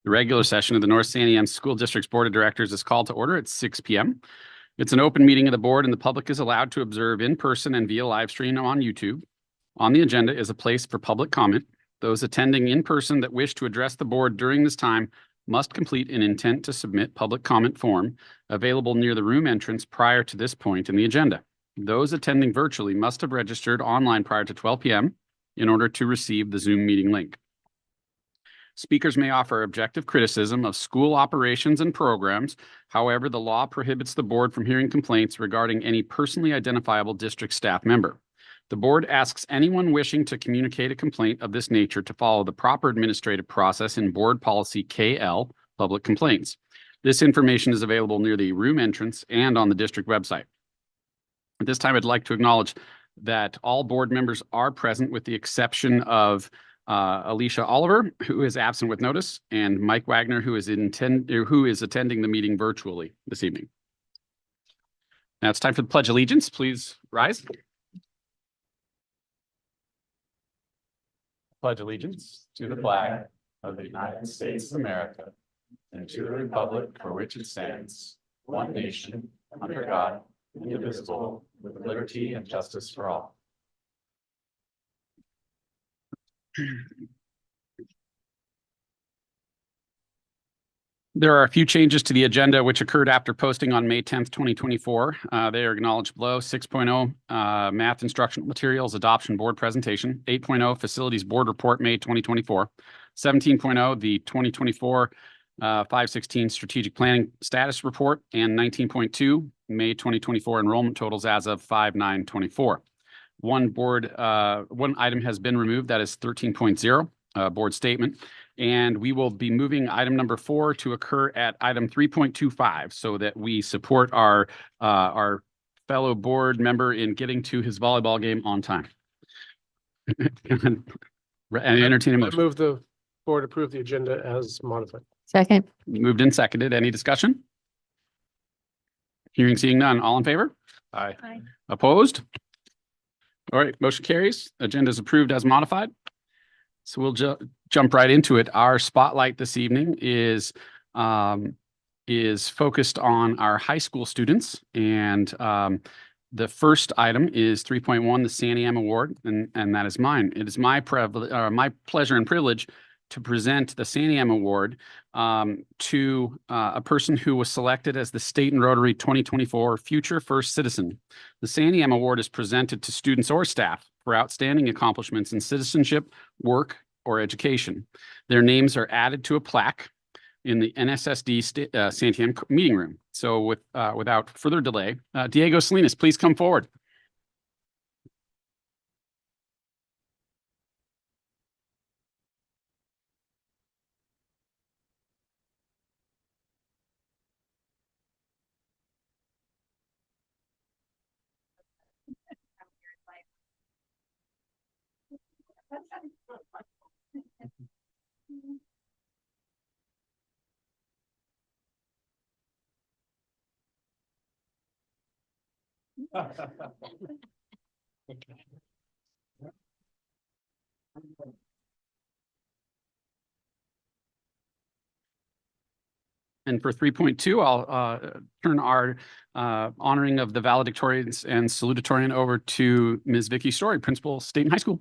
The regular session of the North Santiam School District's Board of Directors is called to order at 6 p.m. It's an open meeting of the board, and the public is allowed to observe in person and via live stream on YouTube. On the agenda is a place for public comment. Those attending in person that wish to address the board during this time must complete an intent to submit public comment form available near the room entrance prior to this point in the agenda. Those attending virtually must have registered online prior to 12 p.m. in order to receive the Zoom meeting link. Speakers may offer objective criticism of school operations and programs. However, the law prohibits the board from hearing complaints regarding any personally identifiable district staff member. The board asks anyone wishing to communicate a complaint of this nature to follow the proper administrative process in Board Policy KL, Public Complaints. This information is available near the room entrance and on the district website. At this time, I'd like to acknowledge that all board members are present with the exception of Alicia Oliver, who is absent with notice, and Mike Wagner, who is attending the meeting virtually this evening. Now it's time for the Pledge of Allegiance. Please rise. Pledge allegiance to the flag of the United States of America and to the republic for which it stands, one nation, under God, indivisible, with liberty and justice for all. There are a few changes to the agenda which occurred after posting on May 10th, 2024. They are acknowledged below. 6.0 Math Instructional Materials Adoption Board Presentation. 8.0 Facilities Board Report, May 2024. 17.0 the 2024 516 Strategic Planning Status Report, and 19.2 May 2024 enrollment totals as of 5/9/24. One item has been removed, that is 13.0 board statement. And we will be moving item number 4 to occur at item 3.25 so that we support our fellow board member in getting to his volleyball game on time. And entertain a motion. I move the board approve the agenda as modified. Second. Moved and seconded. Any discussion? Hearing, seeing none. All in favor? Aye. Aye. Opposed? All right, motion carries. Agenda is approved as modified. So we'll jump right into it. Our spotlight this evening is focused on our high school students, and the first item is 3.1, the Santiam Award, and that is mine. It is my pleasure and privilege to present the Santiam Award to a person who was selected as the State and Rotary 2024 Future First Citizen. The Santiam Award is presented to students or staff for outstanding accomplishments in citizenship, work, or education. Their names are added to a plaque in the NSSD Santiam meeting room. So without further delay, Diego Salinas, please come forward. And for 3.2, I'll turn our honoring of the valedictorians and salutatorian over to Ms. Vicky Story, Principal, State and High School.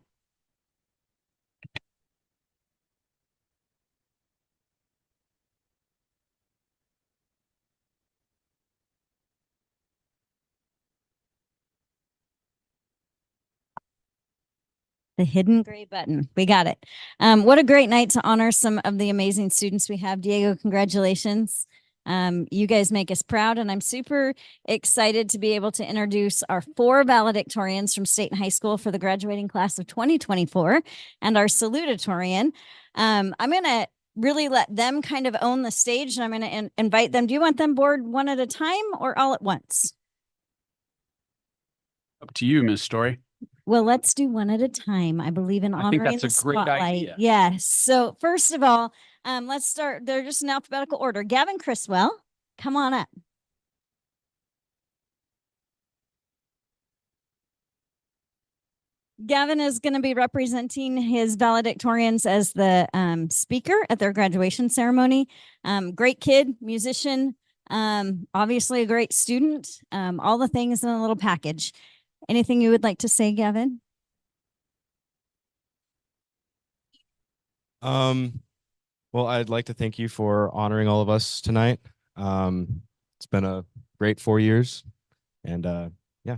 The hidden gray button. We got it. What a great night to honor some of the amazing students we have. Diego, congratulations. You guys make us proud, and I'm super excited to be able to introduce our 4 valedictorians from State and High School for the graduating class of 2024 and our salutatorian. I'm going to really let them kind of own the stage, and I'm going to invite them. Do you want them board one at a time or all at once? Up to you, Ms. Story. Well, let's do one at a time. I believe in honoring I think that's the a great spotlight. idea. Yes. So first of all, let's start. They're just in alphabetical order. Gavin Criswell, come on up. Gavin is going to be representing his valedictorians as the speaker at their graduation ceremony. Great kid, musician, obviously a great student, all the things in a little package. Anything you would like to say, Gavin? Well, I'd like to thank you for honoring all of us tonight. It's been a great 4 years, and yeah,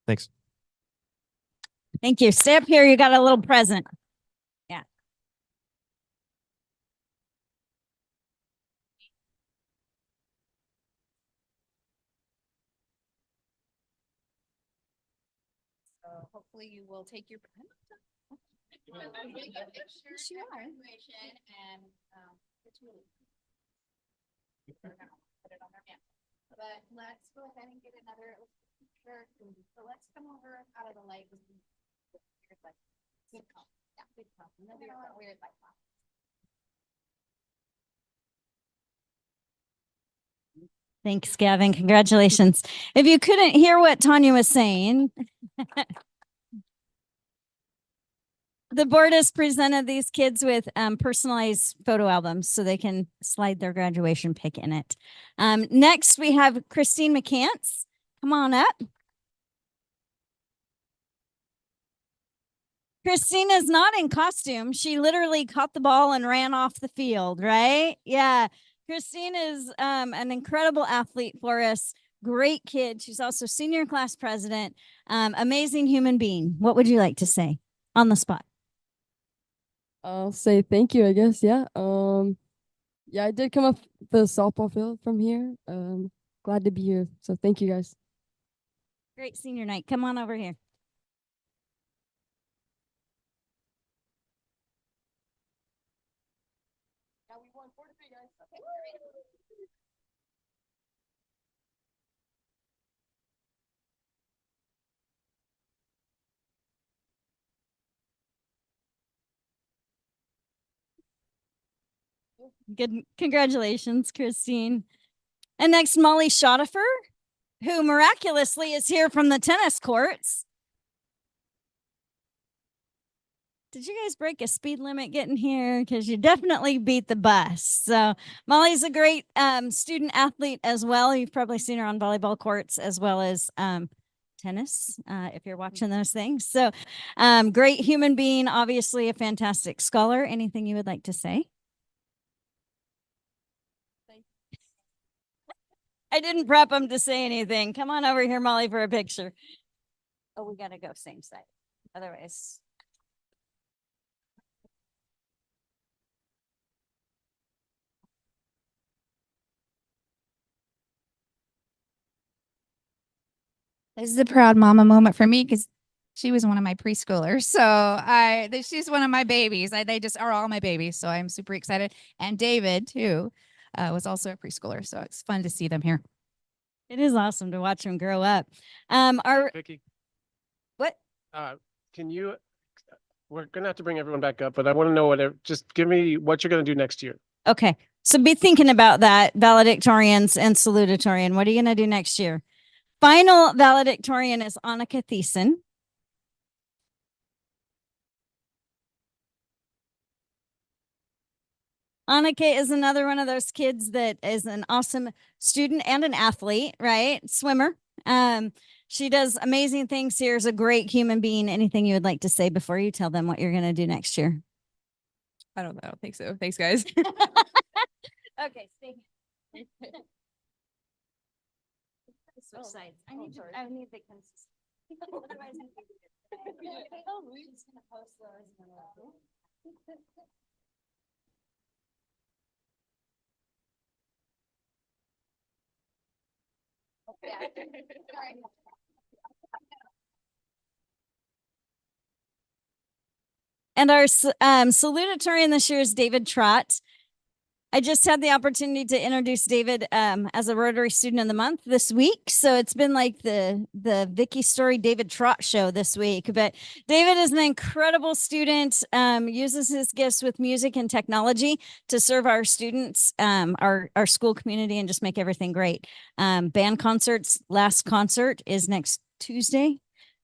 thanks. Thank you. Stay up here. You got a little present. Yeah. So hopefully you will take your pen. Yes, you are. And it's really. Put it on their hand. But let's go ahead and get another picture. So let's come over out of the light. Good call. Yeah, good call. No weird light. Thanks, Gavin. Congratulations. If you couldn't hear what Tanya was saying, the board has presented these kids with personalized photo albums so they can slide their graduation pic in it. Next, we have Christine McCants. Come on up. Christine is not in costume. She literally caught the ball and ran off the field, right? Yeah. Christine is an incredible athlete for us. Great kid. She's also senior class president. Amazing human being. What would you like to say on the spot? I'll say thank you, I guess. Yeah. Yeah, I did come up the softball field from here. Glad to be here. So thank you guys. Great senior night. Come on over here. Now we won 4-3, guys. Okay. Good. Congratulations, Christine. And next, Molly Schottifer, who miraculously is here from the tennis courts. Did you guys break a speed limit getting here? Because you definitely beat the bus. So Molly's a great student athlete as well. You've probably seen her on volleyball courts as well as tennis, if you're watching those things. So great human being, obviously a fantastic scholar. Anything you would like to say? I didn't prep him to say anything. Come on over here, Molly, for a picture. Oh, we got to go same side. Otherwise. This is a proud mama moment for me because she was one of my preschoolers. So she's one of my babies. They just are all my babies. So I'm super excited. And David too was also a preschooler. So it's fun to see them here. It is awesome to watch them grow up. Vicky, What? can you, we're gonna have to bring everyone back up, but I want to know just give me what you're gonna do next year. Okay. So be thinking about that, valedictorians and salutatorian. What are you going to do next year? Final valedictorian is Annika Thiessen. Annika is another one of those kids that is an awesome student and an athlete, right? Swimmer. She does amazing things here, is a great human being. Anything you would like to say before you tell them what you're going to do next year? I don't think so. Thanks, guys. Okay, stay here. Switch sides. I need the consistency. Otherwise, we're just gonna post those. And our salutatorian this year is David Trott. I just had the opportunity to introduce David as a Rotary Student of the Month this week. So it's been like the Vicky Story David Trott show this week. But David is an incredible student, uses his gifts with music and technology to serve our students, our school community, and just make everything great. Band concerts, last concert is next Tuesday.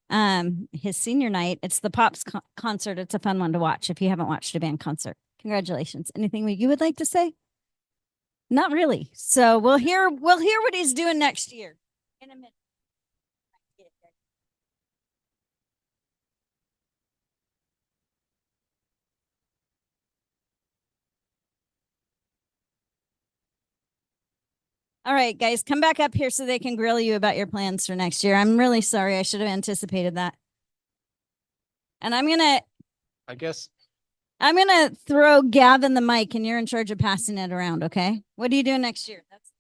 his senior night. It's the Pops concert. It's a fun one to watch if you haven't watched a band concert. Congratulations. Anything you would like to say? Not really. So we'll hear what he's doing next year in a minute. All right, guys, come back up here so they can grill you about your plans for next year. I'm really sorry. I should have anticipated that. And I'm I guess gonna throw Gavin the mic, and you're in charge of passing it around. Okay? What are you doing next year? That's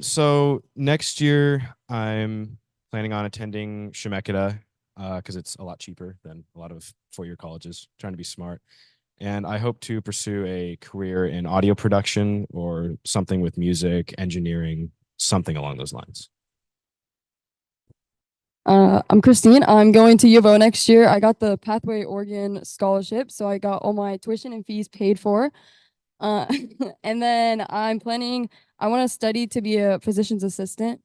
So next year I'm planning on attending Shemeketa because it's a lot cheaper than a lot of four-year colleges, trying to be smart. And I hope to pursue a career in audio production or something with music, engineering, something along those lines. I'm Christine. I'm going to U of O next year. I got the Pathway Oregon scholarship, so I got all my tuition and fees paid for. And then I want to study to be a physician's assistant.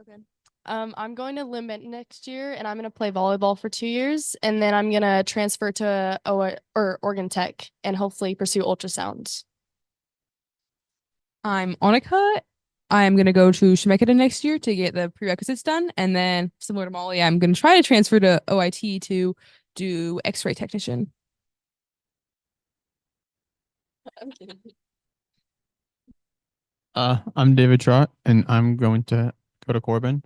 Okay. I'm going to Limit next year, and I'm going to play volleyball for 2 years, and then I'm going to transfer to Oregon Tech and hopefully pursue ultrasounds. I'm Annika. I'm going to go to Shemeketa next year to get the prerequisites done. And then, similar to Molly, I'm going to try to transfer to OIT to do X-ray technician. I'm kidding. I'm David Trott, and I'm going to go to Corbin,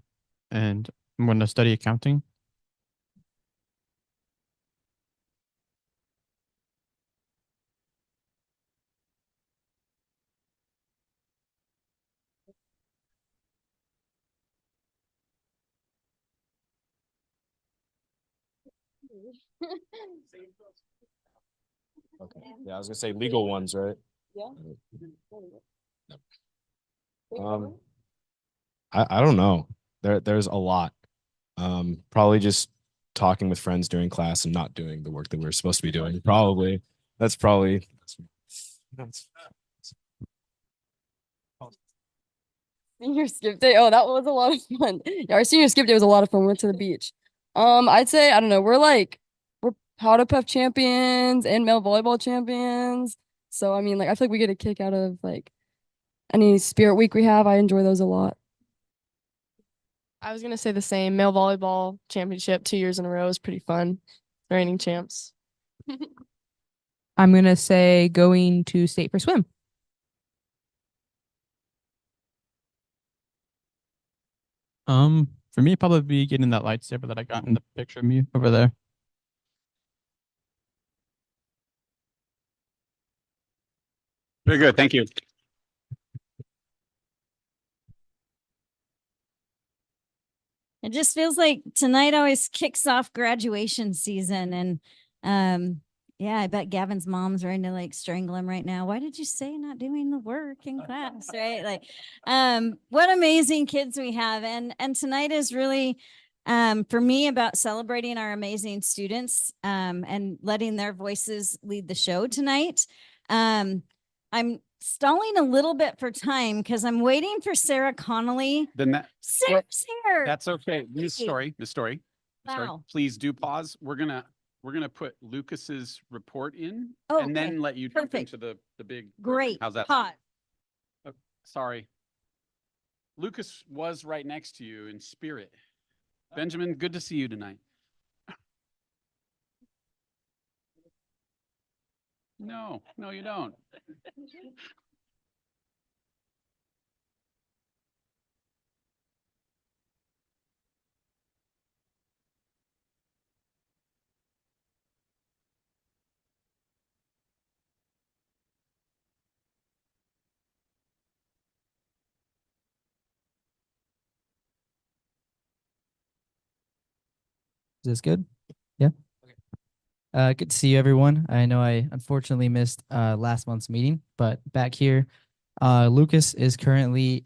and I'm going to study accounting. Okay. Yeah, I was gonna say legal ones, right? Yeah. I don't know. There's a lot. Probably just talking with friends during class and not doing the work that we're supposed to be doing. Probably. That's Senior skip day. Oh, that was a lot of fun. Yeah, our senior skip day was a lot of fun. We went to the beach. I'd say, I don't know, we're Powder Puff champions and male volleyball champions. So I mean, like I feel like we get a kick out of like any spirit week we have. I enjoy those a lot. I was going to say the same. Male volleyball championship 2 years in a row is pretty fun. Reigning champs. I'm going to say going to state for swim. For me, probably be getting that lightsaber that I got in the picture of me over there. Very good. Thank you. It just feels like tonight always kicks off graduation season. And yeah, I bet Gavin's mom's ready to like strangle him right now. Why did you say not doing the work in class? Right? Like, what amazing kids we have. And tonight is really for me about celebrating our amazing students and letting their voices lead the show tonight. I'm stalling a little bit for time because I'm waiting for Sarah Connolly. Then Sarah's here. that's okay. The story. Sorry. Wow. Please do pause. We're gonna put Lucas's report in Oh, and then okay. let you jump Perfect. into the big. Great. How's that? Pause. Sorry. Lucas was right next to you in spirit. Benjamin, good to see you tonight. No, you don't. Is this good? Yeah. Okay. Good to see you, everyone. I know I unfortunately missed last month's meeting, but back here, Lucas is currently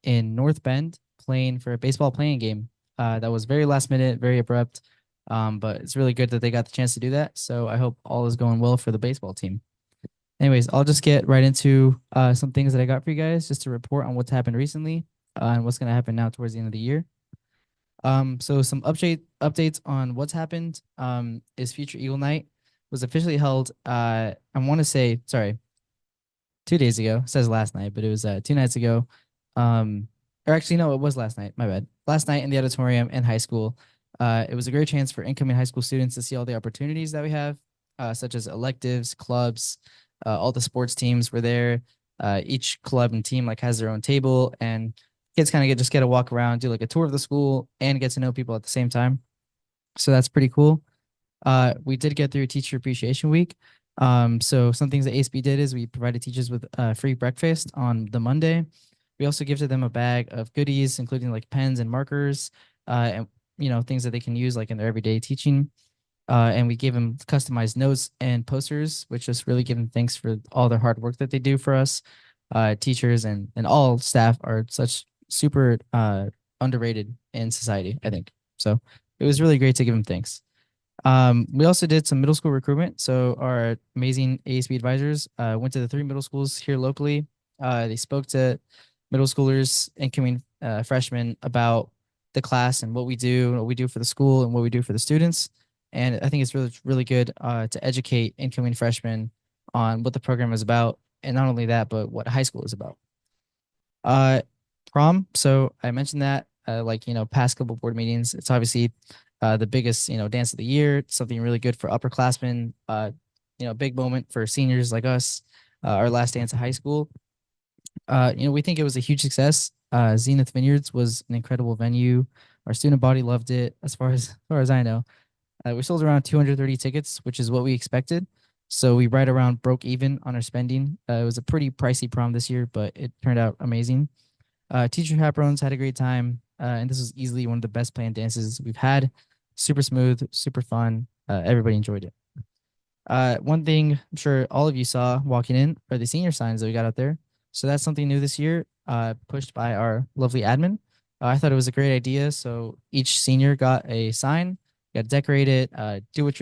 in North Bend playing for a baseball playing game. That was very last minute, very abrupt. But it's really good that they got the chance to do that. So I hope all is going well for the baseball team. Anyways, I'll just get right into some things that I got for you guys just to report on what's happened recently and what's going to happen now towards the end of the year. So some updates on what's happened is Future Eagle Night was officially held I want to say, sorry, 2 days ago. It says last night, but it was 2 nights ago. Or actually, no, it was last night. My bad. Last night in the auditorium in high school. It was a great chance for incoming high school students to see all the opportunities that we have, such as electives, clubs, all the sports teams were there. Each club and team like has their own table, and kids kind of just get to walk around, do like a tour of the school, and get to know people at the same time. So that's pretty cool. We did get through Teacher Appreciation Week. So some things that ASB did is we provided teachers with free breakfast on the Monday. We also gifted them a bag of goodies, including like pens and markers, and things that they can use like in their everyday teaching. And we gave them customized notes and posters, which just really give them thanks for all their hard work that they do for us. Teachers and all staff are such super underrated in society, I think. So it was really great to give them thanks. We also did some middle school recruitment. So our amazing ASB advisors went to the 3 middle schools here locally. They spoke to middle schoolers, incoming freshmen about the class and what we do for the school and what we do for the students. And I think it's really, really good to educate incoming freshmen on what the program is about. And not only that, but what high school is about. Prom. So I mentioned that past couple board meetings, it's obviously the biggest, dance of the year. It's something really good for upperclassmen. Big moment for seniors like us, our last dance of high school. We think it was a huge success. Zenith Vineyards was an incredible venue. Our student body loved it. As far as I know, we sold around 230 tickets, which is what we expected. So we right around broke even on our spending. It was a pretty pricey prom this year, but it turned out amazing. Teacher chaperones had a great time, and this was easily one of the best planned dances we've had. Super smooth, super fun. Everybody enjoyed it. One thing I'm sure all of you saw walking in are the senior signs that we got out there. So that's something new this year, pushed by our lovely admin. I thought it was a great idea. So each senior got a sign, got to decorate it, do what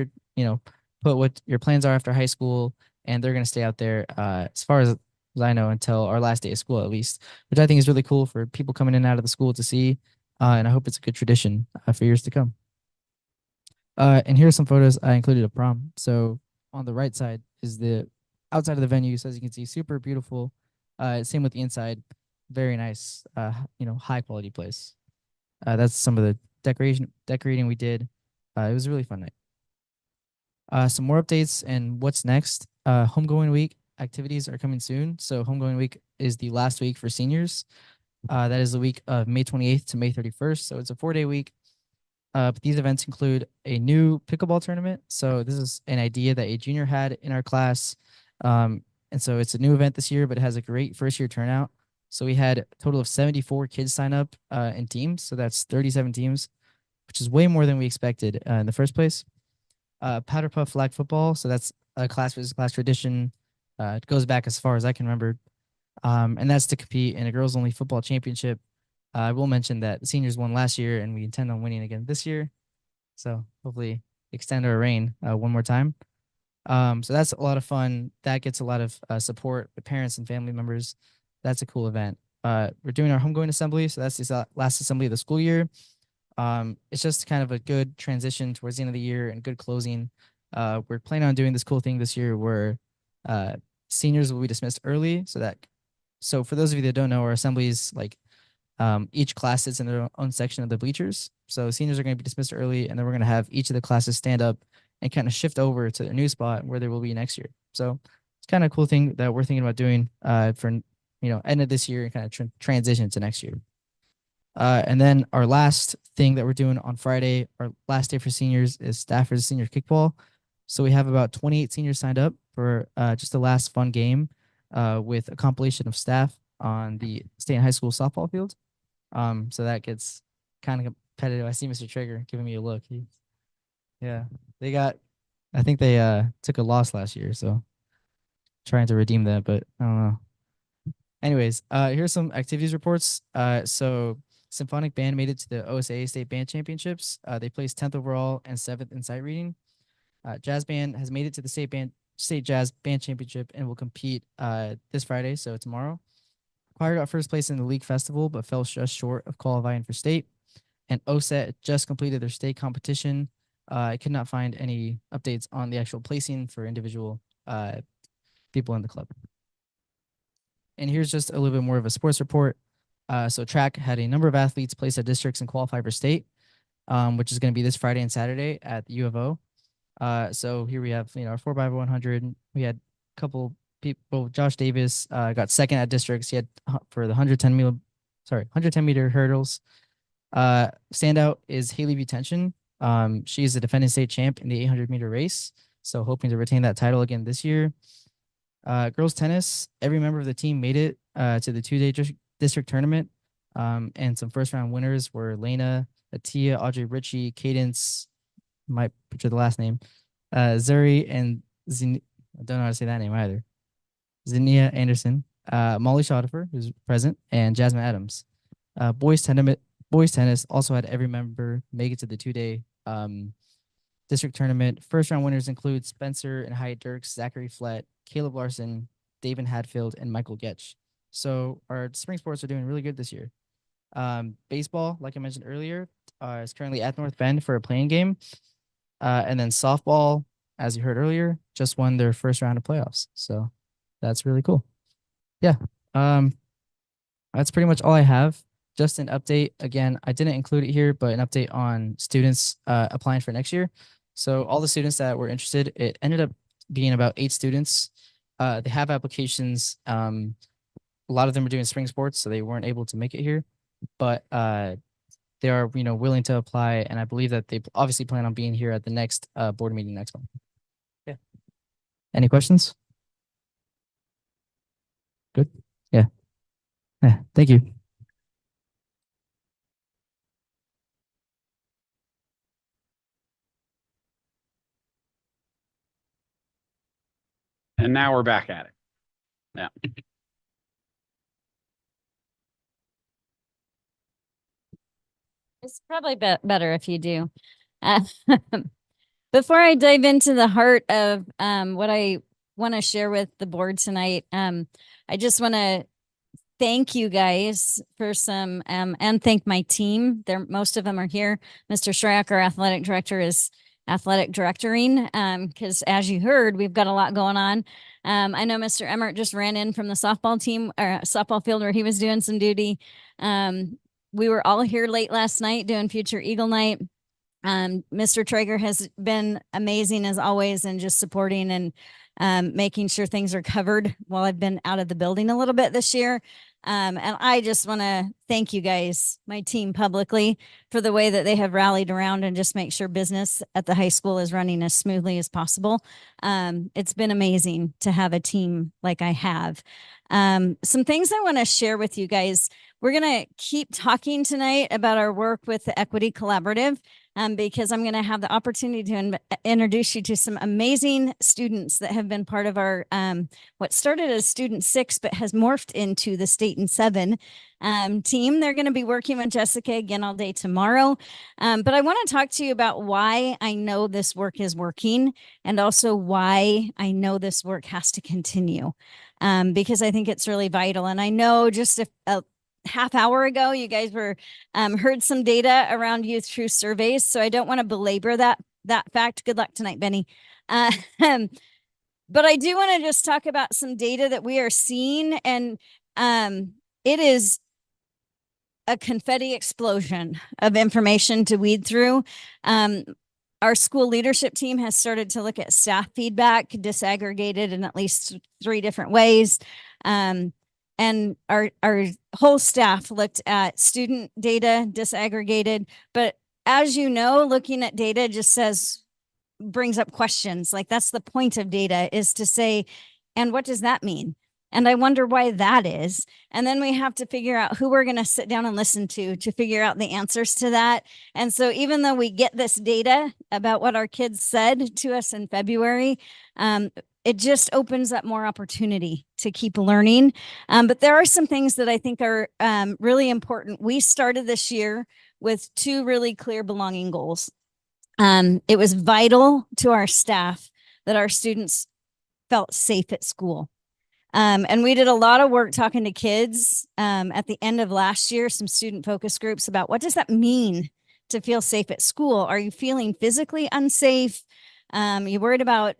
put what your plans are after high school, and they're going to stay out there as far as I know until our last day of school at least, which I think is really cool for people coming in and out of the school to see. And I hope it's a good tradition for years to come. And here's some photos I included of prom. So on the right side is the outside of the venue. So as you can see, super beautiful. Same with the inside. Very nice, high quality place. That's some of the decorating we did. It was a really fun night. Some more updates and what's next. Homegoing week activities are coming soon. So homegoing week is the last week for seniors. That is the week of May 28th to May 31st. So it's a 4-day week. But these events include a new pickleball tournament. So this is an idea that a junior had in our class. And so it's a new event this year, but it has a great first year turnout. So we had a total of 74 kids sign up in teams. So that's 37 teams, which is way more than we expected in the first place. Powder puff flag football. So that's a class versus class tradition. It goes back as far as I can remember. And that's to compete in a girls only football championship. I will mention that the seniors won last year and we intend on winning again this year. So hopefully extend our reign one more time. So that's a lot of fun. That gets a lot of support with parents and family members. That's a cool event. We're doing our homegoing assembly. So that's the last assembly of the school year. It's just kind of a good transition towards the end of the year and good closing. We're planning on doing this cool thing this year where seniors will be dismissed early. So for those of you that don't know, our assemblies, each class sits in their own section of the bleachers. So seniors are going to be dismissed early, and then we're going to have each of the classes stand up and kind of shift over to their new spot where they will be next year. So it's kind of a cool thing that we're thinking about doing for end of this year and kind of transition to next year. And then our last thing that we're doing on Friday, our last day for seniors, is staff versus senior kickball. So we have about 28 seniors signed up for just the last fun game with a compilation of staff on the state and high school softball field. So that gets kind of competitive. I see Mr. Trigger giving me a look. I think they took a loss last year, so trying to redeem that, but I don't know. Anyways, here's some activities reports. So Symphonic Band made it to the OSA State Band Championships. They placed 10th overall and 7th in sight reading. Jazz Band has made it to the State Jazz Band Championship and will compete this Friday, so tomorrow. Choir got first place in the league festival, but fell just short of qualifying for state. And OSET just completed their state competition. I could not find any updates on the actual placing for individual people in the club. And here's just a little bit more of a sports report. So track had a number of athletes placed at districts and qualify for state, which is going to be this Friday and Saturday at the U of O. So here we have, our 4x100. We had a couple people. Josh Davis got second at districts. He had for the 110 meter hurdles. Standout is Haley Butension. She's the defending state champ in the 800 meter race. So hoping to retain that title again this year. Girls tennis, every member of the team made it to the 2-day district tournament. And some first round winners were Lena, Atia, Audrey Ritchie, Cadence, might butcher the last name, Zuri, and I don't know how to say that name either. Zinnia Anderson, Molly Schottefer, who's present, and Jasmine Adams. Boys tennis also had every member make it to the 2-day district tournament. First round winners include Spencer and Hyatt Dirks, Zachary Flett, Caleb Larson, David Hadfield, and Michael Getch. So our spring sports are doing really good this year. Baseball, like I mentioned earlier, is currently at North Bend for a playing game. And then softball, as you heard earlier, just won their first round of playoffs. So that's really cool. Yeah. That's pretty much all I have. Just an update. Again, I didn't include it here, but an update on students applying for next year. So all the students that were interested, it ended up being about 8 students. They have applications. A lot of them are doing spring sports, so they weren't able to make it here. But they are, willing to apply, and I believe that they obviously plan on being here at the next board meeting next month. Yeah. Any questions? Good. Yeah. Yeah. Thank you. And now we're back at it. Yeah. It's probably better if you do. Before I dive into the heart of what I want to share with the board tonight, I just want to thank you guys for some and thank my team. Most of them are here. Mr. Shryak, our athletic director, is athletic directoring because as you heard, we've got a lot going on. I know Mr. Emmert just ran in from the softball team or softball field where he was doing some duty. We were all here late last night doing Future Eagle Night. Mr. Traeger has been amazing as always and just supporting and making sure things are covered while I've been out of the building a little bit this year. And I just want to thank you guys, my team publicly, for the way that they have rallied around and just make sure business at the high school is running as smoothly as possible. It's been amazing to have a team like I have. Some things I want to share with you guys. We're going to keep talking tonight about our work with the Equity Collaborative because I'm going to have the opportunity to introduce you to some amazing students that have been part of our, what started as Student 6, but has morphed into the State and 7 team. They're going to be working with Jessica again all day tomorrow. But I want to talk to you about why I know this work is working and also why I know this work has to continue because I think it's really vital. And I know just a half hour ago, you guys were heard some data around Youth Truth surveys. So I don't want to belabor that fact. Good luck tonight, Benny. But I do want to just talk about some data that we are seeing. And it is a confetti explosion of information to weed through. Our school leadership team has started to look at staff feedback disaggregated in at least 3 different ways. And our whole staff looked at student data disaggregated. But as you know, looking at data just brings up questions. Like that's the point of data, is to say, and what does that mean? And I wonder why that is. And then we have to figure out who we're going to sit down and listen to figure out the answers to that. And so even though we get this data about what our kids said to us in February, it just opens up more opportunity to keep learning. But there are some things that I think are really important. We started this year with 2 really clear belonging goals. It was vital to our staff that our students felt safe at school. And we did a lot of work talking to kids at the end of last year, some student focus groups about what does that mean to feel safe at school? Are you feeling physically unsafe? You worried about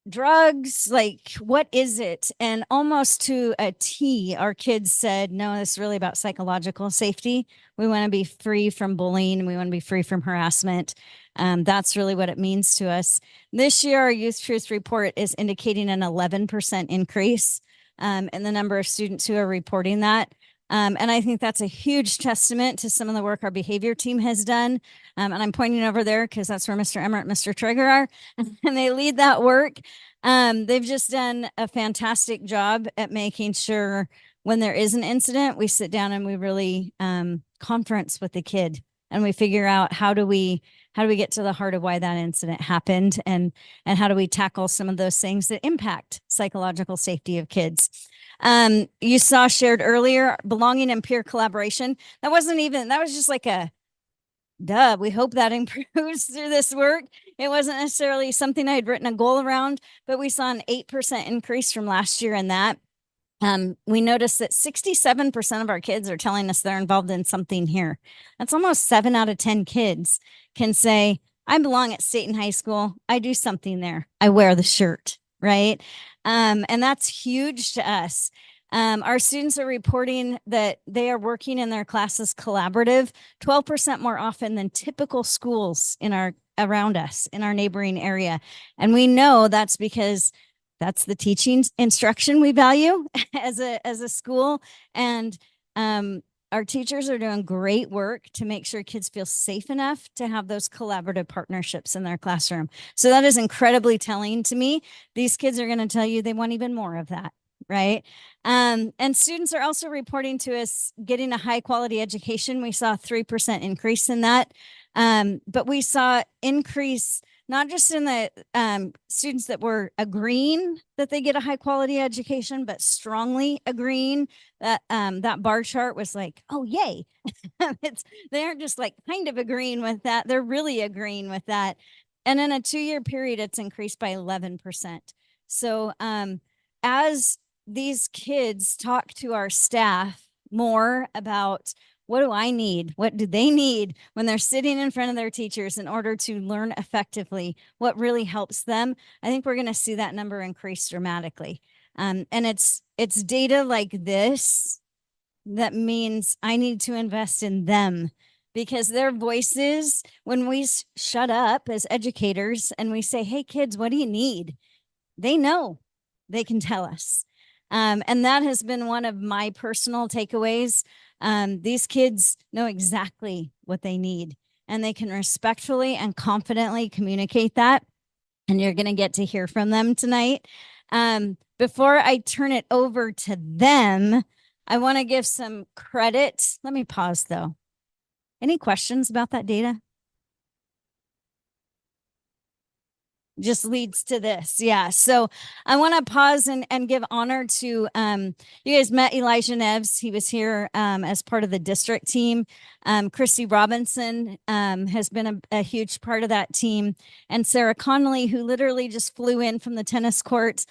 drugs? Like, what is it? And almost to a T, our kids said, no, this is really about psychological safety. We want to be free from bullying. We want to be free from harassment. That's really what it means to us. This year, our Youth Truth Report is indicating an 11% increase in the number of students who are reporting that. And I think that's a huge testament to some of the work our behavior team has done. And I'm pointing over there because that's where Mr. Emmert and Mr. Traeger are, and they lead that work. They've just done a fantastic job at making sure when there is an incident, we sit down and we really conference with the kid and we figure out how do we get to the heart of why that incident happened, and how do we tackle some of those things that impact psychological safety of kids. You saw shared earlier, belonging and peer collaboration. That was just like a duh. We hope that improves through this work. It wasn't necessarily something I had written a goal around, but we saw an 8% increase from last year in that. We noticed that 67% of our kids are telling us they're involved in something here. That's almost 7 out of 10 kids can say, I belong at Staten High School. I do something there. I wear the shirt, right? And that's huge to us. Our students are reporting that they are working in their classes collaborative 12% more often than typical schools around us in our neighboring area. And we know that's because that's the teaching instruction we value as a school. And our teachers are doing great work to make sure kids feel safe enough to have those collaborative partnerships in their classroom. So that is incredibly telling to me. These kids are going to tell you they want even more of that, right? And students are also reporting to us getting a high quality education. We saw a 3% increase in that. But we saw increase not just in the students that were agreeing that they get a high quality education, but strongly agreeing that that bar chart was like, oh, yay. They aren't just like kind of agreeing with that. They're really agreeing with that. And in a 2-year period, it's increased by 11%. So as these kids talk to our staff more about what do I need? What do they need when they're sitting in front of their teachers in order to learn effectively? What really helps them? I think we're going to see that number increase dramatically. And it's data like this that means I need to invest in them, because their voices, when we shut up as educators and we say, hey, kids, what do you need? They know, they can tell us. And that has been one of my personal takeaways. These kids know exactly what they need, and they can respectfully and confidently communicate that. And you're going to get to hear from them tonight. Before I turn it over to them, I want to give some credit. Let me pause though. Any questions about that data? Just leads to this. Yeah. So I want to pause and give honor to, you guys met Elijah Neves. He was here as part of the district team. Christy Robinson has been a huge part of that team. And Sarah Connolly, who literally just flew in from the tennis court.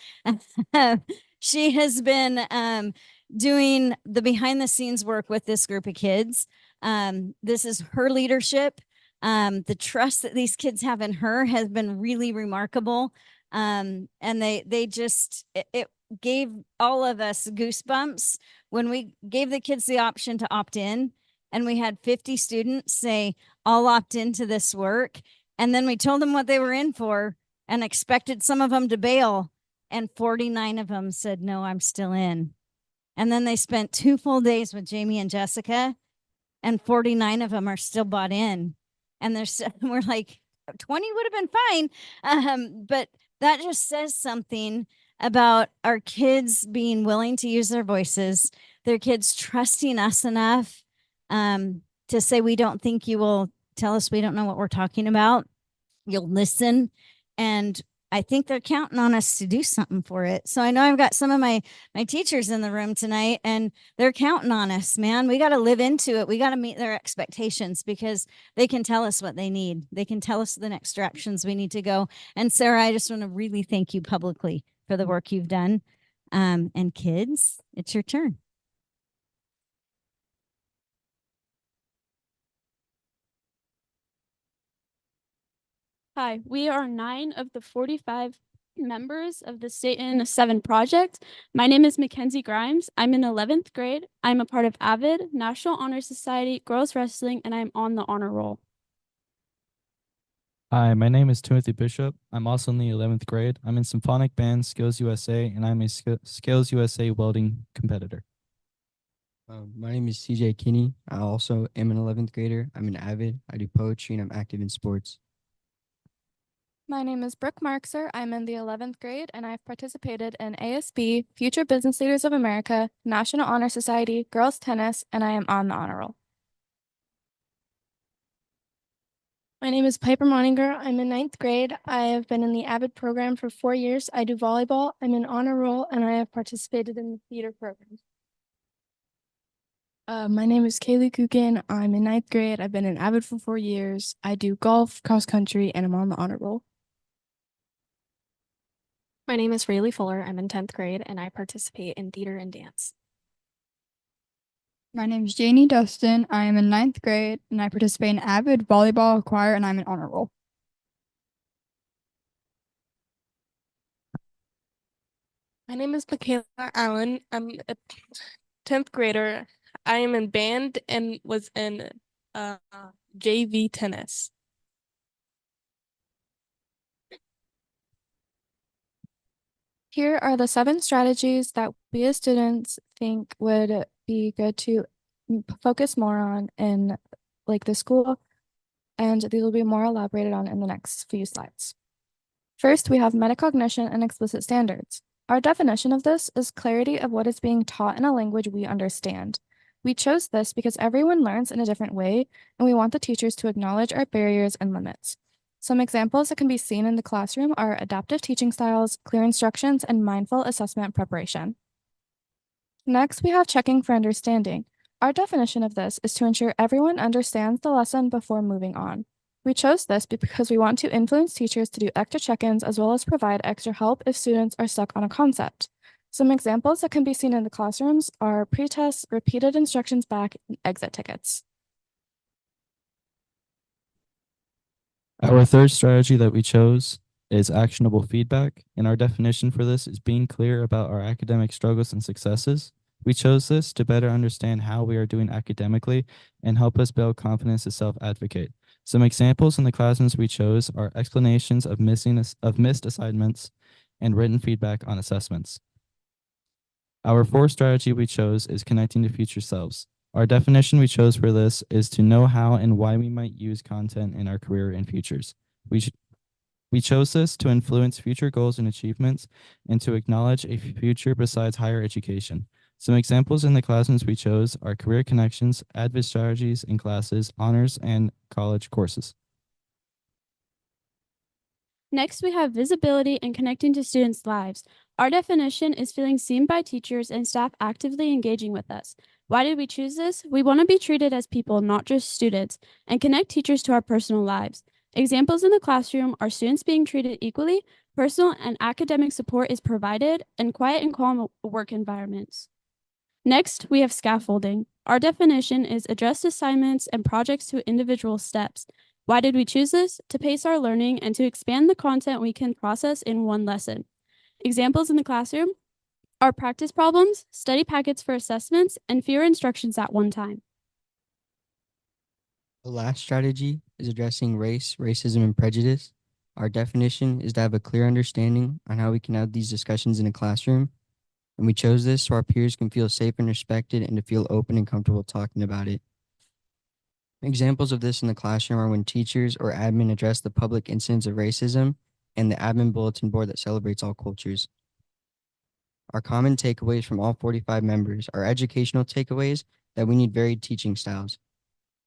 She has been doing the behind the scenes work with this group of kids. This is her leadership. The trust that these kids have in her has been really remarkable. And they just, it gave all of us goosebumps when we gave the kids the option to opt in, and we had 50 students say, I'll opt into this work. And then we told them what they were in for and expected some of them to bail. And 49 of them said, no, I'm still in. And then they spent 2 full days with Jamie and Jessica, and 49 of them are still bought in. And we're like, 20 would have been fine. But that just says something about our kids being willing to use their voices, their kids trusting us enough to say, we don't think you will tell us we don't know what we're talking about. You'll listen. And I think they're counting on us to do something for it. So I know I've got some of my teachers in the room tonight, and they're counting on us, man. We got to live into it. We got to meet their expectations because they can tell us what they need. They can tell us the next directions we need to go. And Sarah, I just want to really thank you publicly for the work you've done. And kids, it's your turn. Hi, we are 9 of the 45 members of the State in 7 project. My name is Mackenzie Grimes. I'm in 11th grade. I'm a part of AVID, National Honor Society, Girls Wrestling, and I'm on the honor roll. Hi, my name is Timothy Bishop. I'm also in the 11th grade. I'm in Symphonic Band Skills USA, and I'm a Skills USA welding competitor. My name is CJ Kinney. I also am an 11th grader. I'm an AVID. I do poetry and I'm active in sports. My name is Brooke Markser. I'm in the 11th grade and I've participated in ASB, Future Business Leaders of America, National Honor Society, Girls Tennis, and I am on the honor roll. My name is Piper Moninger. I'm in 9th grade. I have been in the AVID program for 4 years. I do volleyball. I'm in honor roll and I have participated in the theater program. My name is Kaylee Kukin. I'm in 9th grade. I've been in AVID for 4 years. I do golf, cross country, and I'm on the honor roll. My name is Rayleigh Fuller. I'm in 10th grade and I participate in theater and dance. My name is Janie Dustin. I am in 9th grade and I participate in AVID, volleyball, choir, and I'm in honor roll. My name is Michaela Allen. I'm a 10th grader. I am in band and was in JV tennis. Here are the 7 strategies that we as students think would be good to focus more on in the school, and these will be more elaborated on in the next few slides. First, we have metacognition and explicit standards. Our definition of this is clarity of what is being taught in a language we understand. We chose this because everyone learns in a different way, and we want the teachers to acknowledge our barriers and limits. Some examples that can be seen in the classroom are adaptive teaching styles, clear instructions, and mindful assessment preparation. Next, we have checking for understanding. Our definition of this is to ensure everyone understands the lesson before moving on. We chose this because we want to influence teachers to do extra check-ins as well as provide extra help if students are stuck on a concept. Some examples that can be seen in the classrooms are pre-tests, repeated instructions back, and exit tickets. Our third strategy that we chose is actionable feedback, and our definition for this is being clear about our academic struggles and successes. We chose this to better understand how we are doing academically and help us build confidence to self-advocate. Some examples in the classrooms we chose are explanations of missed assignments and written feedback on assessments. Our fourth strategy we chose is connecting to future selves. Our definition we chose for this is to know how and why we might use content in our career and futures. We chose this to influence future goals and achievements and to acknowledge a future besides higher education. Some examples in the classrooms we chose are career connections, advis strategies in classes, honors, and college courses. Next, we have visibility and connecting to students' lives. Our definition is feeling seen by teachers and staff actively engaging with us. Why did we choose this? We want to be treated as people, not just students, and connect teachers to our personal lives. Examples in the classroom are students being treated equally, personal and academic support is provided, and quiet and calm work environments. Next, we have scaffolding. Our definition is addressed assignments and projects to individual steps. Why did we choose this? To pace our learning and to expand the content we can process in one lesson. Examples in the classroom are practice problems, study packets for assessments, and fewer instructions at one time. The last strategy is addressing race, racism, and prejudice. Our definition is to have a clear understanding on how we can have these discussions in a classroom. And we chose this so our peers can feel safe and respected and to feel open and comfortable talking about it. Examples of this in the classroom are when teachers or admin address the public incidents of racism and the admin bulletin board that celebrates all cultures. Our common takeaways from all 45 members are educational takeaways that we need varied teaching styles.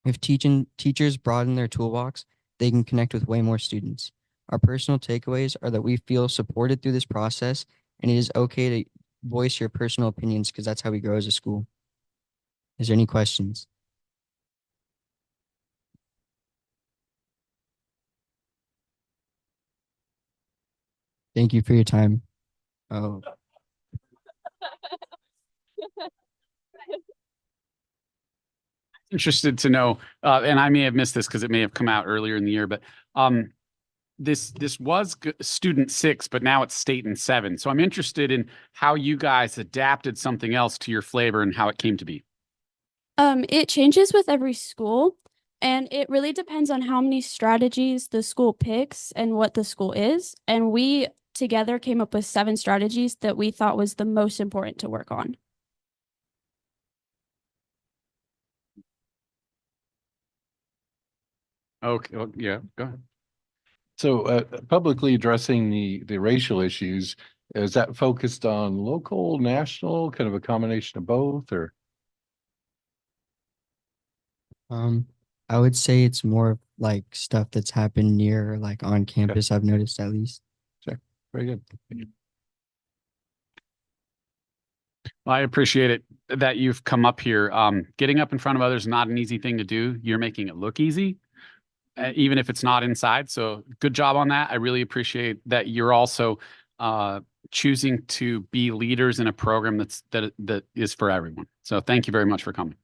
If teachers broaden their toolbox, they can connect with way more students. Our personal takeaways are that we feel supported through this process, and it is okay to voice your personal opinions because that's how we grow as a school. Is there any questions? Thank you for your time. Oh, Interested to know, and I may have missed this because it may have come out earlier in the year, but this was student 6, but now it's state and 7. So I'm interested in how you guys adapted something else to your flavor and how it came to be. It changes with every school, and it really depends on how many strategies the school picks and what the school is. And we together came up with 7 strategies that we thought was the most important to work on. Okay, yeah, go ahead. So publicly addressing the racial issues, is that focused on local, national, kind of a combination of both, or? I would say it's more of like stuff that's happened near, like on campus, I've noticed at least. Sure. Very good. Well, I appreciate it that you've come up here. Getting up in front of others is not an easy thing to do. You're making it look easy, even if it's not inside. So good job on that. I really appreciate that you're also choosing to be leaders in a program that is for everyone. So thank you very much for coming.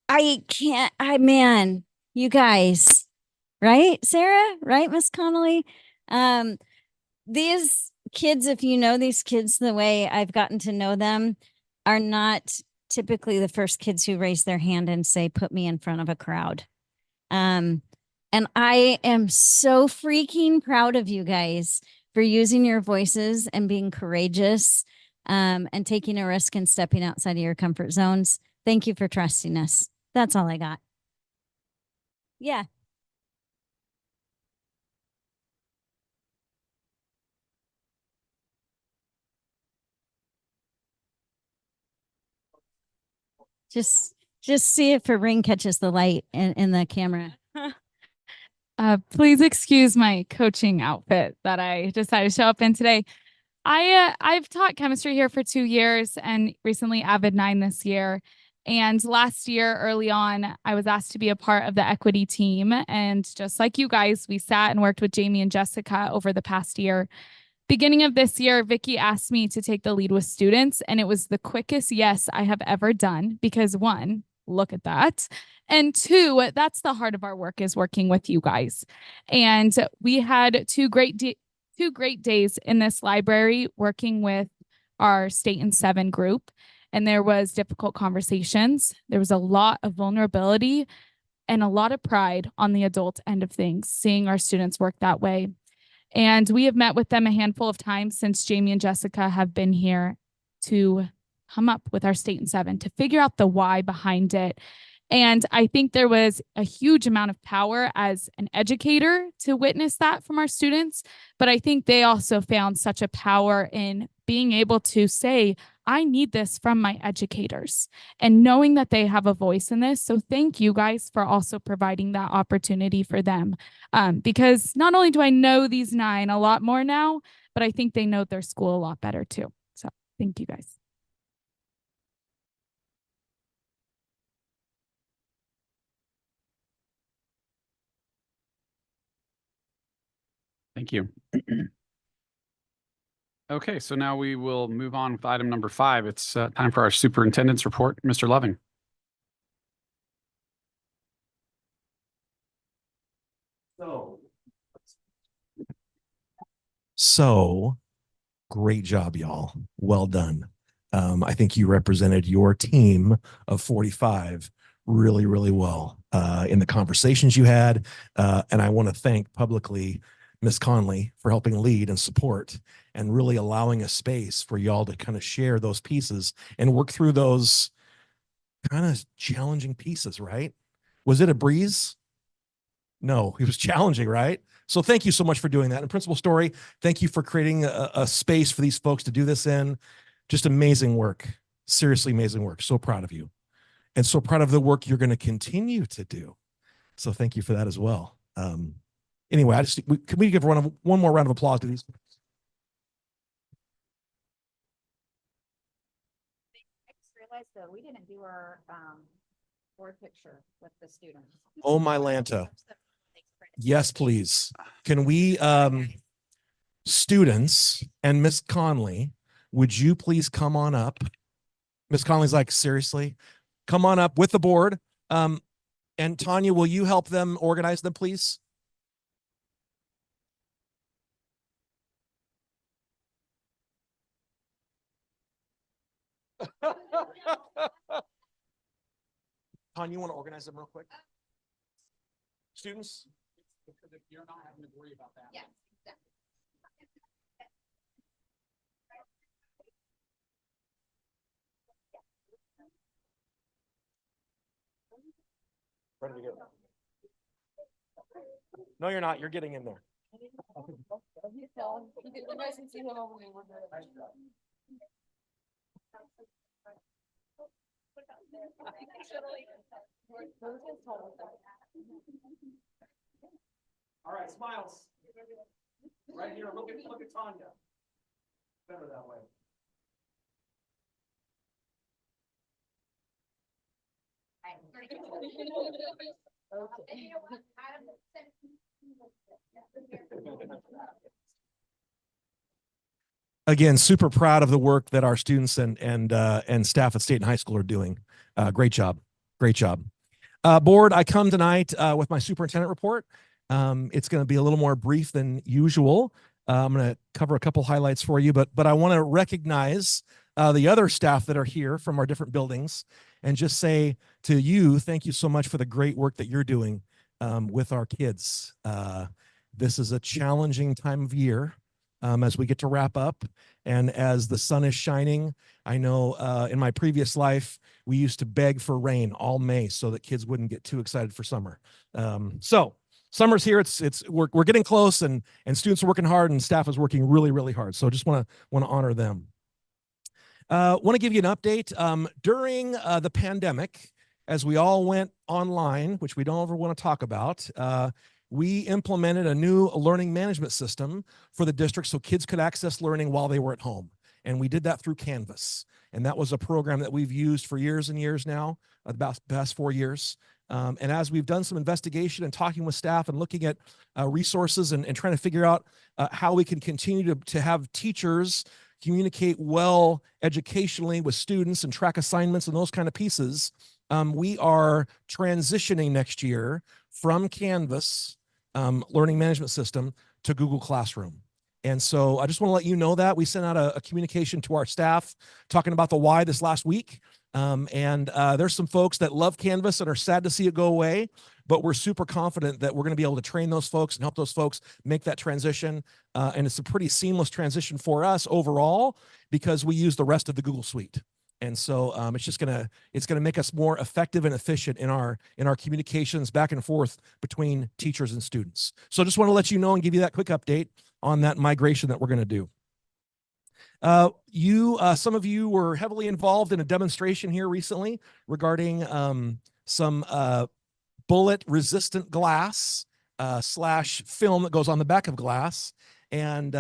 I can't, man, you guys, right, Sarah, right, Miss Connolly? These kids, if you know these kids the way I've gotten to know them, are not typically the first kids who raise their hand and say, put me in front of a crowd. And I am so freaking proud of you guys for using your voices and being courageous, and taking a risk and stepping outside of your comfort zones. Thank you for trusting us. That's all I got. Yeah. Just see if a ring catches the light in the camera. Please excuse my coaching outfit that I decided to show up in today. I've taught chemistry here for 2 years and recently Avid 9 this year. And last year, early on, I was asked to be a part of the equity team. And just like you guys, we sat and worked with Jamie and Jessica over the past year. Beginning of this year, Vicky asked me to take the lead with students, and it was the quickest yes I have ever done because 1, look at that. And 2, that's the heart of our work, is working with you guys. And we had 2 great days in this library working with our state and 7 group. And there was difficult conversations. There was a lot of vulnerability and a lot of pride on the adult end of things, seeing our students work that way. And we have met with them a handful of times since Jamie and Jessica have been here to come up with our state and 7 to figure out the why behind it. And I think there was a huge amount of power as an educator to witness that from our students. But I think they also found such a power in being able to say, I need this from my educators, and knowing that they have a voice in this. So thank you guys for also providing that opportunity for them. Because not only do I know these 9 a lot more now, but I think they know their school a lot better too. So thank you guys. Thank you. Okay, so now we will move on with item number 5. It's time for our superintendent's report. Mr. Loving. So great job, y'all. Well done. I think you represented your team of 45 really, really well in the conversations you had. And I want to thank publicly Ms. Conley for helping lead and support and really allowing a space for y'all to kind of share those pieces and work through those kind of challenging pieces, right? Was it a breeze? No, it was challenging, right? So thank you so much for doing that. And Principal Story, thank you for creating a space for these folks to do this in. Just amazing work. Seriously amazing work. So proud of you. And so proud of the work you're going to continue to do. So thank you for that as well. Anyway, can we give one more round of applause to these? I just realized though, we didn't do our board picture with the students. Oh, my Lanta. Yes, please. Can we, students and Miss Conley, would you please come on up? Miss Conley's like, seriously? Come on up with the board. And Tanya, will you help them organize them, please? Tanya, you want to organize them real quick? Students? You're not having to worry about that. Yeah. Ready to go. No, you're not. You're getting in there. All right, smiles. Right here. Look at Tanya. Better that way. Again, super proud of the work that our students and staff at State and High School are doing. Great job. Great job. Board, I come tonight with my superintendent report. It's going to be a little more brief than usual. I'm going to cover a couple highlights for you, but I want to recognize the other staff that are here from our different buildings and just say to you, thank you so much for the great work that you're doing with our kids. This is a challenging time of year as we get to wrap up and as the sun is shining. I know in my previous life, we used to beg for rain all May so that kids wouldn't get too excited for summer. So summer's here. We're getting close, and students are working hard, and staff is working really, really hard. So just want to honor them. Want to give you an update. During the pandemic, as we all went online, which we don't ever want to talk about, we implemented a new learning management system for the district so kids could access learning while they were at home. And we did that through Canvas. And that was a program that we've used for years and years now, about the past 4 years. And as we've done some investigation and talking with staff and looking at resources and trying to figure out how we can continue to have teachers communicate well educationally with students and track assignments and those kind of pieces, we are transitioning next year from Canvas learning management system to Google Classroom. And so I just want to let you know that we sent out a communication to our staff talking about the why this last week. There's some folks that love Canvas and are sad to see it go away, but we're super confident that we're going to be able to train those folks and help those folks make that transition. And it's a pretty seamless transition for us overall because we use the rest of the Google Suite. And so it's going to make us more effective and efficient in our communications back and forth between teachers and students. So I just want to let you know and give you that quick update on that migration that we're going to do. Some of you were heavily involved in a demonstration here recently regarding some bullet resistant glass slash film that goes on the back of glass. And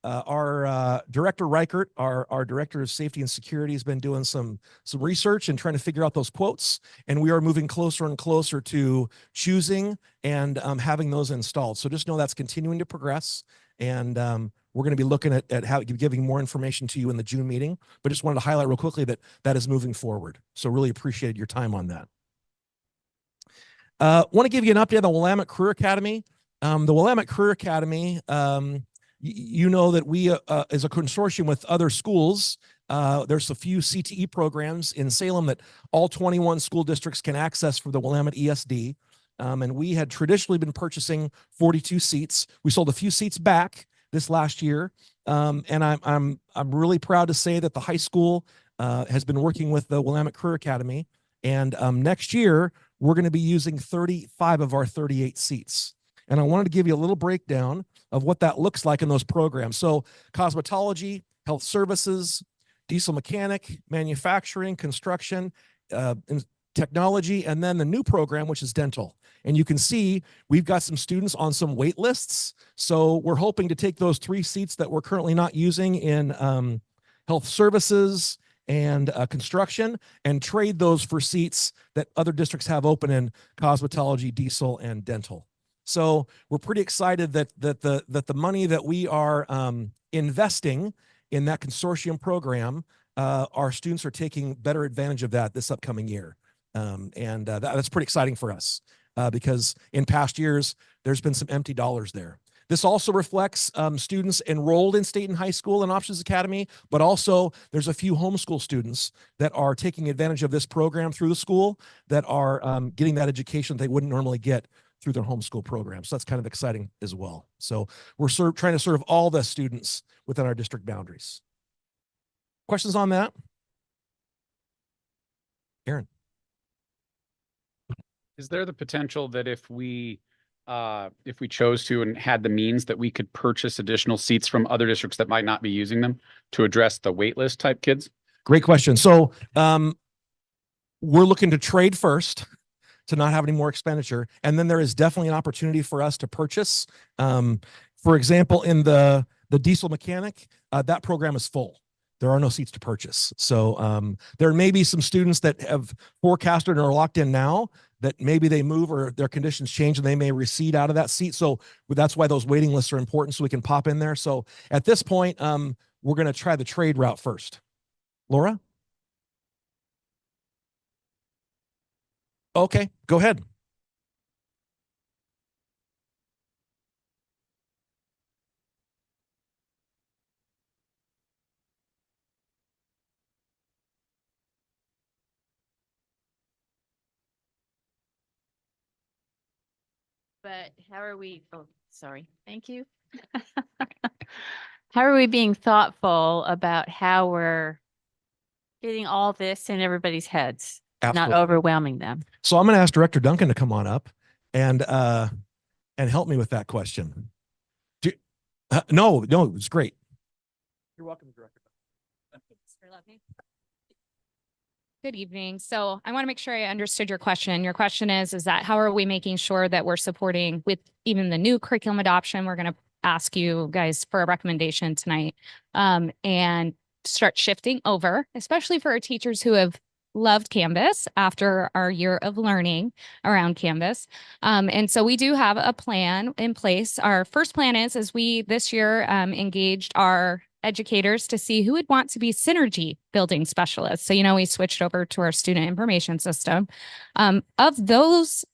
our director Reichert, our director of safety and security, has been doing some research and trying to figure out those quotes. And we are moving closer and closer to choosing and having those installed. So just know that's continuing to progress. And we're going to be looking at how giving more information to you in the June meeting. But just wanted to highlight real quickly that is moving forward. So really appreciated your time on that. Want to give you an update on the Willamette Career Academy. The Willamette Career Academy, you know that we, as a consortium with other schools, There's a few CTE programs in Salem that all 21 school districts can access for the Willamette ESD. And we had traditionally been purchasing 42 seats. We sold a few seats back this last year. And I'm really proud to say that the high school has been working with the Willamette Career Academy. And next year, we're going to be using 35 of our 38 seats. And I wanted to give you a little breakdown of what that looks like in those programs. So cosmetology, health services, diesel mechanic, manufacturing, construction, technology, and then the new program, which is dental. And you can see we've got some students on some wait lists. So we're hoping to take those 3 seats that we're currently not using in health services and construction and trade those for seats that other districts have open in cosmetology, diesel, and dental. So we're pretty excited that the money that we are investing in that consortium program, our students are taking better advantage of that this upcoming year. That's pretty exciting for us because in past years, there's been some empty dollars there. This also reflects students enrolled in State and High School and Options Academy, but also there's a few homeschool students that are taking advantage of this program through the school that are getting that education they wouldn't normally get through their homeschool program. So that's kind of exciting as well. So we're trying to serve all the students within our district boundaries. Questions on that? Aaron. Is there the potential that if we chose to and had the means that we could purchase additional seats from other districts that might not be using them to address the wait list type kids? Great question. So we're looking to trade first to not have any more expenditure. And then there is definitely an opportunity for us to purchase. For example, in the diesel mechanic, that program is full. There are no seats to purchase. So there may be some students that have forecasted or are locked in now that maybe they move or their conditions change and they may recede out of that seat. So that's why those waiting lists are important so we can pop in there. So at this point, we're going to try the trade route first. Laura? Okay, go ahead. But how are we, oh, sorry, thank you. How are we being thoughtful about how we're getting all this in everybody's heads, Absolutely. not overwhelming them? So I'm going to ask Director Duncan to come on up and help me with that question. No, it's great. You're welcome, Director. Good evening. So I want to make sure I understood your question. Your question is that how are we making sure that we're supporting with even the new curriculum adoption? We're going to ask you guys for a recommendation tonight and start shifting over, especially for our teachers who have loved Canvas after our year of learning around Canvas. And so we do have a plan in place. Our first plan is we this year engaged our educators to see who would want to be synergy building specialists. So, we switched over to our student information system. Of those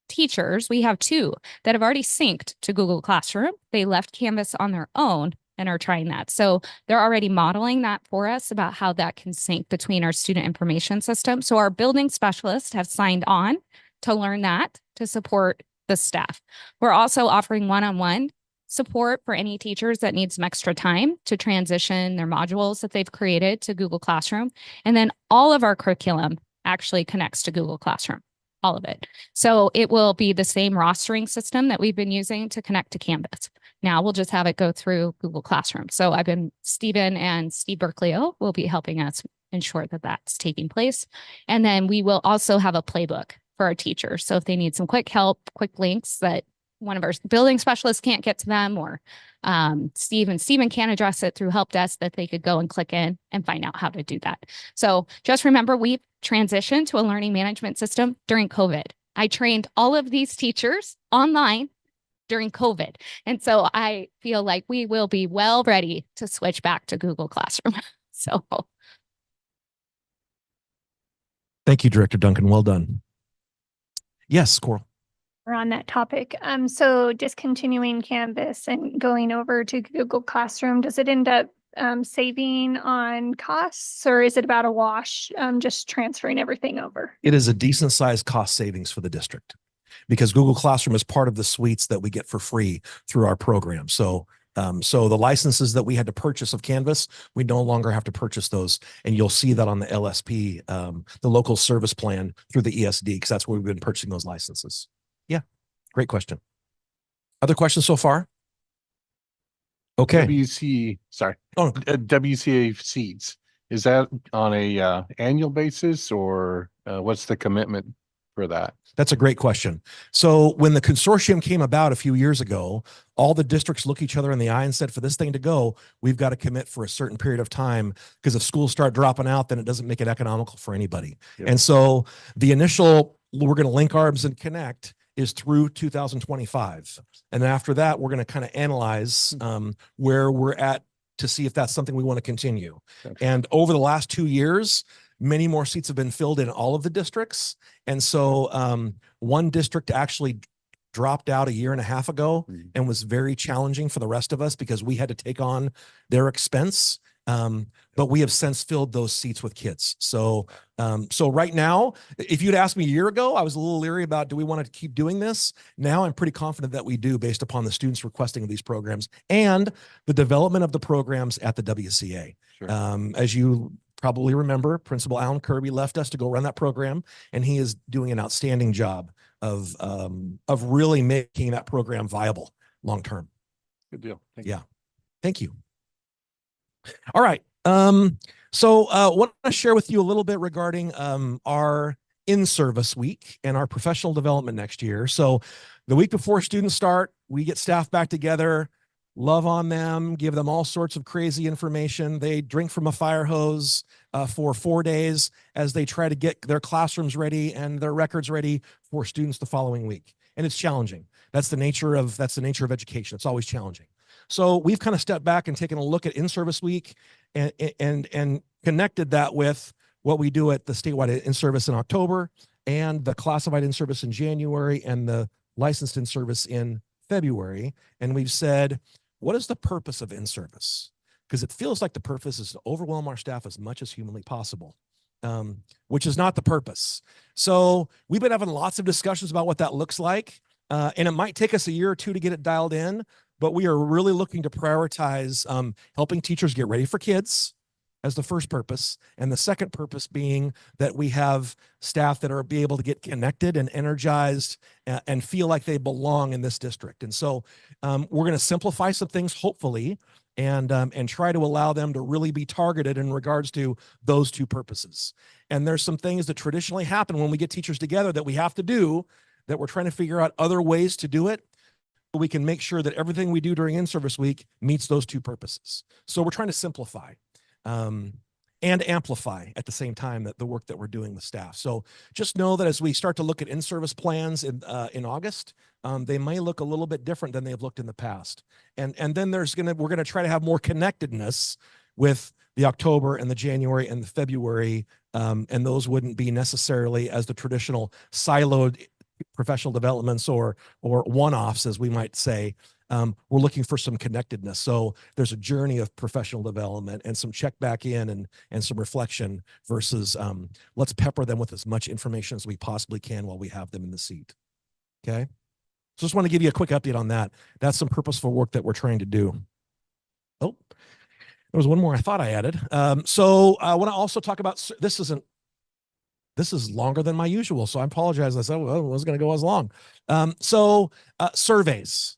teachers, we have 2 that have already synced to Google Classroom. They left Canvas on their own and are trying that. So they're already modeling that for us about how that can sync between our student information system. So our building specialists have signed on to learn that to support the staff. We're also offering one-on-one support for any teachers that need some extra time to transition their modules that they've created to Google Classroom. And then all of our curriculum actually connects to Google Classroom, all of it. So it will be the same rostering system that we've been using to connect to Canvas. Now we'll just have it go through Google Classroom. So Stephen and Steve Berkley will be helping us ensure that that's taking place. And then we will also have a playbook for our teachers. So if they need some quick help, quick links that one of our building specialists can't get to them, or Stephen can address it through help desk, that they could go and click in and find out how to do that. So just remember, we've transitioned to a learning management system during COVID. I trained all of these teachers online during COVID. And so I feel like we will be well ready to switch back to Google Classroom. So. Thank you, Director Duncan. Well done. Yes, Coral. We're on that topic. So discontinuing Canvas and going over to Google Classroom, does it end up saving on costs, or is it about a wash, just transferring everything over? It is a decent sized cost savings for the district because Google Classroom is part of the suites that we get for free through our program. So the licenses that we had to purchase of Canvas, we no longer have to purchase those. And you'll see that on the LSP, the local service plan through the ESD, because that's where we've been purchasing those licenses. Yeah, great question. Other questions so far? Okay. WCA seats. Is that on a annual basis, or what's the commitment for that? That's a great question. So when the consortium came about a few years ago, all the districts looked each other in the eye and said, for this thing to go, we've got to commit for a certain period of time, because if schools start dropping out, then it doesn't make it economical for anybody. Yep. And so the initial, we're going to link arms and connect, is through 2025. And then after that, we're going to kind of analyze where we're at to see if that's something we want to continue. Okay. And over the last 2 years, many more seats have been filled in all of the districts. And so one district actually dropped out a year and a half ago and was very challenging for the rest of us because we had to take on their expense. But we have since filled those seats with kids. So right now, if you'd asked me a year ago, I was a little leery about, do we want to keep doing this? Now I'm pretty confident that we do, based upon the students requesting of these programs and the development of the programs at the WCA. Sure. As you probably remember, Principal Alan Kirby left us to go run that program, and he is doing an outstanding job of really making that program viable long-term. Good deal. Thank you. Yeah. Thank you. All right. So want to share with you a little bit regarding our in-service week and our professional development next year. So the week before students start, we get staff back together, love on them, give them all sorts of crazy information. They drink from a fire hose for 4 days as they try to get their classrooms ready and their records ready for students the following week. And it's challenging. That's the nature of education. It's always challenging. So we've kind of stepped back and taken a look at in-service week and connected that with what we do at the statewide in-service in October and the classified in-service in January and the licensed in-service in February. And we've said, what is the purpose of in-service? Because it feels like the purpose is to overwhelm our staff as much as humanly possible, which is not the purpose. So we've been having lots of discussions about what that looks like. And it might take us a year or two to get it dialed in, but we are really looking to prioritize helping teachers get ready for kids as the first purpose. And the second purpose being that we have staff that are be able to get connected and energized and feel like they belong in this district. And so we're going to simplify some things, hopefully, and try to allow them to really be targeted in regards to those two purposes. And there's some things that traditionally happen when we get teachers together that we have to do, that we're trying to figure out other ways to do it. We can make sure that everything we do during in-service week meets those two purposes. So we're trying to simplify and amplify at the same time the work that we're doing with staff. So just know that as we start to look at in-service plans in August, they may look a little bit different than they've looked in the past. And then we're gonna try to have more connectedness with the October and the January and the February, and those wouldn't be necessarily as the traditional siloed professional developments or one-offs, as we might say. We're looking for some connectedness. So there's a journey of professional development and some check back in and some reflection versus let's pepper them with as much information as we possibly can while we have them in the seat. Okay. So just want to give you a quick update on that. That's some purposeful work that we're trying to do. Oh, there was one more I thought I added. So I want to also talk about, this is longer than my usual, so I apologize. I said, well, it was going to go as long. Surveys.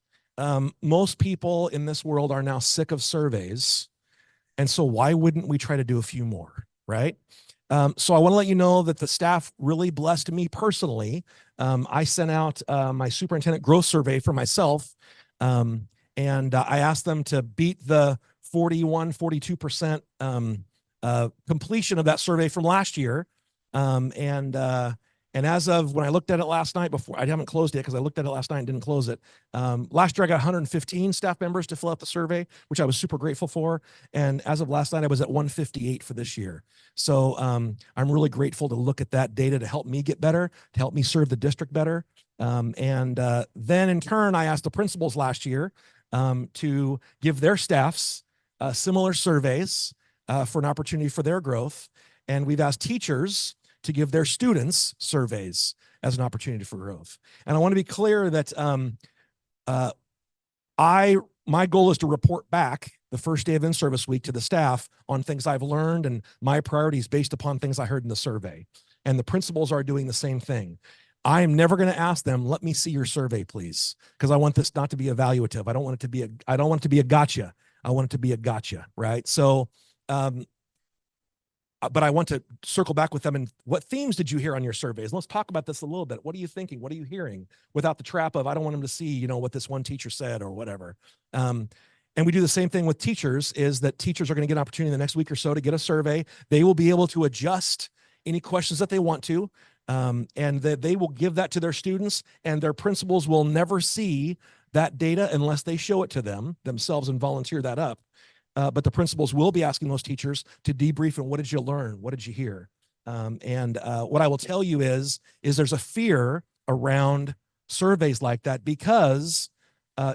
Most people in this world are now sick of surveys. And so why wouldn't we try to do a few more, right? So I want to let you know that the staff really blessed me personally. I sent out my superintendent growth survey for myself. And I asked them to beat the 42% completion of that survey from last year. And as of when I looked at it last night, before I haven't closed it because I looked at it last night and didn't close it. Last year I got 115 staff members to fill out the survey, which I was super grateful for. And as of last night, I was at 158 for this year. So I'm really grateful to look at that data to help me get better, to help me serve the district better. Then in turn, I asked the principals last year to give their staffs similar surveys for an opportunity for their growth. And we've asked teachers to give their students surveys as an opportunity for growth. And I want to be clear that my goal is to report back the first day of in-service week to the staff on things I've learned and my priorities based upon things I heard in the survey. And the principals are doing the same thing. I am never going to ask them, let me see your survey, please, because I want this not to be evaluative. I don't want it to be a gotcha. I want it to be a gotcha, right? So, but I want to circle back with them. And what themes did you hear on your surveys? Let's talk about this a little bit. What are you thinking? What are you hearing? Without the trap of, I don't want them to see, what this one teacher said or whatever. And we do the same thing with teachers, is that teachers are going to get an opportunity in the next week or so to get a survey. They will be able to adjust any questions that they want to, and that they will give that to their students, and their principals will never see that data unless they show it to them themselves and volunteer that up. But the principals will be asking those teachers to debrief and what did you learn? What did you hear? What I will tell you is there's a fear around surveys like that because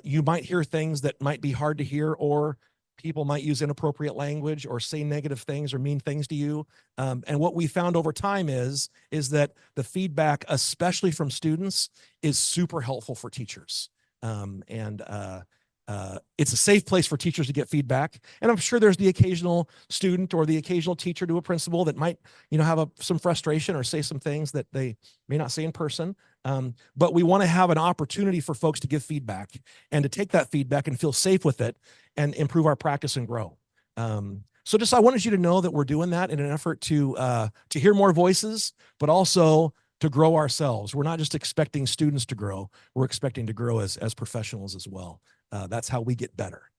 you might hear things that might be hard to hear, or people might use inappropriate language or say negative things or mean things to you. And what we found over time is that the feedback, especially from students, is super helpful for teachers. It's a safe place for teachers to get feedback. And I'm sure there's the occasional student or the occasional teacher to a principal that might, have some frustration or say some things that they may not say in person. But we want to have an opportunity for folks to give feedback and to take that feedback and feel safe with it and improve our practice and grow. So I wanted you to know that we're doing that in an effort to hear more voices, but also to grow ourselves. We're not just expecting students to grow, we're expecting to grow as professionals as well. That's how we get better.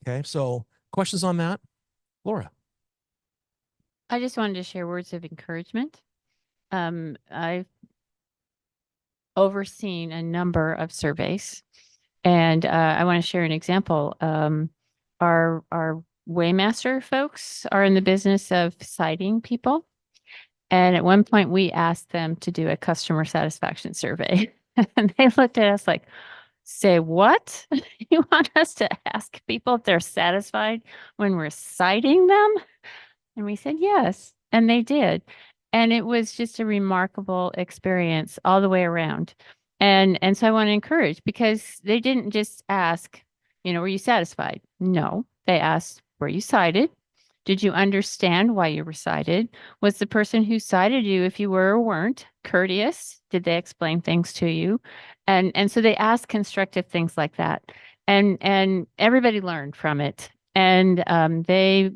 Okay, so questions on that? Laura. I just wanted to share words of encouragement. I've overseen a number of surveys, and I want to share an example. Our Waymaster folks are in the business of citing people. And at one point we asked them to do a customer satisfaction survey and they looked at us like, say what? You want us to ask people if they're satisfied when we're citing them? And we said, yes. And they did. And it was just a remarkable experience all the way around. And so I want to encourage, because they didn't just ask, were you satisfied? No, they asked, were you cited? Did you understand why you were cited? Was the person who cited you, if you were or weren't, courteous? Did they explain things to you? And so they asked constructive things like that. And everybody learned from it. And they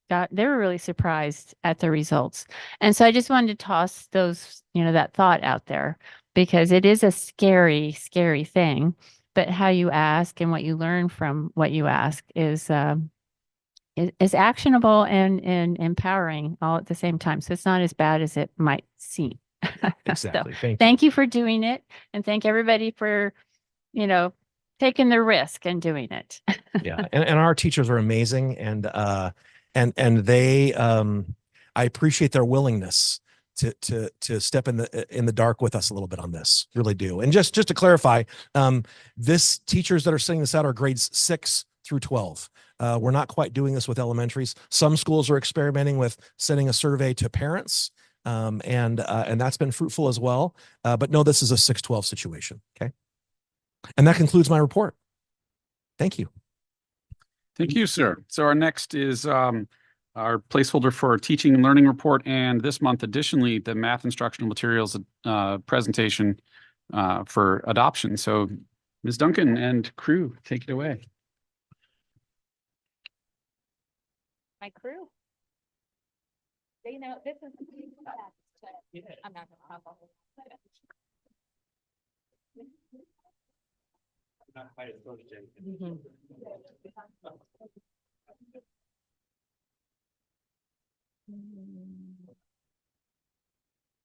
were really surprised at the results. And so I just wanted to toss those, that thought out there, because it is a scary, scary thing. But how you ask and what you learn from what you ask is actionable and empowering all at the same time. So it's not as bad as it might seem. Exactly. So thank you for doing it. And thank everybody for, taking the risk and doing it. Yeah. And our teachers are amazing. And they, I appreciate their willingness to step in the dark with us a little bit on this. Really do. And just to clarify, this teachers that are sending this out are grades 6 through 12. We're not quite doing this with elementaries. Some schools are experimenting with sending a survey to parents, and that's been fruitful as well. But no, this is a 6-12 situation. Okay. And that concludes my report. Thank you. Thank you, sir. So our next is our placeholder for our teaching and learning report. And this month, additionally, the math instructional materials presentation for adoption. So Ms. Duncan and crew, take it away. My crew. They know this is. I'm not gonna have a whole.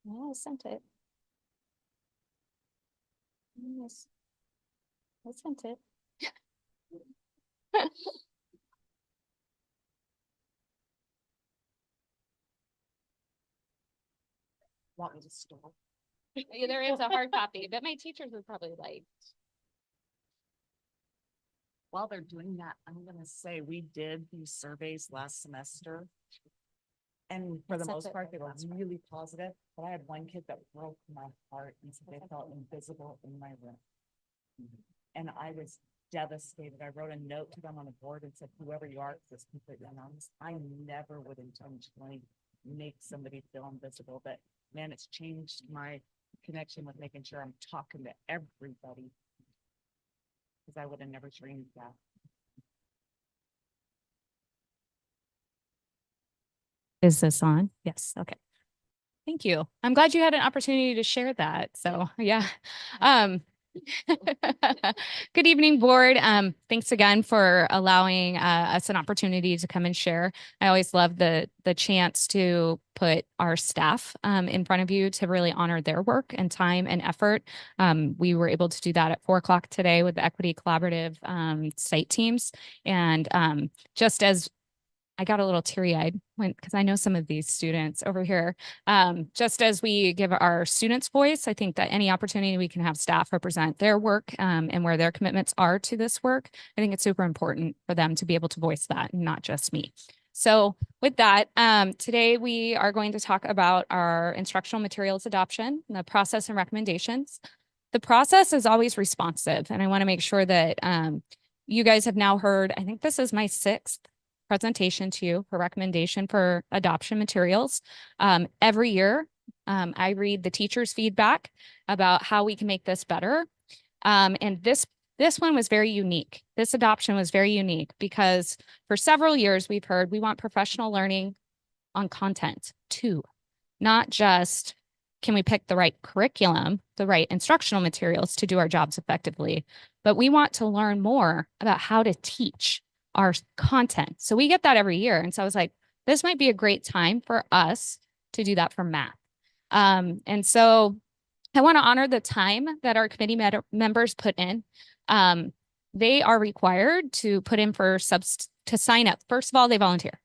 Yeah, I sent it. Yes, I sent it. Want me to store? Yeah, there is a hard copy, but my teachers would probably like. while they're doing that, I'm gonna say we did these surveys last semester. And for the most part, they were really positive, but I had one kid that broke my heart and said they felt invisible in my room. And I was devastated. I wrote a note to them on the board and said, whoever you are, this is completely anonymous. I never would intentionally make somebody feel invisible, but man, it's changed my connection with making sure I'm talking to everybody. Because I would have never dreamed that. Is this on? Yes. Okay. Thank you. I'm glad you had an opportunity to share that. So yeah. Good evening, board. Thanks again for allowing us an opportunity to come and share. I always love the chance to put our staff in front of you to really honor their work and time and effort. We were able to do that at 4 o'clock today with the Equity Collaborative site teams. And just as I got a little teary-eyed because I know some of these students over here. Just as we give our students voice, I think that any opportunity we can have staff represent their work and where their commitments are to this work, I think it's super important for them to be able to voice that and not just me. So with that, today we are going to talk about our instructional materials adoption, the process and recommendations. The process is always responsive, and I want to make sure that you guys have now heard, I think this is my 6th presentation to you for recommendation for adoption materials. Every year, I read the teacher's feedback about how we can make this better. And this one was very unique. This adoption was very unique because for several years we've heard we want professional learning on content too, not just can we pick the right curriculum, the right instructional materials to do our jobs effectively, but we want to learn more about how to teach our content. So we get that every year. And so I was like, this might be a great time for us to do that for math. And so I want to honor the time that our committee members put in. They are required to put in for to sign up. First of all, they volunteer.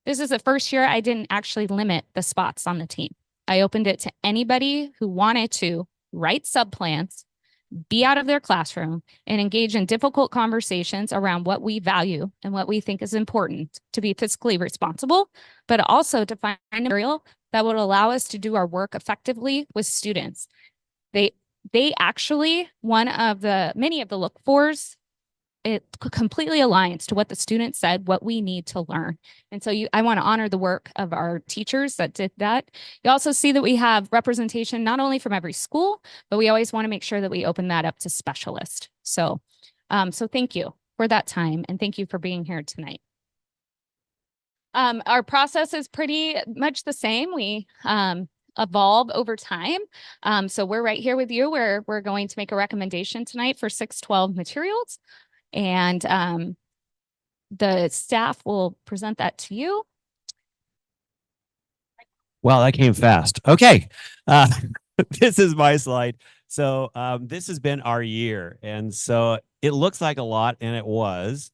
This is the first year I didn't actually limit the spots on the team. I opened it to anybody who wanted to write subplans, be out of their classroom, and engage in difficult conversations around what we value and what we think is important to be fiscally responsible, but also to find material that would allow us to do our work effectively with students. They actually, many of the look fors, it completely aligns to what the students said, what we need to learn. And so I want to honor the work of our teachers that did that. You also see that we have representation not only from every school, but we always want to make sure that we open that up to specialists. So thank you for that time and thank you for being here tonight. Our process is pretty much the same. We evolve over time. So we're right here with you where we're going to make a recommendation tonight for 612 materials. And the staff will present that to you. Wow, that came fast. Okay. This is my slide. So this has been our year. And so it looks like a lot, and it was.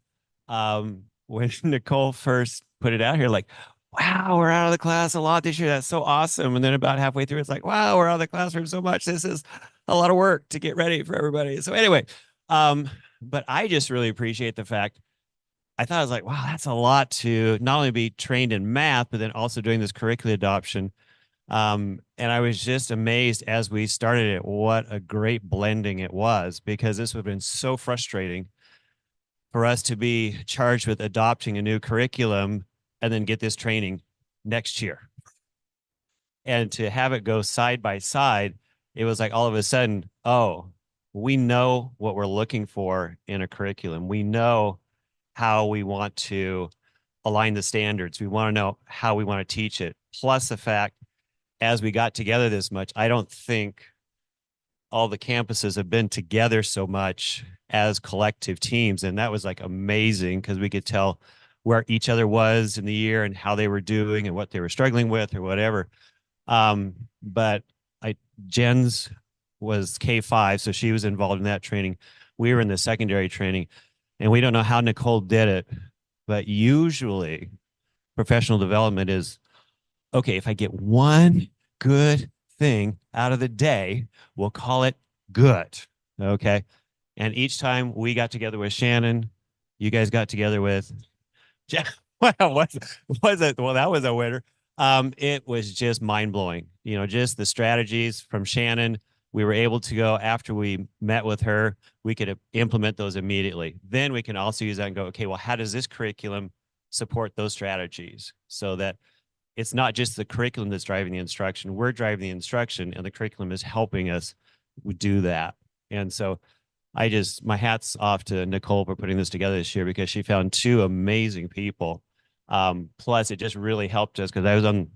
When Nicole first put it out here, like, wow, we're out of the class a lot this year. That's so awesome. And then about halfway through, it's like, wow, we're out of the classroom so much. This is a lot of work to get ready for everybody. So anyway, but I just really appreciate the fact I thought I was like, wow, that's a lot to not only be trained in math, but then also doing this curriculum adoption. And I was just amazed as we started it, what a great blending it was, because this would have been so frustrating for us to be charged with adopting a new curriculum and then get this training next year. And to have it go side by side, it was like all of a sudden, oh, we know what we're looking for in a curriculum. We know how we want to align the standards. We want to know how we want to teach it. Plus the fact, as we got together this much, I don't think all the campuses have been together so much as collective teams. And that was like amazing because we could tell where each other was in the year and how they were doing and what they were struggling with or whatever. But Jen's was K5, so she was involved in that training. We were in the secondary training, and we don't know how Nicole did it, but usually professional development is, okay, if I get one good thing out of the day, we'll call it good. Okay. And each time we got together with Shannon, you guys got together with Jeff. Well, was it? Well, that was a winner. It was just mind blowing. You know, just the strategies from Shannon. We were able to go after we met with her. We could implement those immediately. Then we can also use that and go, okay, well, how does this curriculum support those strategies so that it's not just the curriculum that's driving the instruction. We're driving the instruction, and the curriculum is helping us do that. And so my hat's off to Nicole for putting this together this year, because she found two amazing people. Plus, it just really helped us because I was on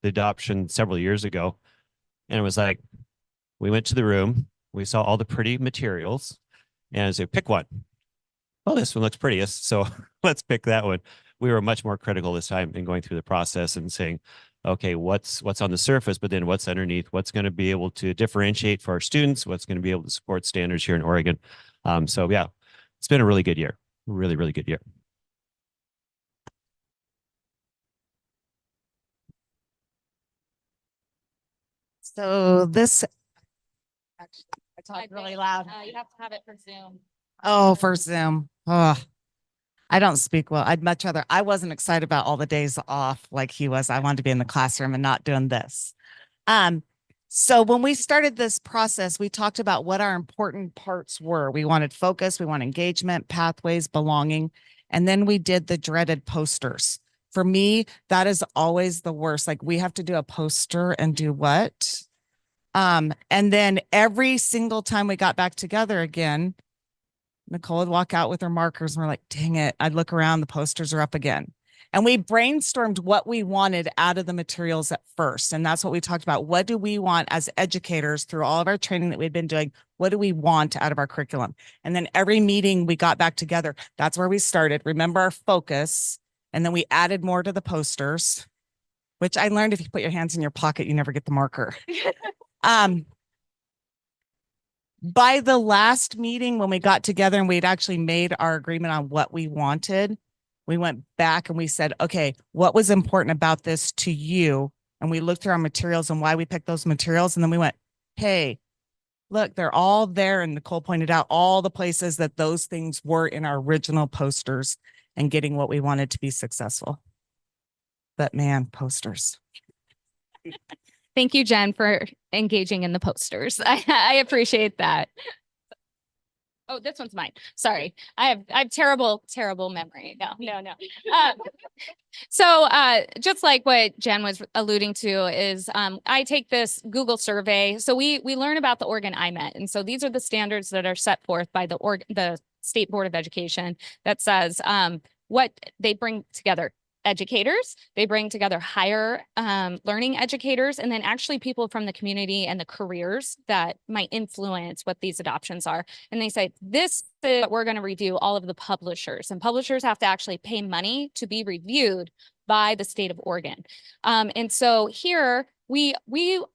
the adoption several years ago, and it was like, we went to the room, we saw all the pretty materials, and I said, pick one. Well, this one looks prettiest, so let's pick that one. We were much more critical this time in going through the process and saying, okay, what's on the surface, but then what's underneath, what's going to be able to differentiate for our students, what's going to be able to support standards here in Oregon. So yeah, it's been a really good year, really, really good year. So this, actually, I talked really loud. You have to have it for Zoom. Oh, for Zoom. Oh, I don't speak well. I'd much rather, I wasn't excited about all the days off like he was. I wanted to be in the classroom and not doing this. So when we started this process, we talked about what our important parts were. We wanted focus, we want engagement, pathways, belonging, and then we did the dreaded posters. For me, that is always the worst. Like, we have to do a poster and do what? And then every single time we got back together again, Nicole would walk out with her markers and we're like, dang it. I'd look around, the posters are up again. And we brainstormed what we wanted out of the materials at first. And that's what we talked about. What do we want as educators through all of our training that we'd been doing? What do we want out of our curriculum? And then every meeting we got back together, that's where we started. Remember our focus. And then we added more to the posters, which I learned if you put your hands in your pocket, you never get the marker. By the last meeting, when we got together and we'd actually made our agreement on what we wanted, we went back and we said, okay, what was important about this to you? And we looked through our materials and why we picked those materials. And then we went, hey, look, they're all there. And Nicole pointed out all the places that those things were in our original posters and getting what we wanted to be successful. But man, posters. Thank you, Jen, for engaging in the posters. I appreciate that. Oh, this one's mine. Sorry. I have terrible memory. No. So just like what Jen was alluding to is I take this Google survey. So we learn about the Oregon IMET. And so these are the standards that are set forth by the State Board of Education that says what they bring together. Educators, they bring together higher learning educators, and then actually people from the community and the careers that might influence what these adoptions are. And they say, this is what we're going to review all of the publishers, and publishers have to actually pay money to be reviewed by the state of Oregon. And so here we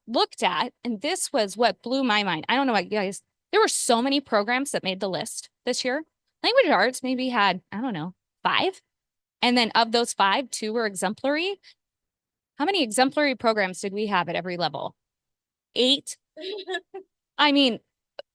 looked at, and this was what blew my mind. I don't know about you guys. There were so many programs that made the list this year. Language arts maybe had, I don't know, 5. And then of those 5, 2 were exemplary. How many exemplary programs did we have at every level? 8. I mean,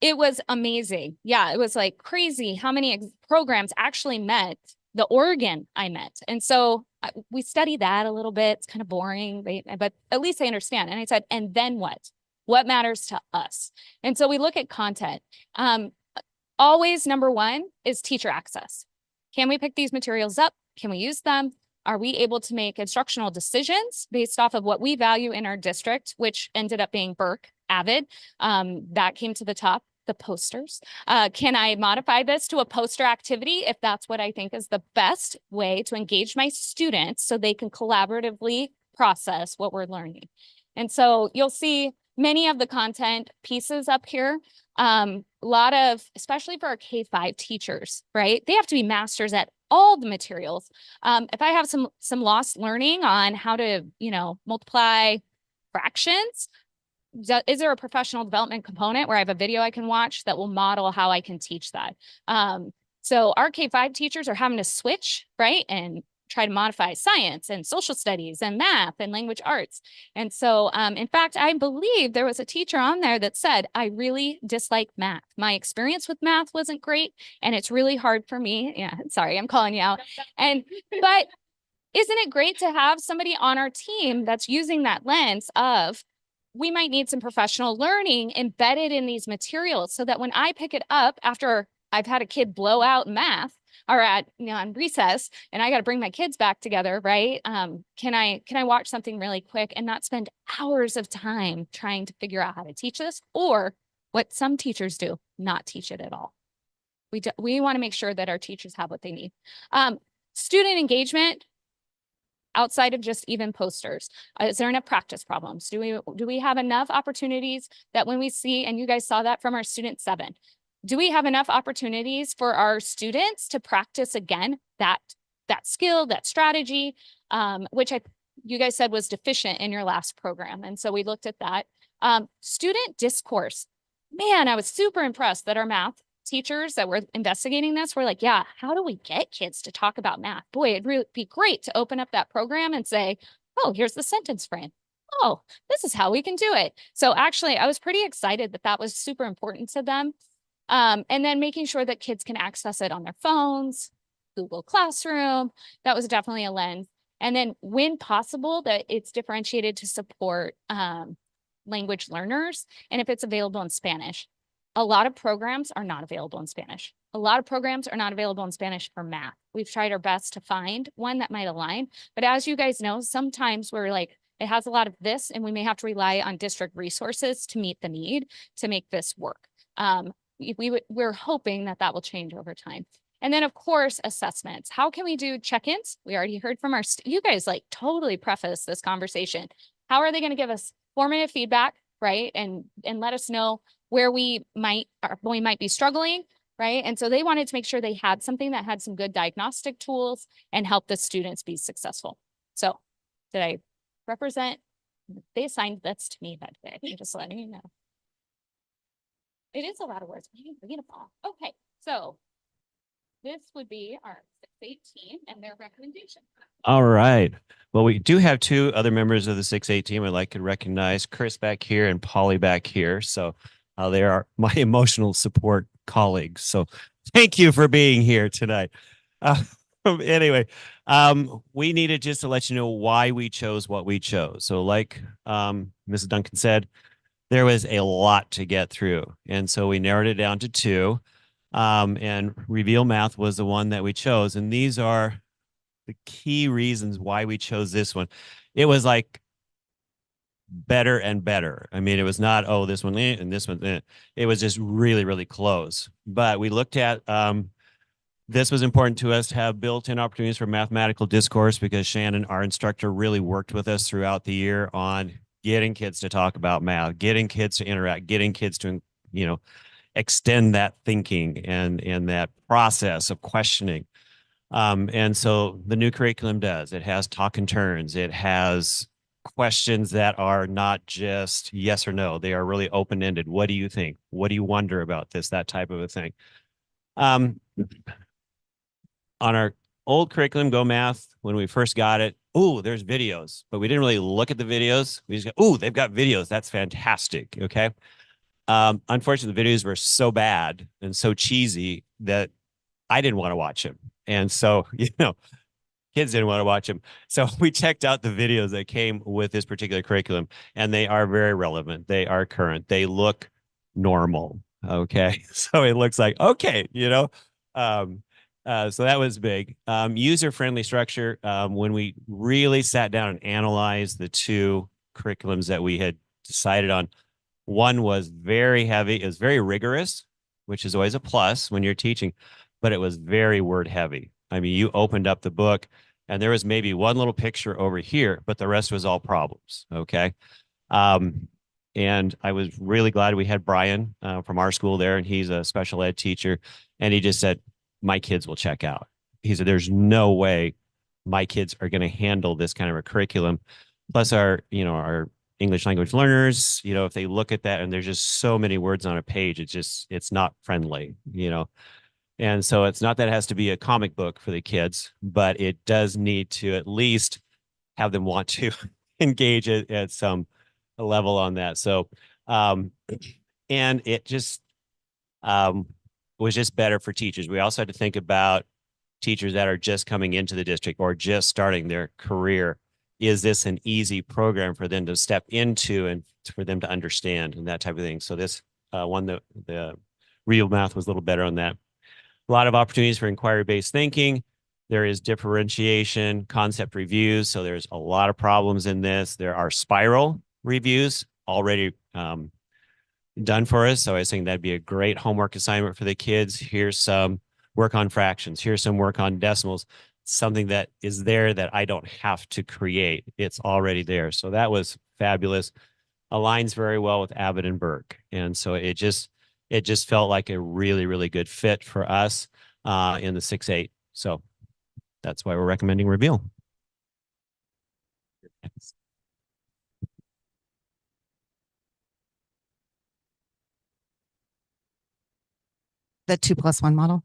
it was amazing. Yeah, it was like crazy how many programs actually met the Oregon IMET. And so we studied that a little bit. It's kind of boring, but at least I understand. And I said, and then what? What matters to us? And so we look at content. Always number 1 is teacher access. Can we pick these materials up? Can we use them? Are we able to make instructional decisions based off of what we value in our district, which ended up being Burke, Avid? That came to the top, the posters. Can I modify this to a poster activity if that's what I think is the best way to engage my students so they can collaboratively process what we're learning? And so you'll see many of the content pieces up here. A lot of, especially for our K-5 teachers, right? They have to be masters at all the materials. If I have some lost learning on how to, multiply fractions, is there a professional development component where I have a video I can watch that will model how I can teach that? So our K-5 teachers are having to switch, right? And try to modify science and social studies and math and language arts. And so, in fact, I believe there was a teacher on there that said, I really dislike math. My experience with math wasn't great, and it's really hard for me. Yeah, sorry, I'm calling you out. But isn't it great to have somebody on our team that's using that lens of, we might need some professional learning embedded in these materials so that when I pick it up after I've had a kid blow out math or on recess and I got to bring my kids back together, right? Can I watch something really quick and not spend hours of time trying to figure out how to teach this, or what some teachers do, not teach it at all. We want to make sure that our teachers have what they need. Student engagement, outside of just even posters, is there enough practice problems? Do we have enough opportunities that when we see, and you guys saw that from our student 7, do we have enough opportunities for our students to practice again that skill, that strategy, which you guys said was deficient in your last program. And so we looked at that. Student discourse. Man, I was super impressed that our math teachers that were investigating this were like, yeah, how do we get kids to talk about math? Boy, it'd really be great to open up that program and say, oh, here's the sentence frame. Oh, this is how we can do it. So actually, I was pretty excited that that was super important to them. And then making sure that kids can access it on their phones, Google Classroom, that was definitely a lens. And then when possible, that it's differentiated to support language learners, and if it's available in Spanish. A lot of programs are not available in Spanish. A lot of programs are not available in Spanish for math. We've tried our best to find one that might align, but as you guys know, sometimes we're like, it has a lot of this, and we may have to rely on district resources to meet the need to make this work. We're hoping that that will change over time. And then of course, assessments. How can we do check-ins? We already heard from you guys like totally preface this conversation. How are they going to give us formative feedback, right? And let us know where we might be struggling, right? And so they wanted to make sure they had something that had some good diagnostic tools and help the students be successul. So did I represent? They assigned this to me that day. I'm just letting you know. It is a lot of words. Beautiful. Okay, so this would be our 618 and their recommendation. All right. Well, we do have 2 other members of the 6-8 team I'd like to recognize, Chris back here and Polly back here. So they are my emotional support colleagues. So thank you for being here tonight. Anyway, we needed just to let you know why we chose what we chose. So like Mrs. Duncan said, there was a lot to get through. And so we narrowed it down to 2. And Reveal Math was the one that we chose. And these are the key reasons why we chose this one. It was like better and better. I mean, it was not, oh, this one and this one. It was just really, really close. But we looked at, this was important to us to have built-in opportunities for mathematical discourse, because Shannon, our instructor, really worked with us throughout the year on getting kids to talk about math, getting kids to interact, getting kids to, extend that thinking and that process of questioning. And so the new curriculum does. It has talk and turns. It has questions that are not just yes or no. They are really open-ended. What do you think? What do you wonder about this? That type of a thing. On our old curriculum, Go Math, when we first got it, oh, there's videos, but we didn't really look at the videos. We just go, oh, they've got videos. That's fantastic. Okay. Unfortunately, the videos were so bad and so cheesy that I didn't want to watch them. And so, kids didn't want to watch them. So we checked out the videos that came with this particular curriculum, and they are very relevant. They are current. They look normal. Okay. So it looks like, okay, so that was big. User-friendly structure. When we really sat down and analyzed the 2 curriculums that we had decided on, one was very heavy. It was very rigorous, which is always a plus when you're teaching, but it was very word heavy. I mean, you opened up the book and there was maybe one little picture over here, but the rest was all problems. Okay. And I was really glad we had Brian from our school there, and he's a special ed teacher. And he just said, my kids will check out. He said, there's no way my kids are going to handle this kind of a curriculum. Plus our English language learners, if they look at that and there's just so many words on a page, it's not friendly, And so it's not that it has to be a comic book for the kids, but it does need to at least have them want to engage at some level on that. So, and it just was just better for teachers. We also had to think about teachers that are just coming into the district or just starting their career. Is this an easy program for them to step into and for them to understand and that type of thing? So this one, the real math was a little better on that. A lot of opportunities for inquiry-based thinking. There is differentiation, concept reviews. So there's a lot of problems in this. There are spiral reviews already done for us. So I was thinking that'd be a great homework assignment for the kids. Here's some work on fractions. Here's some work on decimals. Something that is there that I don't have to create. It's already there. So that was fabulous. Aligns very well with Abbott and Burke. And so it just felt like a really, really good fit for us in the 6-8. So that's why we're recommending Reveal. The 2+1 model.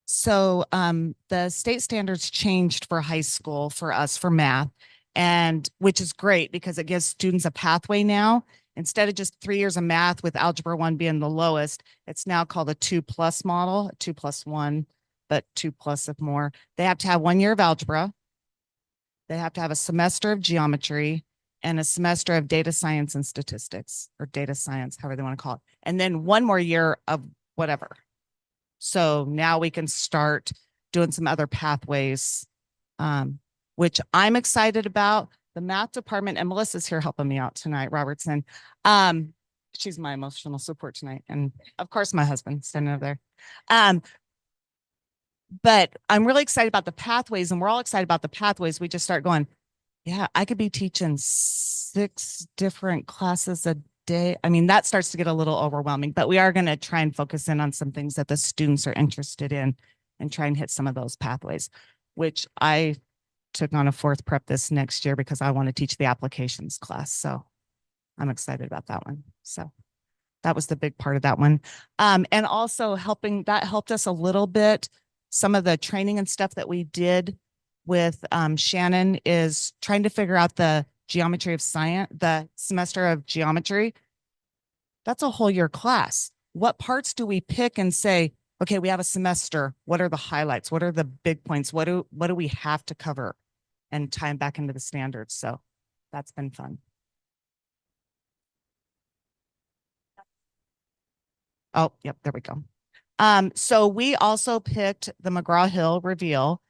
So the state standards changed for high school for us for math, and which is great because it gives students a pathway now. Instead of just 3 years of math with algebra 1 being the lowest, it's now called a 2+ model, 2+1, but 2+ if more. They have to have 1 year of algebra. They have to have a semester of geometry and a semester of data science and statistics, or data science, however they want to call it. And then 1 more year of whatever. So now we can start doing some other pathways, which I'm excited about. The math department, and Melissa's here helping me out tonight, Robertson. She's my emotional support tonight. And of course, my husband standing over there. But I'm really excited about the pathways, and we're all excited about the pathways. We just start going, yeah, I could be teaching 6 different classes a day. I mean, that starts to get a little overwhelming, but we are going to try and focus in on some things that the students are interested in and try and hit some of those pathways, which I took on a 4th prep this next year because I want to teach the applications class. So I'm excited about that one. So that was the big part of that one. And also that helped us a little bit. Some of the training and stuff that we did with Shannon is trying to figure out the geometry of science, the semester of geometry. That's a whole year class. What parts do we pick and say, okay, we have a semester. What are the highlights? What are the big points? What do we have to cover and tie them back into the standards? So that's been fun. Oh, yep, there we go. So we also picked the McGraw-Hill Reveal.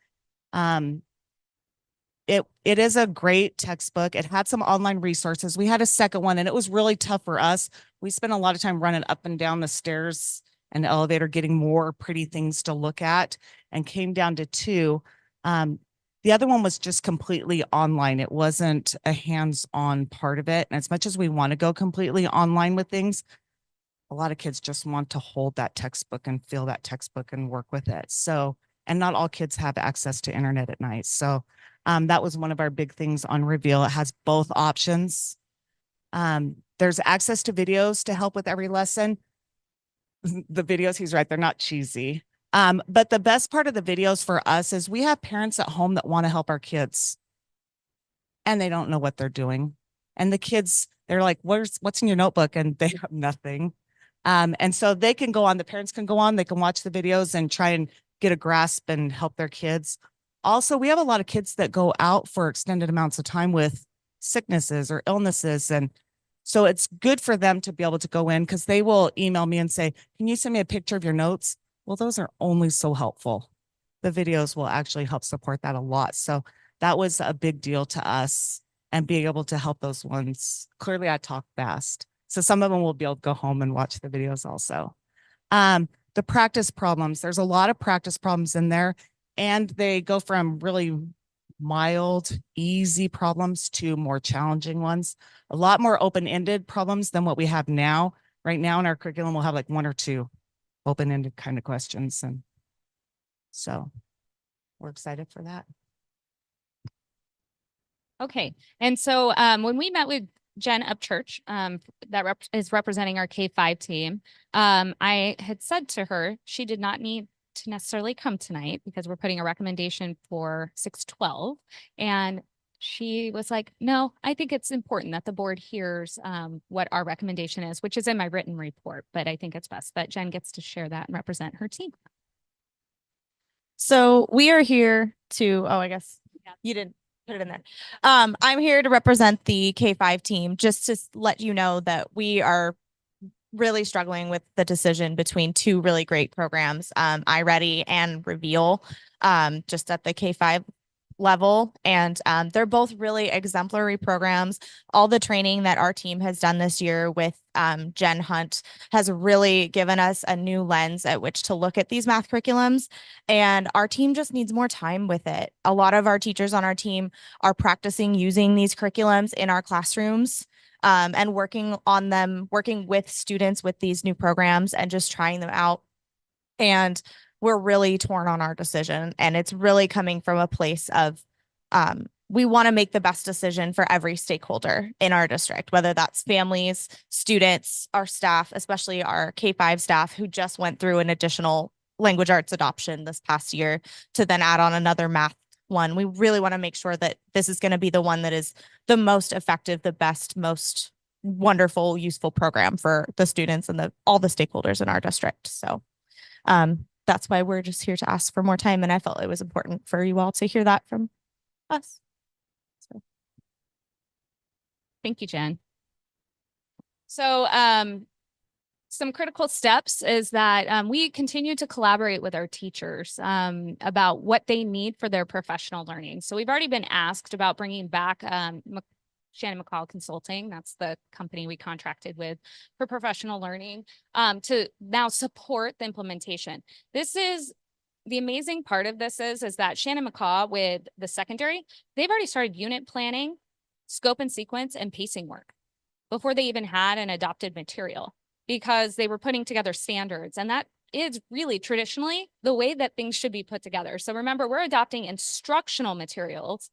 It is a great textbook. It had some online resources. We had a second one, and it was really tough for us. We spent a lot of time running up and down the stairs and the elevator, getting more pretty things to look at, and came down to 2. The other one was just completely online. It wasn't a hands-on part of it. And as much as we want to go completely online with things, a lot of kids just want to hold that textbook and feel that textbook and work with it. So, and not all kids have access to internet at night. So that was one of our big things on Reveal. It has both options. There's access to videos to help with every lesson. The videos, he's right, they're not cheesy. But the best part of the videos for us is we have parents at home that want to help our kids, and they don't know what they're doing. And the kids, they're like, what's in your notebook? And they have nothing. And so they can go on, the parents can go on, they can watch the videos and try and get a grasp and help their kids. Also, we have a lot of kids that go out for extended amounts of time with sicknesses or illnesses. And so it's good for them to be able to go in, because they will email me and say, can you send me a picture of your notes? Well, those are only so helpful. The videos will actually help support that a lot. So that was a big deal to us, and being able to help those ones. Clearly, I talk fast, so some of them will be able to go home and watch the videos also. The practice problems, there's a lot of practice problems in there, and they go from really mild, easy problems to more challenging ones. A lot more open-ended problems than what we have now. Right now in our curriculum, we'll have like 1 or 2 open-ended kind of questions. And so we're excited for that. Okay. And so when we met with Jen Upchurch, that is representing our K-5 team. I had said to her, she did not need to necessarily come tonight because we're putting a recommendation for 612. And she was like, no, I think it's important that the board hears what our recommendation is, which is in my written report, but I think it's best that Jen gets to share that and represent her team. So we are here to, oh, I guess you didn't put it in there. I'm here to represent the K-5 team, just to let you know that we are really struggling with the decision between two really great programs, iReady and Reveal, just at the K-5 level. And they're both really exemplary programs. All the training that our team has done this year with Jen Hunt has really given us a new lens at which to look at these math curriculums. And our team just needs more time with it. A lot of our teachers on our team are practicing using these curriculums in our classrooms. And working on them, working with students with these new programs and just trying them out. And we're really torn on our decision. And it's really coming from a place of we want to make the best decision for every stakeholder in our district, whether that's families, students, our staff, especially our K-5 staff who just went through an additional language arts adoption this past year to then add on another math one. We really want to make sure that this is going to be the one that is the most effective, the best, most wonderful, useful program for the students and all the stakeholders in our district. So that's why we're just here to ask for more time. And I felt it was important for you all to hear that from us. So. Thank you, Jen. So some critical steps is that we continue to collaborate with our teachers about what they need for their professional learning. So we've already been asked about bringing back Shannon McCall Consulting. That's the company we contracted with for professional learning to now support the implementation. This is the amazing part of this is that Shannon McCall with the secondary, they've already started unit planning, scope and sequence, and pacing work before they even had an adopted material, because they were putting together standards. And that is really traditionally the way that things should be put together. So remember, we're adopting instructional materials,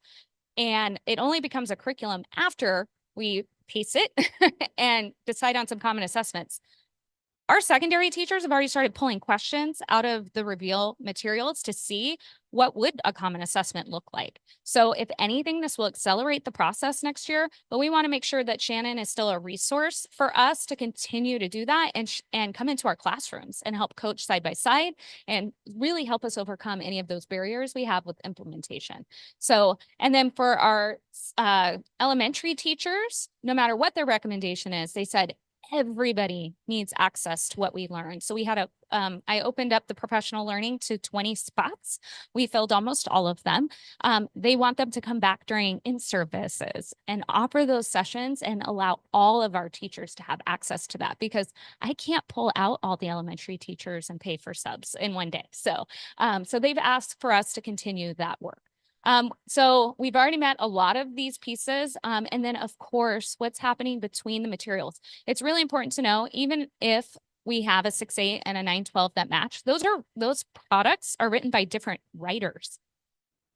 and it only becomes a curriculum after we pace it and decide on some common assessments. Our secondary teachers have already started pulling questions out of the Reveal materials to see what would a common assessment look like. So if anything, this will accelerate the process next year, but we want to make sure that Shannon is still a resource for us to continue to do that and come into our classrooms and help coach side by side and really help us overcome any of those barriers we have with implementation. So, and then for our elementary teachers, no matter what their recommendation is, they said, everybody needs access to what we learned. So we had I opened up the professional learning to 20 spots. We filled almost all of them. They want them to come back during in-services and offer those sessions and allow all of our teachers to have access to that, because I can't pull out all the elementary teachers and pay for subs in one day. So, so they've asked for us to continue that work. So we've already met a lot of these pieces. And then of course, what's happening between the materials. It's really important to know, even if we have a 6-8 and a 9-12 that match, those products are written by different writers.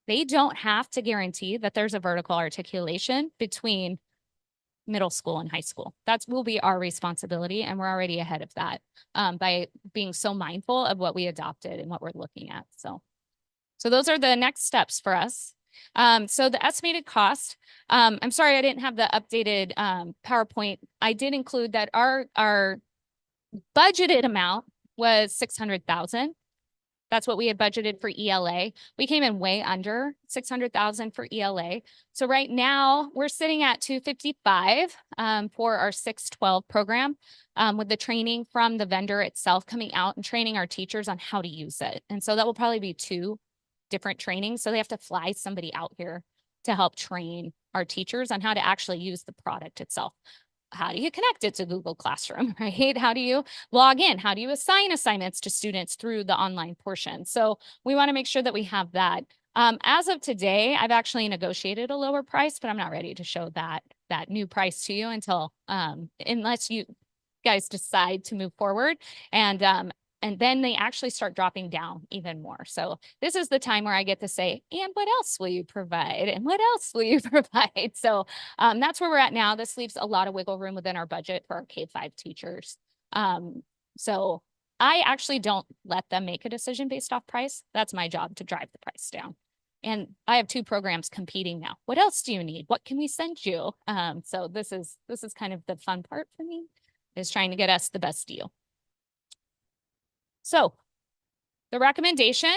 They don't have to guarantee that there's a vertical articulation between middle school and high school. That will be our responsibility. And we're already ahead of that by being so mindful of what we adopted and what we're looking at. So those are the next steps for us. So the estimated cost, I'm sorry, I didn't have the updated PowerPoint. I did include that our budgeted amount was 600,000. That's what we had budgeted for ELA. We came in way under 600,000 for ELA. So right now we're sitting at 255 for our 612 program with the training from the vendor itself coming out and training our teachers on how to use it. And so that will probably be 2 different trainings. So they have to fly somebody out here to help train our teachers on how to actually use the product itself. How do you connect it to Google Classroom, right? How do you log in? How do you assign assignments to students through the online portion? So we want to make sure that we have that. As of today, I've actually negotiated a lower price, but I'm not ready to show that new price to you until unless you guys decide to move forward. And And then they actually start dropping down even more. So this is the time where I get to say, and what else will you provide? And what else will you provide? So that's where we're at now. This leaves a lot of wiggle room within our budget for our K-5 teachers. So I actually don't let them make a decision based off price. That's my job, to drive the price down. And I have 2 programs competing now. What else do you need? What can we send you? So this is kind of the fun part for me, is trying to get us the best deal. So the recommendation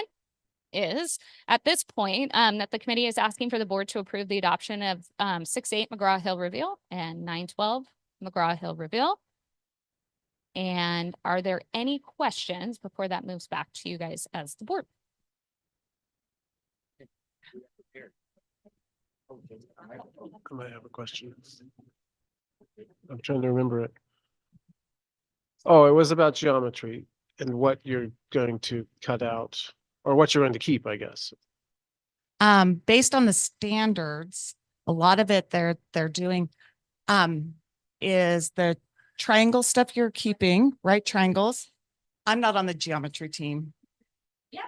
is at this point that the committee is asking for the board to approve the adoption of 6-8 McGraw-Hill Reveal and 9-12 McGraw-Hill Reveal. And are there any questions before that moves back to you guys as the board? I might have a question. I'm trying to remember it. Oh, it was about geometry and what you're going to cut out, or what you're going to keep, I guess. Based on the standards, a lot of it they're doing is the triangle stuff you're keeping, right? Triangles. I'm not on the geometry team. Yeah.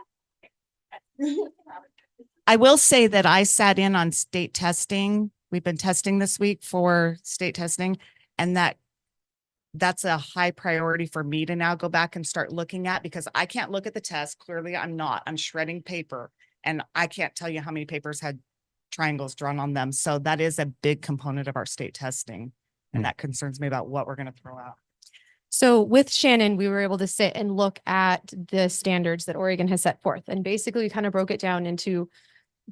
I will say that I sat in on state testing. We've been testing this week for state testing, and that's a high priority for me to now go back and start looking at, because I can't look at the test. Clearly I'm shredding paper, and I can't tell you how many papers had triangles drawn on them. So that is a big component of our state testing. And that concerns me about what we're going to throw out. So with Shannon, we were able to sit and look at the standards that Oregon has set forth. And basically we kind of broke it down into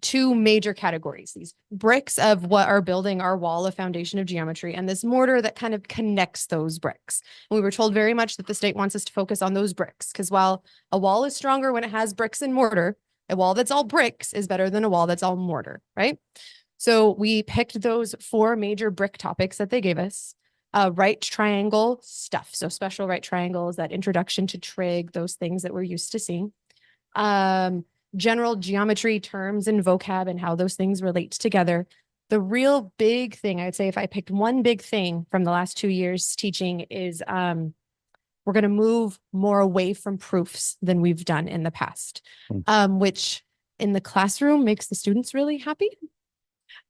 2 major categories: these bricks of what are building our wall of foundation of geometry, and this mortar that kind of connects those bricks. And we were told very much that the state wants us to focus on those bricks, because while a wall is stronger when it has bricks and mortar, a wall that's all bricks is better than a wall that's all mortar, right? So we picked those 4 major brick topics that they gave us. Right triangle stuff. So special right triangles, that introduction to trig, those things that we're used to seeing. General geometry terms and vocab and how those things relate together. The real big thing, I'd say, if I picked one big thing from the last 2 years teaching, is we're going to move more away from proofs than we've done in the past, which in the classroom makes the students really happy.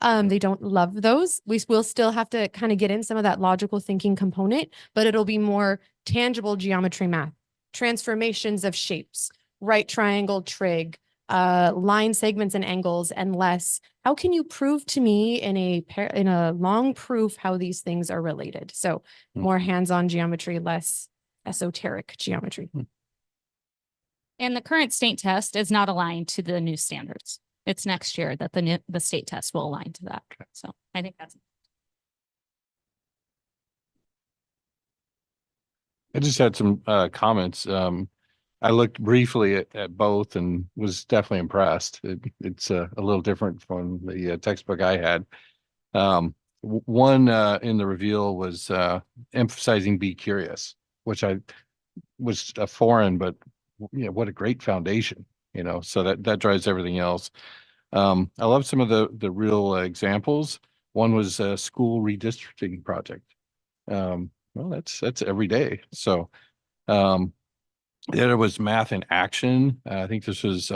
They don't love those. We will still have to kind of get in some of that logical thinking component, but it'll be more tangible geometry math, transformations of shapes, right triangle, trig, line segments and angles, and less, how can you prove to me in a long proof how these things are related? So more hands-on geometry, less esoteric geometry. And the current state test is not aligned to the new standards. It's next year that the state test will align to that. So I think that's. I just had some comments. I looked briefly at both and was definitely impressed. It's a little different from the textbook I had. One in the reveal was emphasizing be curious, which I was foreign, but what a great foundation, so that drives everything else. I love some of the real examples. One was a school redistricting project. Well, that's every day. So the other was math in action. I think this was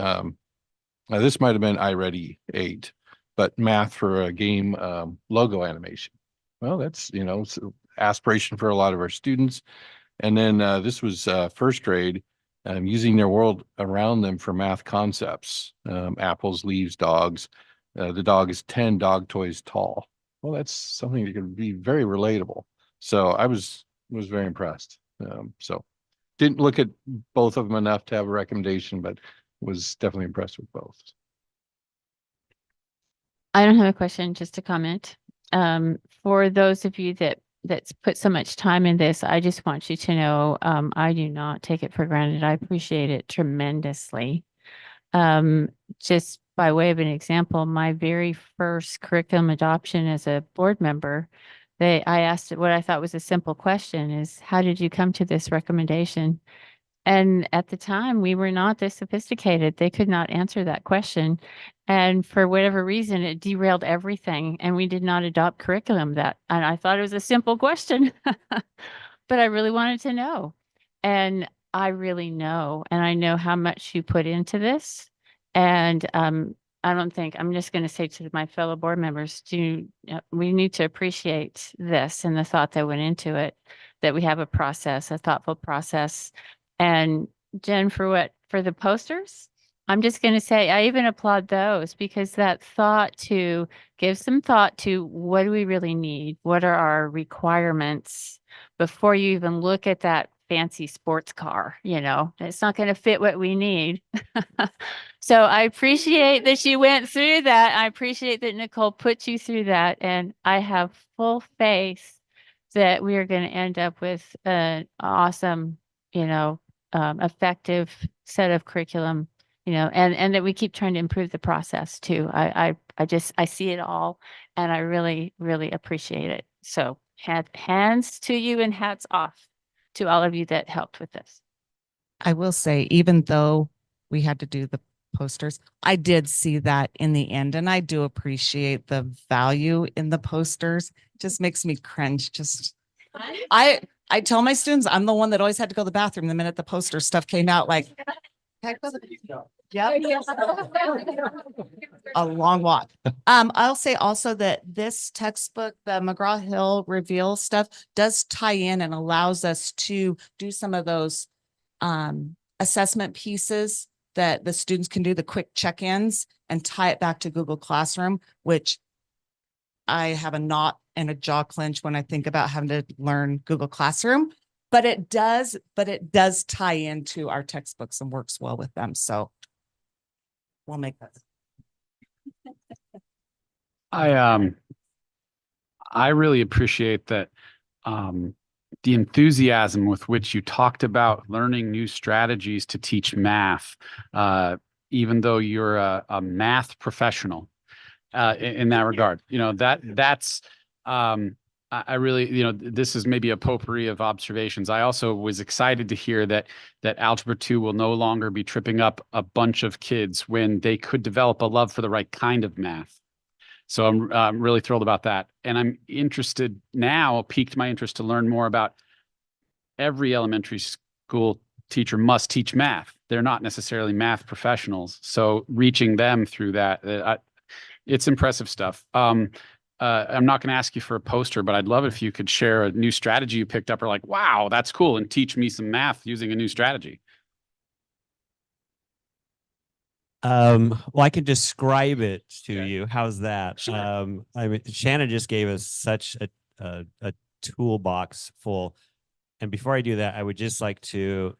this might have been iReady 8, but math for a game logo animation. Well, that's aspiration for a lot of our students. And then this was first grade, using their world around them for math concepts. Apples, leaves, dogs. The dog is 10 dog toys tall. Well, that's something that could be very relatable. So I was very impressed. So didn't look at both of them enough to have a recommendation, but was definitely impressed with both. I don't have a question, just a comment. For those of you that's put so much time in this, I just want you to know, I do not take it for granted. I appreciate it tremendously. Just by way of an example, my very first curriculum adoption as a board member, I asked what I thought was a simple question is, how did you come to this recommendation? And at the time, we were not this sophisticated. They could not answer that question. And for whatever reason, it derailed everything. And we did not adopt curriculum and I thought it was a simple question, but I really wanted to know. And I really know, and I know how much you put into this. And I don't think, I'm just going to say to my fellow board members, we need to appreciate this and the thought that went into it, that we have a process, a thoughtful process. And Jen, for the posters, I'm just going to say, I even applaud those, because that thought to give some thought to what do we really need? What are our requirements before you even look at that fancy sports car? It's not going to fit what we need. So I appreciate that you went through that. I appreciate that Nicole put you through that. And I have full faith that we are going to end up with an awesome, effective set of curriculum, and that we keep trying to improve the process too. I see it all, and I really, really appreciate it. So hands to you and hats off to all of you that helped with this. I will say, even though we had to do the posters, I did see that in the end, and I do appreciate the value in the posters. It just makes me cringe. I tell my students I'm the one that always had to go to the bathroom the minute the poster stuff came out. Like, yeah, a long walk. I'll say also that this textbook, the McGraw-Hill Reveal stuff, does tie in and allows us to do some of those assessment pieces that the students can do, the quick check-ins, and tie it back to Google Classroom, which I have a knot and a jaw clench when I think about having to learn Google Classroom, but it does tie into our textbooks and works well with them. So we'll make that. I really appreciate that the enthusiasm with which you talked about learning new strategies to teach math, even though you're a math professional in that regard. That's I really, this is maybe a potpourri of observations. I also was excited to hear that Algebra 2 will no longer be tripping up a bunch of kids when they could develop a love for the right kind of math. So I'm really thrilled about that. And I'm interested now, piqued my interest to learn more about every elementary school teacher must teach math. They're not necessarily math professionals. So reaching them through that, it's impressive stuff. I'm not going to ask you for a poster, but I'd love if you could share a new strategy you picked up, or like, wow, that's cool, and teach me some math using a new strategy. Well, I can describe it to you. How's that? Sure. I mean, Shannon just gave us such a toolbox full. And before I do that, I would just like to,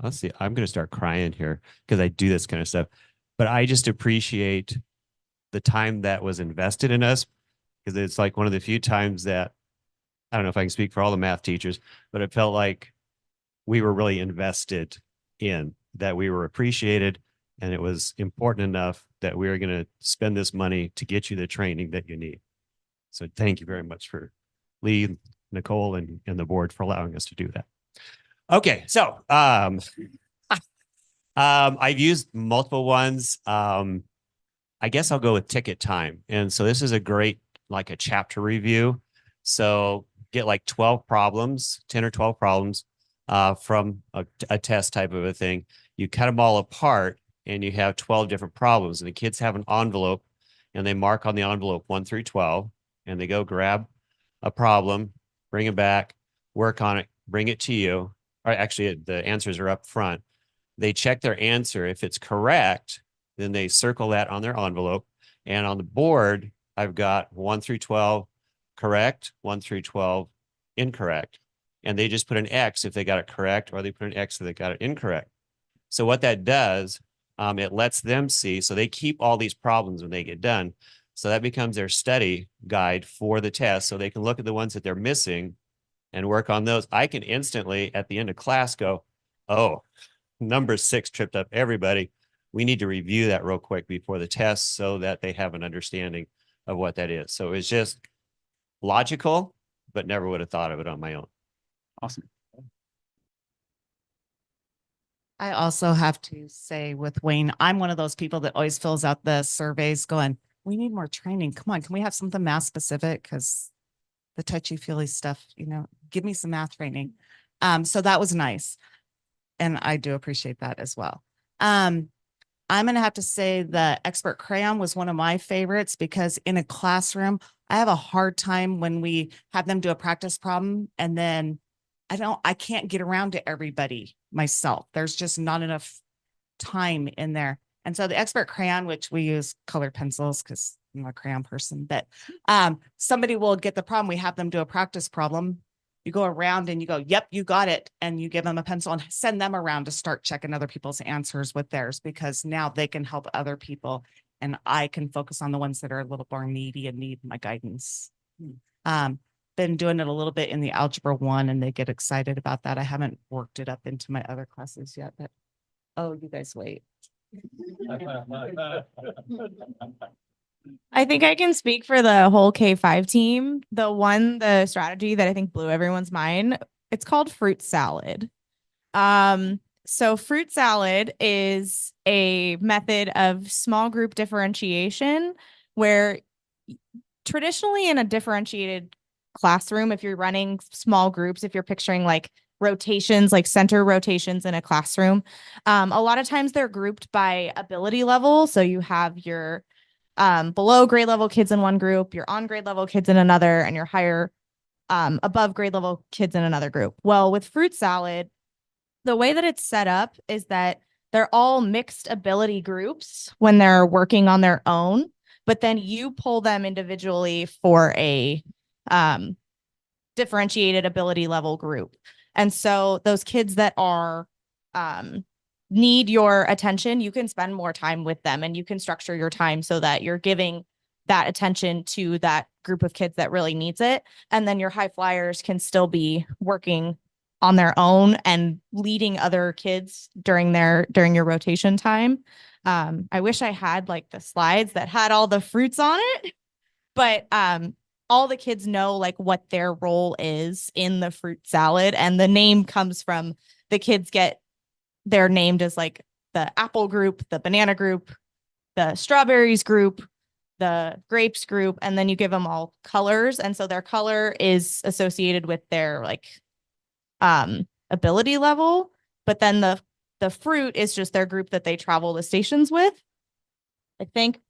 let's see, I'm going to start crying here because I do this kind of stuff, but I just appreciate the time that was invested in us, because it's like one of the few times that, I don't know if I can speak for all the math teachers, but it felt like we were really invested in, that we were appreciated, and it was important enough that we were going to spend this money to get you the training that you need. So thank you very much for Lee, Nicole, and the board for allowing us to do that. Okay, so I've used multiple ones. I guess I'll go with ticket time. And so this is a great, like a chapter review. So get like 12 problems, 10 or 12 problems from a test type of a thing. You cut them all apart and you have 12 different problems, and the kids have an envelope and they mark on the envelope 1 through 12, and they go grab a problem, bring it back, work on it, bring it to you. Or actually the answers are up front. They check their answer. If it's correct, then they circle that on their envelope. And on the board, I've got 1 through 12 correct, 1 through 12 incorrect. And they just put an X if they got it correct, or they put an X if they got it incorrect. So what that does, it lets them see. So they keep all these problems when they get done. So that becomes their study guide for the test. So they can look at the ones that they're missing and work on those. I can instantly at the end of class go, oh, number 6 tripped up everybody. We need to review that real quick before the test so that they have an understanding of what that is. So it's just logical, but never would have thought of it on my own. Awesome. I also have to say with Wayne, I'm one of those people that always fills out the surveys going, we need more training. Come on, can we have something math specific? Because the touchy-feely stuff, give me some math training. So that was nice. And I do appreciate that as well. I'm going to have to say the expert crayon was one of my favorites because in a classroom, I have a hard time when we have them do a practice problem and then I can't get around to everybody myself. There's just not enough time in there. And so the expert crayon, which we use colored pencils because I'm a crayon person, but somebody will get the problem. We have them do a practice problem. You go around and you go, yep, you got it. And you give them a pencil and send them around to start checking other people's answers with theirs, because now they can help other people and I can focus on the ones that are a little more needy and need my guidance. Been doing it a little bit in the algebra 1 and they get excited about that. I haven't worked it up into my other classes yet, but oh, you guys wait. I think I can speak for the whole K5 team. The strategy that I think blew everyone's mind, it's called fruit salad. So fruit salad is a method of small group differentiation where traditionally in a differentiated classroom, if you're running small groups, if you're picturing like rotations, like center rotations in a classroom, a lot of times they're grouped by ability level. So you have your below grade level kids in one group, your on grade level kids in another, and your higher above grade level kids in another group. Well, with fruit salad, the way that it's set up is that they're all mixed ability groups when they're working on their own, but then you pull them individually for a differentiated ability level group. And so those kids that are need your attention, you can spend more time with them and you can structure your time so that you're giving that attention to that group of kids that really needs it. And then your high flyers can still be working on their own and leading other kids during your rotation time. I wish I had like the slides that had all the fruits on it, but all the kids know like what their role is in the fruit salad, and the name comes from the kids they're named as like the apple group, the banana group, the strawberries group, the grapes group, and then you give them all colors. And so their color is associated with their like ability level, but then the fruit is just their group that they travel the stations with, I think.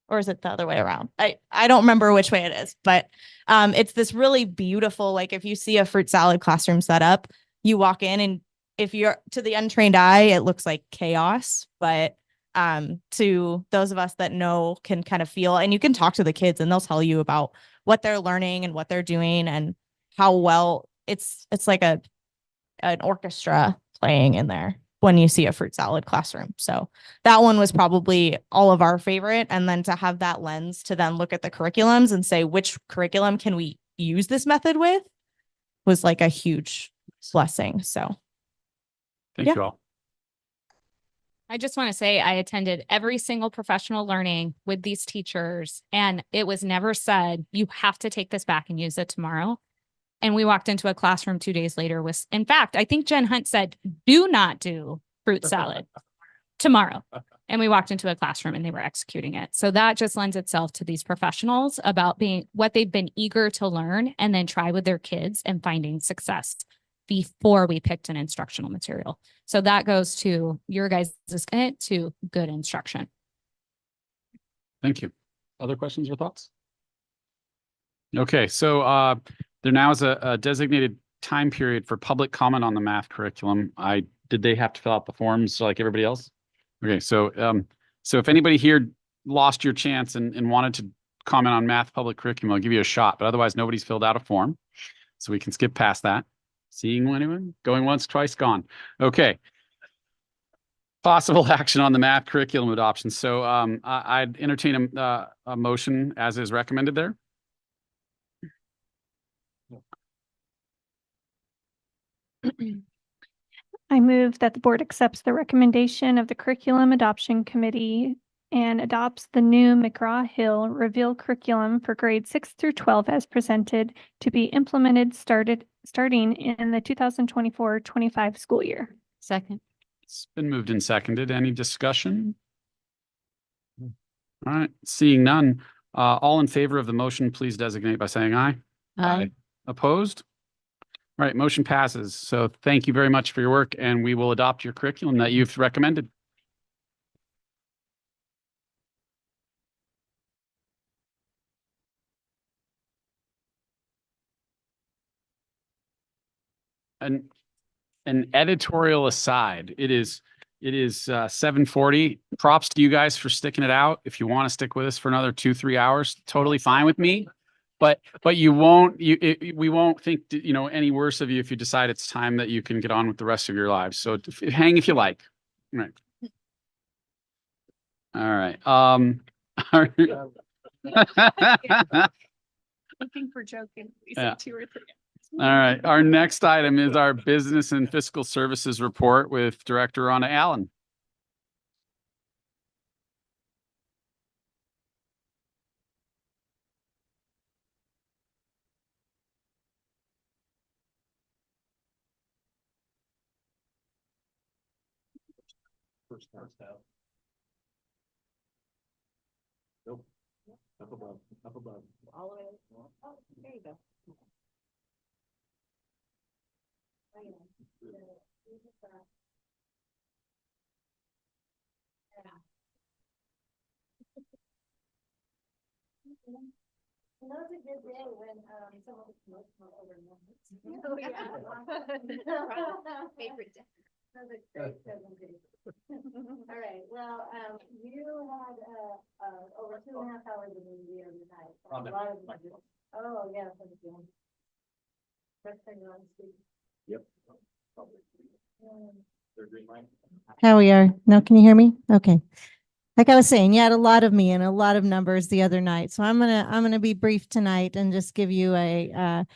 Or is it the other way around? I don't remember which way it is, but it's this really beautiful, like if you see a fruit salad classroom set up, you walk in and if you're to the untrained eye, it looks like chaos, but to those of us that know can kind of feel, and you can talk to the kids and they'll tell you about what they're learning and what they're doing and how well it's like an orchestra playing in there when you see a fruit salad classroom. So that one was probably all of our favorite. And then to have that lens to then look at the curriculums and say, which curriculum can we use this method with, was like a huge blessing. So Thank you all. I just want to say I attended every single professional learning with these teachers, and it was never said, you have to take this back and use it tomorrow. And we walked into a classroom 2 days later with, in fact, I think Jen Hunt said, do not do fruit salad tomorrow. And we walked into a classroom and they were executing it. So that just lends itself to these professionals about being what they've been eager to learn and then try with their kids and finding success before we picked an instructional material. So that goes to your guys' commitment to good instruction. Thank you. Other questions or thoughts? Okay, so there now is a designated time period for public comment on the math curriculum. Did they have to fill out the forms like everybody else? Okay, so if anybody here lost your chance and wanted to comment on math public curriculum, I'll give you a shot, but otherwise nobody's filled out a form. So we can skip past that. Seeing anyone? Going once, twice, gone. Okay. Possible action on the math curriculum adoption. So I'd entertain a motion as is recommended there. I move that the board accepts the recommendation of the Curriculum Adoption Committee and adopts the new McGraw-Hill Reveal curriculum for grades 6 through 12 as presented to be implemented starting in the 2024-25 school year. Second. It's been moved and seconded. Any discussion? All right, seeing none. All in favor of the motion, please designate by saying aye. Aye. Opposed? All right, motion passes. So thank you very much for your work, and we will adopt your curriculum that you've recommended. An editorial aside, it is 7:40. Props to you guys for sticking it out. If you want to stick with us for another 2-3 hours, totally fine with me. But we won't think any worse of you if you decide it's time that you can get on with the rest of your lives. So hang if you like. All right. All right. Looking for joking. Yeah. 2 or 3. All right. Our next item is our business and fiscal services report with Director Rhonda Allen. Nope. Up above. Up above. All the way. Oh, there you go. That was a good day when someone was emotional over numbers. Oh, yeah. Favorite day. That was a great presentation. All right, well, you had over 2.5 hours of review tonight. A lot of budget. Oh, yeah, thank you. First thing on speak. Yep. How we are? No, can you hear me? Okay. Like I was saying, you had a lot of me and a lot of numbers the other night. So I'm gonna be brief tonight and just give you a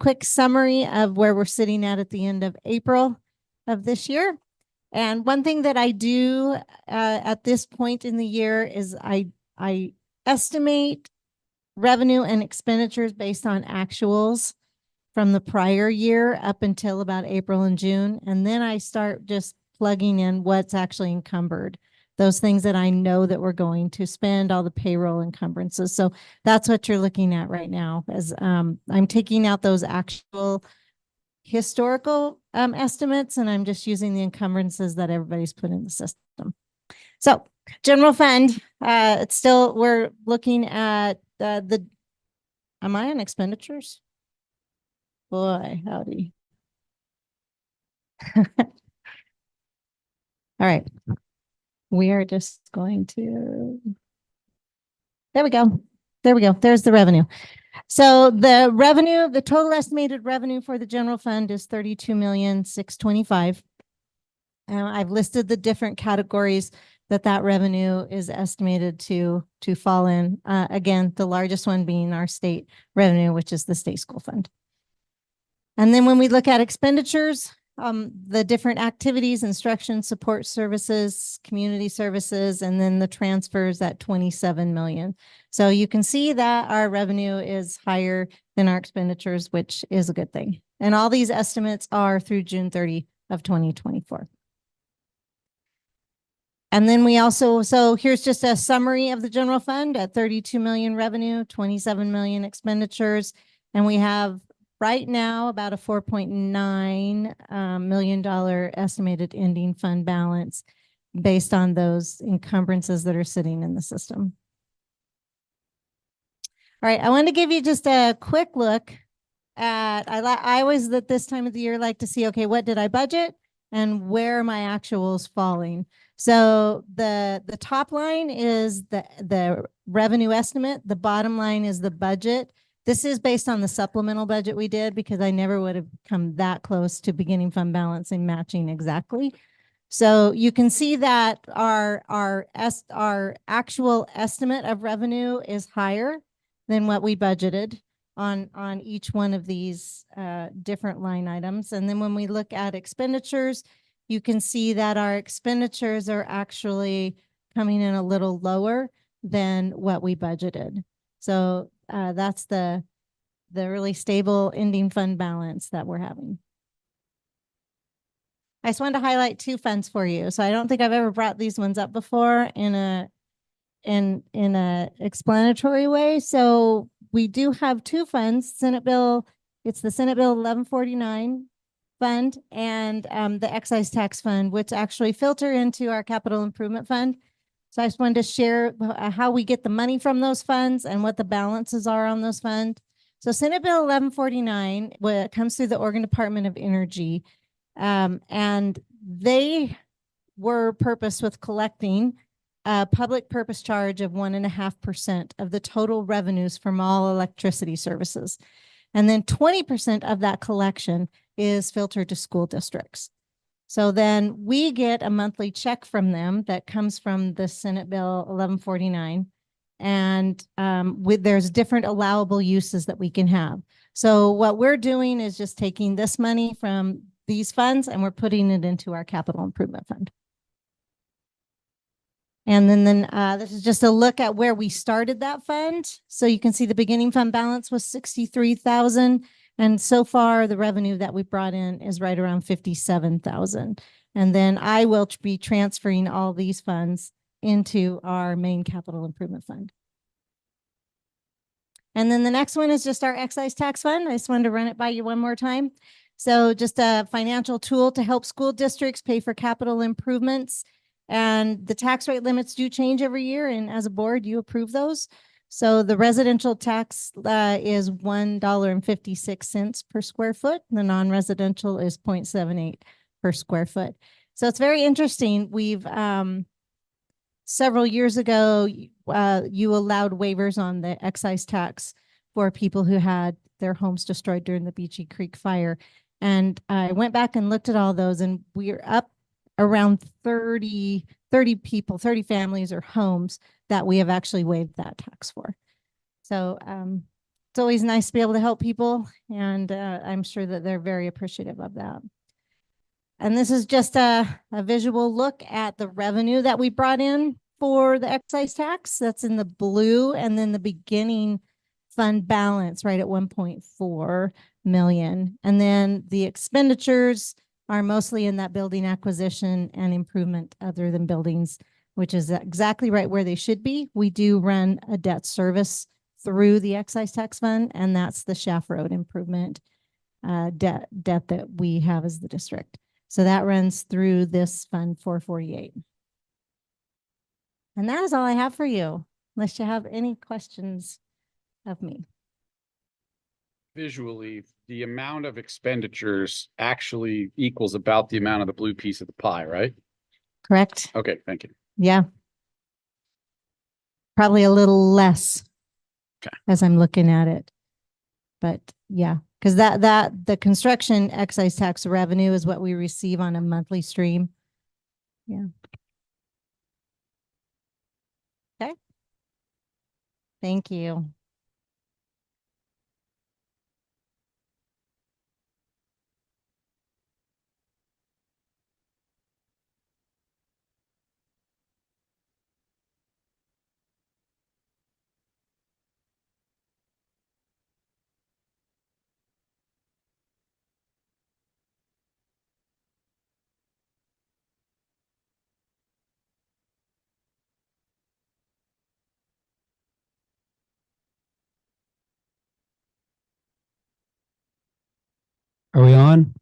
quick summary of where we're sitting at the end of April of this year. And one thing that I do at this point in the year is I estimate revenue and expenditures based on actuals from the prior year up until about April and June. And then I start just plugging in what's actually encumbered, those things that I know that we're going to spend, all the payroll encumbrances. So that's what you're looking at right now, as I'm taking out those actual historical estimates, and I'm just using the encumbrances that everybody's put in the system. So general fund, it's still, we're looking at am I on expenditures? Boy, howdy. All right. We are just going to, there we go. There we go. There's the revenue. So the revenue, the total estimated revenue for the general fund is 32,625,000. I've listed the different categories that revenue is estimated to fall in. Again, the largest one being our state revenue, which is the state school fund. And then when we look at expenditures, the different activities, instruction, support services, community services, and then the transfers at 27 million. So you can see that our revenue is higher than our expenditures, which is a good thing. And all these estimates are through June 30 of 2024. And then we also, so here's just a summary of the general fund at 32 million revenue, 27 million expenditures. And we have right now about a $4.9 million estimated ending fund balance based on those encumbrances that are sitting in the system. All right, I want to give you just a quick look at, I always at this time of the year like to see, okay, what did I budget and where are my actuals falling? So the top line is the revenue estimate. The bottom line is the budget. This is based on the supplemental budget we did because I never would have come that close to beginning fund balance and matching exactly. So you can see that our actual estimate of revenue is higher than what we budgeted on each one of these different line items. And then when we look at expenditures, you can see that our expenditures are actually coming in a little lower than what we budgeted. So that's the really stable ending fund balance that we're having. I just wanted to highlight two funds for you. So I don't think I've ever brought these ones up before in a explanatory way. So we do have two funds, Senate Bill It's the Senate Bill 1149 fund and the excise tax fund, which actually filter into our capital improvement fund. So I just wanted to share how we get the money from those funds and what the balances are on those funds. So Senate Bill 1149, what comes through the Oregon Department of Energy, and they were purposed with collecting a public purpose charge of 1.5% of the total revenues from all electricity services. And then 20% of that collection is filtered to school districts. So then we get a monthly check from them that comes from the Senate Bill 1149. And there's different allowable uses that we can have. So what we're doing is just taking this money from these funds and we're putting it into our capital improvement fund. And then this is just a look at where we started that fund. So you can see the beginning fund balance was 63,000. And so far the revenue that we brought in is right around 57,000. And then I will be transferring all these funds into our main capital improvement fund. And then the next one is just our excise tax fund. I just wanted to run it by you one more time. So just a financial tool to help school districts pay for capital improvements. And the tax rate limits do change every year. And as a board, you approve those. So the residential tax is $1.56 per square foot. The non-residential is 0.78 per square foot. So it's very interesting. We've several years ago, you allowed waivers on the excise tax for people who had their homes destroyed during the Beachy Creek fire. And I went back and looked at all those, and we're up around 30 people, 30 families or homes that we have actually waived that tax for. So it's always nice to be able to help people, and I'm sure that they're very appreciative of that. And this is just a visual look at the revenue that we brought in for the excise tax. That's in the blue, and then the beginning fund balance right at 1.4 million. And then the expenditures are mostly in that building acquisition and improvement other than buildings, which is exactly right where they should be. We do run a debt service through the excise tax fund, and that's the Shaft Road improvement debt that we have as the district. So that runs through this fund 448. And that is all I have for you, unless you have any questions of me. Visually, the amount of expenditures actually equals about the amount of the blue piece of the pie, right? Correct. Okay, thank you. Yeah. Probably a little less. Okay. As I'm looking at it. But yeah, because the construction excise tax revenue is what we receive on a monthly stream. Yeah. Okay. Thank you. Are we on?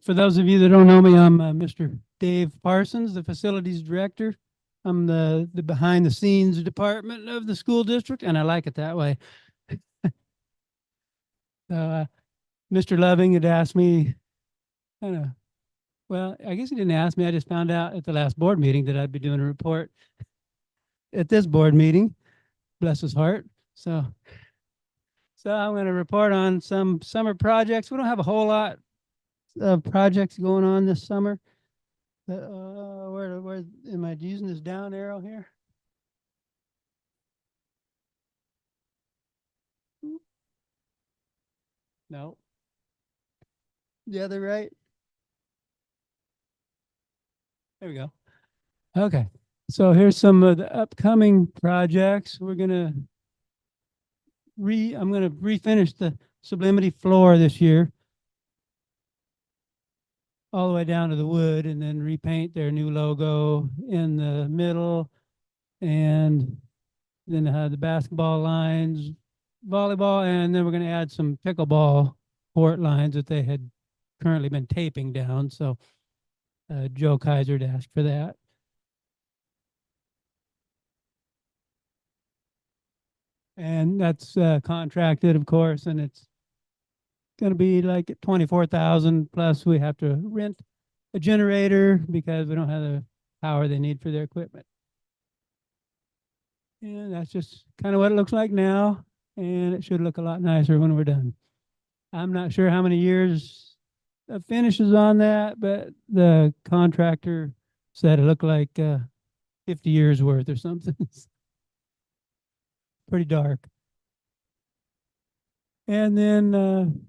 For those of you that don't know me, I'm Mr. Dave Parsons, the facilities director. I'm the behind the scenes department of the school district, and I like it that way. So, Mr. Loving had asked me, well, I guess he didn't ask me. I just found out at the last board meeting that I'd be doing a report at this board meeting. Bless his heart. So I'm going to report on some summer projects. We don't have a whole lot of projects going on this summer. Where am I using this down arrow here? No. The other right. There we go. Okay. So here's some of the upcoming projects. I'm gonna refinish the sublimity floor this year. all the way down to the wood and then repaint their new logo in the middle. And then have the basketball lines, volleyball, and then we're going to add some pickleball court lines that they had currently been taping down. So Joe Kaiser had asked for that. And that's contracted, of course, and it's going to be like 24,000 plus we have to rent a generator because we don't have the power they need for their equipment. And that's just kind of what it looks like now, and it should look a lot nicer when we're done. I'm not sure how many years of finishes on that, but the contractor said it looked like 50 years worth or something. Pretty dark. And then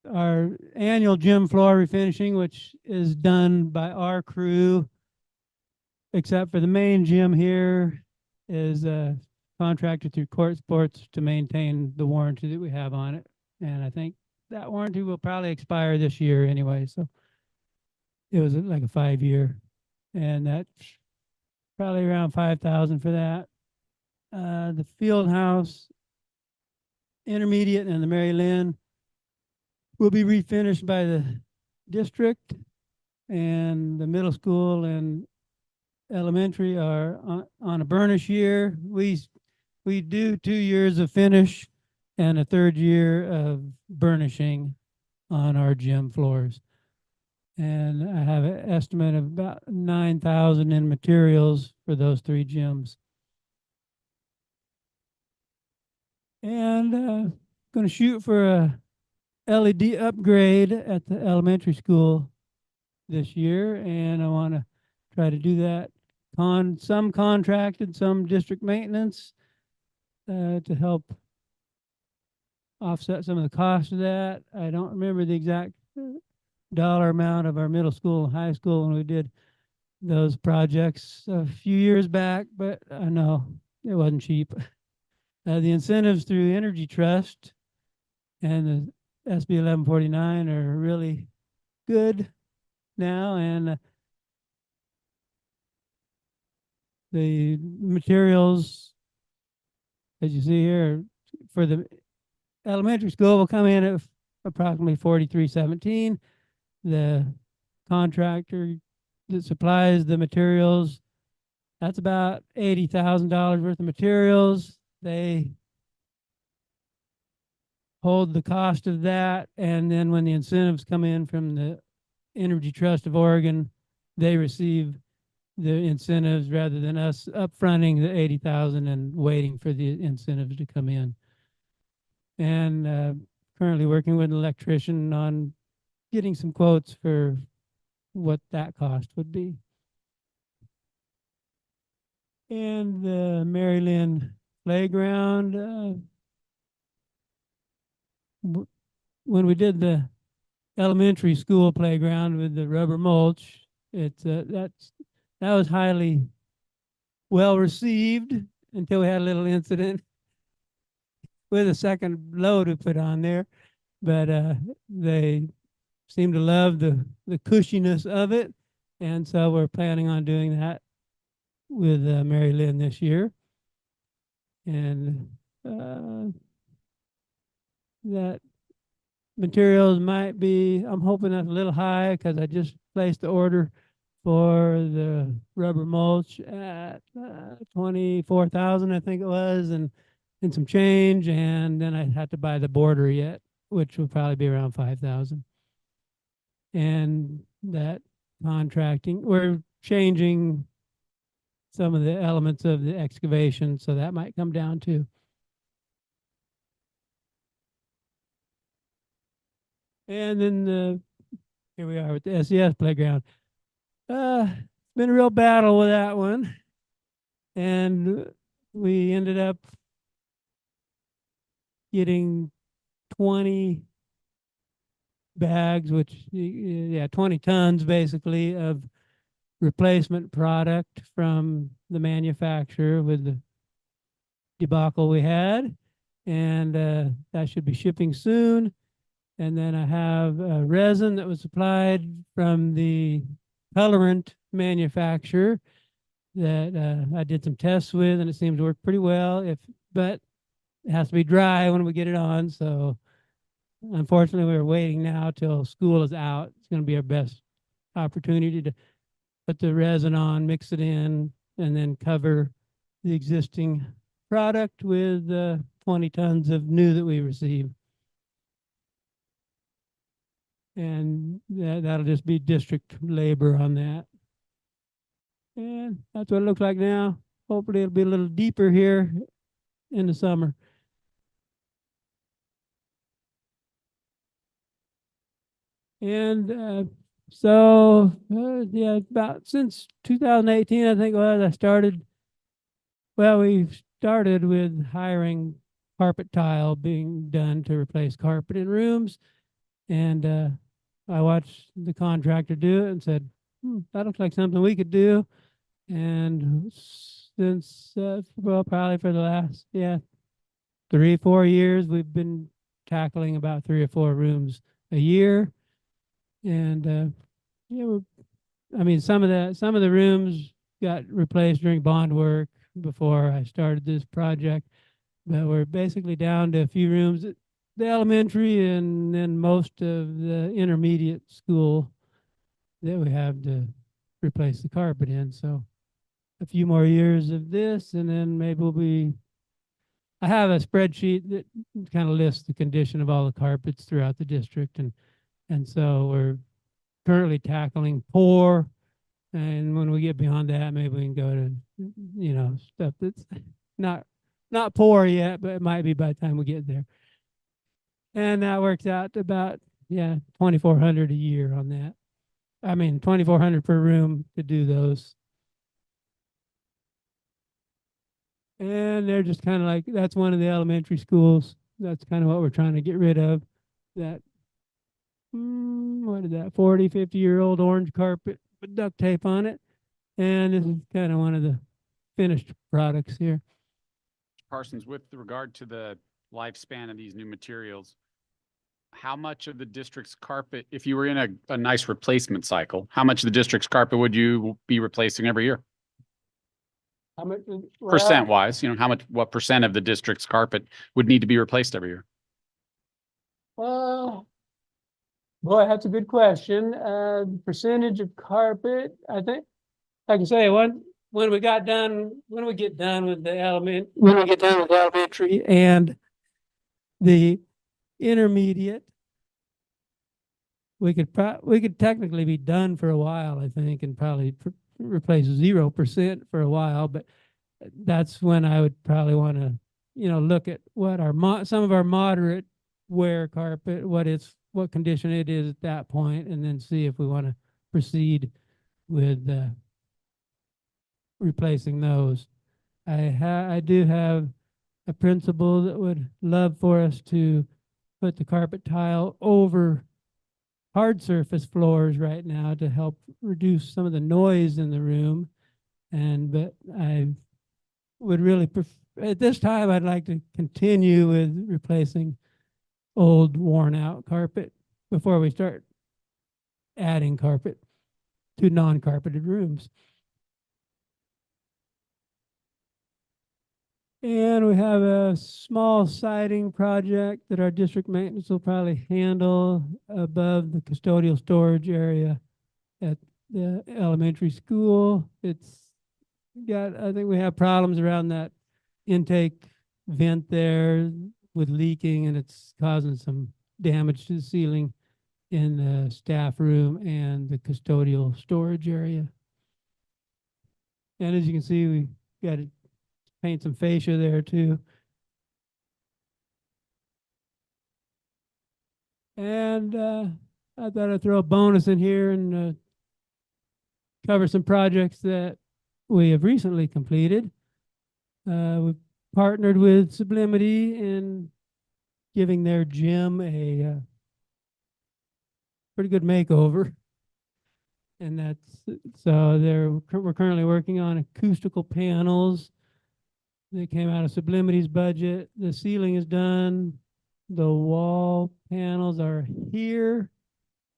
our annual gym floor refinishing, which is done by our crew, except for the main gym here, is contracted through Court Sports to maintain the warranty that we have on it. And I think that warranty will probably expire this year anyway. So it was like a 5-year, and that's probably around 5,000 for that. The field house, intermediate, and the Mary Lynn will be refinished by the district, and the middle school and elementary are on a burnish year. We do 2 years of finish and a 3rd year of burnishing on our gym floors. And I have an estimate of about 9,000 in materials for those 3 gyms. And going to shoot for a LED upgrade at the elementary school this year, and I want to try to do that some contracted, some district maintenance to help offset some of the cost of that. I don't remember the exact dollar amount of our middle school and high school when we did those projects a few years back, but I know it wasn't cheap. The incentives through Energy Trust and the SB 1149 are really good now, and the materials, as you see here, for the elementary school will come in at approximately $43.17. The contractor that supplies the materials, that's about $80,000 worth of materials. They hold the cost of that, and then when the incentives come in from the Energy Trust of Oregon, they receive the incentives rather than us upfronting the 80,000 and waiting for the incentives to come in. And currently working with an electrician on getting some quotes for what that cost would be. And the Mary Lynn playground, when we did the elementary school playground with the rubber mulch, that was highly well received until we had a little incident with a second load we put on there. But they seem to love the cushiness of it, and so we're planning on doing that with Mary Lynn this year. And that materials might be, I'm hoping that's a little high because I just placed the order for the rubber mulch at 24,000, I think it was, and some change, and then I had to buy the border yet, which will probably be around 5,000. And that contracting, we're changing some of the elements of the excavation, so that might come down too. And then here we are with the SES playground. It's been a real battle with that one, and we ended up getting 20 bags, which, yeah, 20 tons basically of replacement product from the manufacturer with the debacle we had. And that should be shipping soon. And then I have a resin that was supplied from the colorant manufacturer that I did some tests with, and it seems to work pretty well. But it has to be dry when we get it on. So unfortunately, we're waiting now till school is out. It's going to be our best opportunity to put the resin on, mix it in, and then cover the existing product with 20 tons of new that we receive. And that'll just be district labor on that. And that's what it looks like now. Hopefully it'll be a little deeper here in the summer. And yeah, about since 2018, I think I started. Well, we started with hiring carpet tile being done to replace carpet in rooms, and I watched the contractor do it and said, that looks like something we could do. And since probably for the last 3-4 years, we've been tackling about 3 or 4 rooms a year. And I mean, some of the rooms got replaced during bond work before I started this project, but we're basically down to a few rooms at the elementary and then most of the intermediate school that we have to replace the carpet in. So a few more years of this, and then maybe I have a spreadsheet that kind of lists the condition of all the carpets throughout the district, and so we're currently tackling poor, and when we get beyond that, maybe we can go to stuff that's not poor yet, but it might be by the time we get there. And that works out to about $2,400 a year on that. I mean, $2,400 per room to do those. And they're just kind of like, that's one of the elementary schools. That's kind of what we're trying to get rid of. That, what is that, 40, 50-year-old orange carpet with duct tape on it. And this is kind of one of the finished products here. Parsons, with regard to the lifespan of these new materials, how much of the district's carpet, if you were in a nice replacement cycle, how much of the district's carpet would you be replacing every year? How much? Percent wise, what percent of the district's carpet would need to be replaced every year? Well, boy, that's a good question. The percentage of carpet, I think, like I say, when we get done with the elementary and the intermediate, we could technically be done for a while, I think, and probably replace 0% for a while. But that's when I would probably want to, look at what some of our moderate wear carpet, what condition it is at that point, and then see if we want to proceed with replacing those. I do have a principal that would love for us to put the carpet tile over hard surface floors right now to help reduce some of the noise in the room. But I would really at this time, I'd like to continue with replacing old worn out carpet before we start adding carpet to non-carpeted rooms. And we have a small siding project that our district maintenance will probably handle above the custodial storage area at the elementary school. I think we have problems around that intake vent there with leaking, and it's causing some damage to the ceiling in the staff room and the custodial storage area. And as you can see, we got to paint some fascia there too. And I thought I'd throw a bonus in here and cover some projects that we have recently completed. We've partnered with Sublimity in giving their gym a pretty good makeover. And we're currently working on acoustical panels that came out of Sublimity's budget. The ceiling is done. The wall panels are here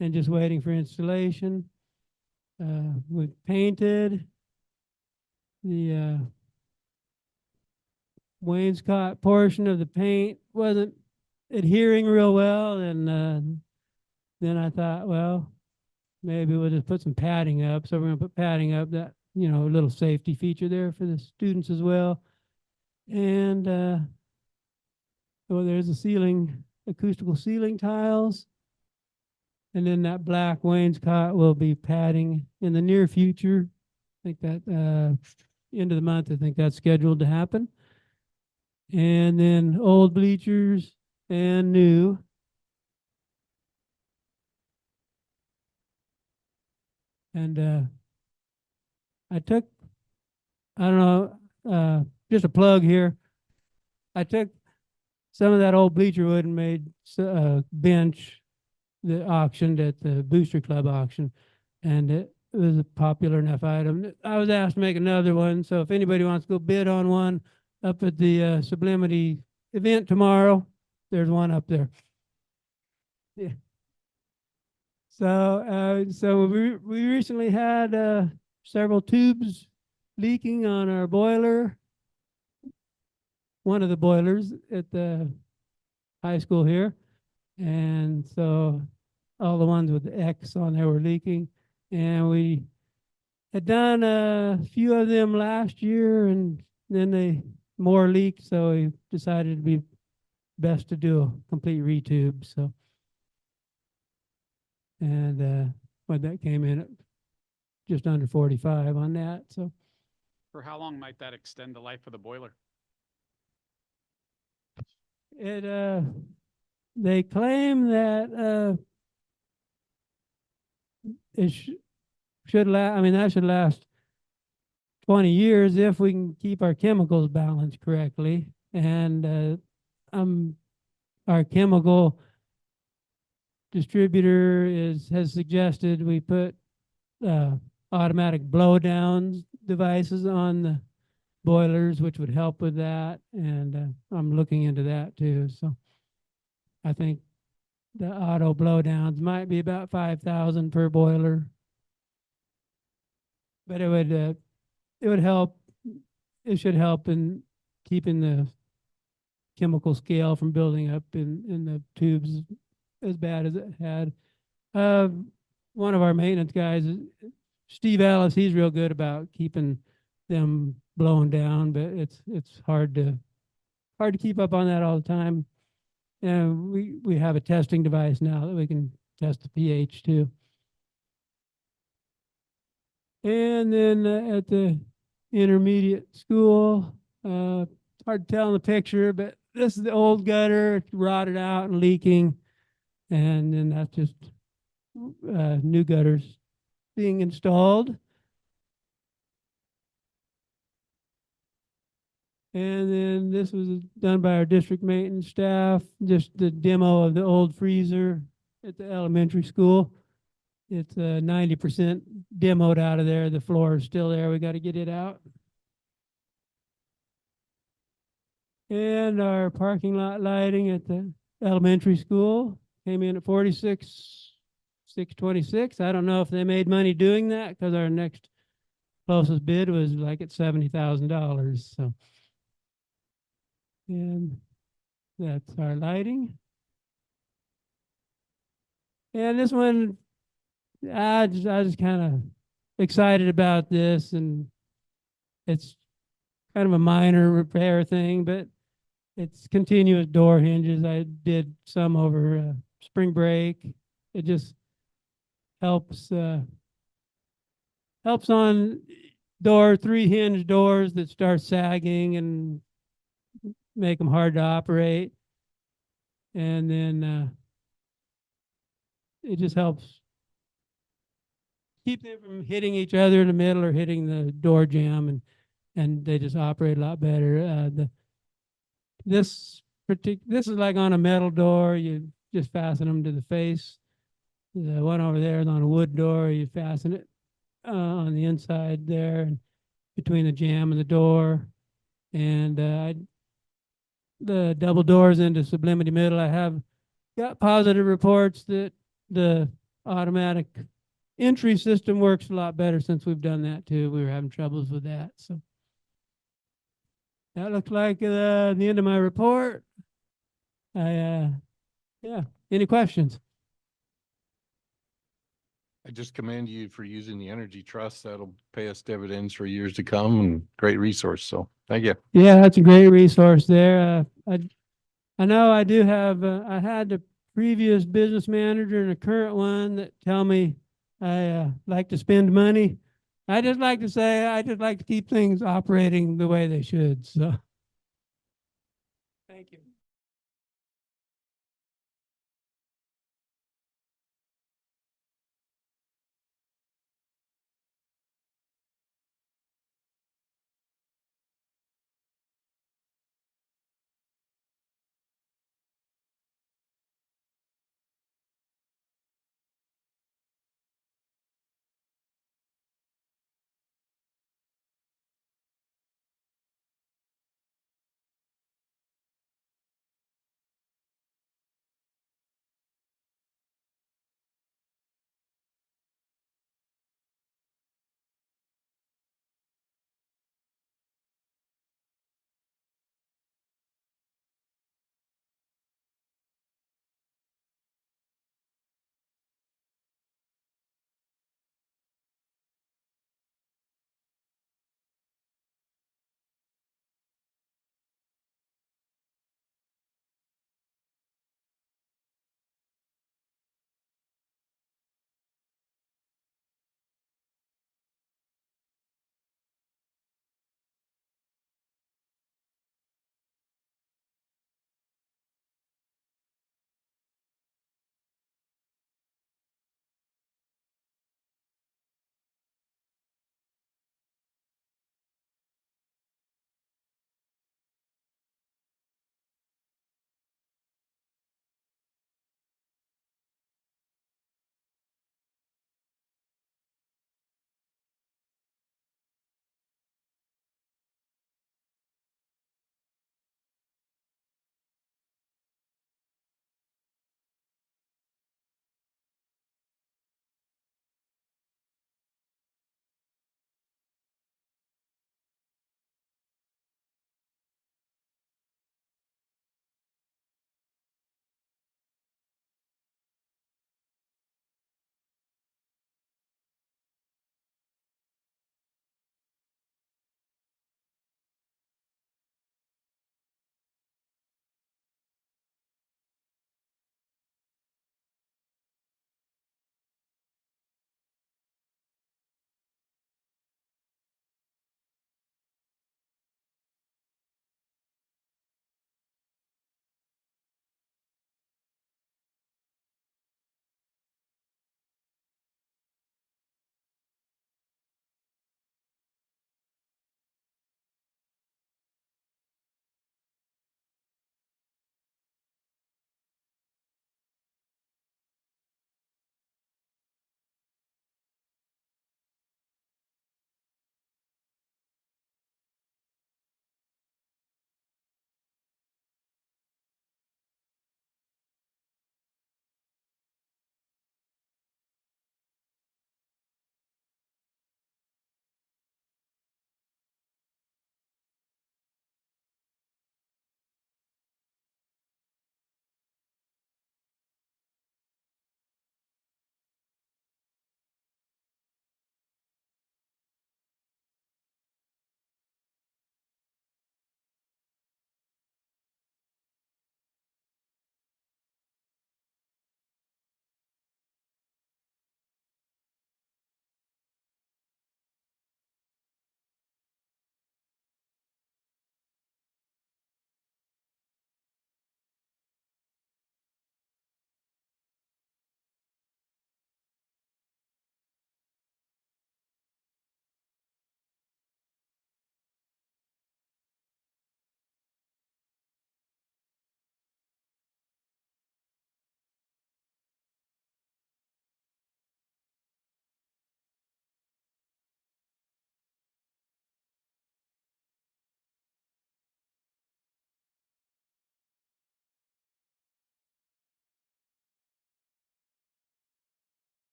and just waiting for installation. We've painted the wainscot portion of the paint wasn't adhering real well, and then I thought, well, maybe we'll just put some padding up. So we're gonna put padding up, that, you know, a little safety feature there for the students as well. And well, there's the ceiling, acoustical ceiling tiles. And then that black wainscot will be padding in the near future. I think that end of the month, I think that's scheduled to happen. And then old bleachers and new. And I took, I don't know, just a plug here. I took some of that old bleacher wood and made a bench that auctioned at the Booster Club auction. And it was a popular enough item. I was asked to make another one. So if anybody wants to go bid on one up at the Sublimity event tomorrow, there's one up there. Yeah. So we recently had several tubes leaking on our boiler. One of the boilers at the high school here. And so all the ones with the X on there were leaking. And we had done a few of them last year, and then they more leaked. So we decided it'd be best to do a complete retube. So, and what that came in at just under 45 on that. So For how long might that extend the life of the boiler? it they claim that it should last. I mean, that should last 20 years if we can keep our chemicals balanced correctly. And our chemical distributor has suggested we put automatic blowdowns devices on the boilers, which would help with that. And I'm looking into that too. So I think the auto blowdowns might be about 5,000 per boiler, but it would help. It should help in keeping the chemical scale from building up in the tubes as bad as it had. One of our maintenance guys, Steve Ellis, he's real good about keeping them blown down, but it's hard to keep up on that all the time. And we have a testing device now that we can test the pH too. And then at the intermediate school, it's hard to tell in the picture, but this is the old gutter. It's rotted out and leaking. And then that's just new gutters being installed. And then this was done by our district maintenance staff, just the demo of the old freezer at the elementary school. It's 90% demoed out of there. The floor is still there. We got to get it out. And our parking lot lighting at the elementary school came in at 46,626. I don't know if they made money doing that, because our next closest bid was like at $70,000. So, and that's our lighting. And this one, I just kind of excited about this, and it's kind of a minor repair thing, but it's continuous door hinges. I did some over spring break. It just helps on three hinge doors that start sagging and make them hard to operate. And then it just helps keep them from hitting each other in the middle or hitting the door jamb, and they just operate a lot better. This is like on a metal door. You just fasten them to the face. The one over there is on a wood door. You fasten it on the inside there, and between the jamb and the door. And the double doors into Sublimity Middle. I have got positive reports that the automatic entry system works a lot better since we've done that too. We were having troubles with that. So that looks like the end of my report. Yeah. Any questions? I just commend you for using the Energy Trust. That'll pay us dividends for years to come and great resource. So thank you. Yeah, that's a great resource there. I know I do have, I had the previous business manager and the current one that tell me I like to spend money. I just like to say, I just like to keep things operating the way they should. So thank you.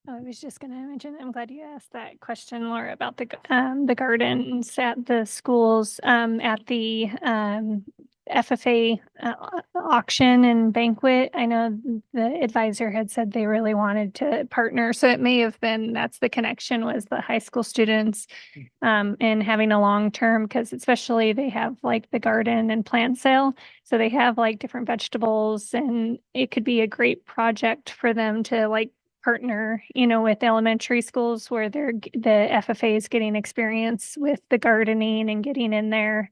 Oh, I was just going to mention, I'm glad you asked that question, Laura, about the gardens at the schools, at the FFA auction and banquet. I know the advisor had said they really wanted to partner, so it may have been, that's the connection, was the high school students and having a long term, because especially they have like the garden and plant sale. So they have like different vegetables, and it could be a great project for them to like partner, with elementary schools where the FFA is getting experience with the gardening and getting in there.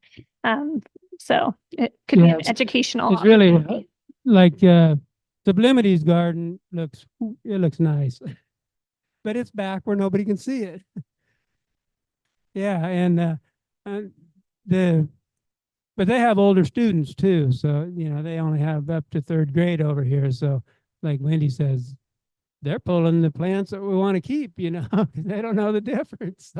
So it could be Yeah, an educational. It's really opportunity. like Sublimity's garden looks nice, but it's back where nobody can see it. Yeah, and but they have older students too, so they only have up to third grade over here. So, like Wendy says, they're pulling the plants that we want to keep, 'cause they don't know the difference.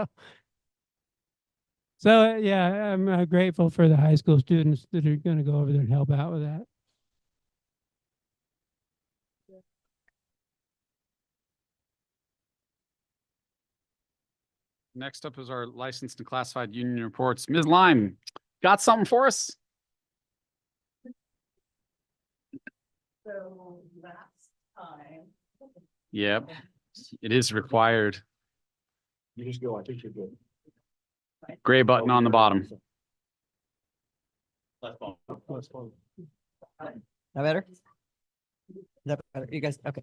So yeah, I'm grateful for the high school students that are going to go over there and help out with that. Next up is our licensed and classified union reports. Ms. Lime, got something for us? So last time. Yep, it is required. You just go, I think you're good. Gray button on the bottom. That better? Is that better? You guys, okay.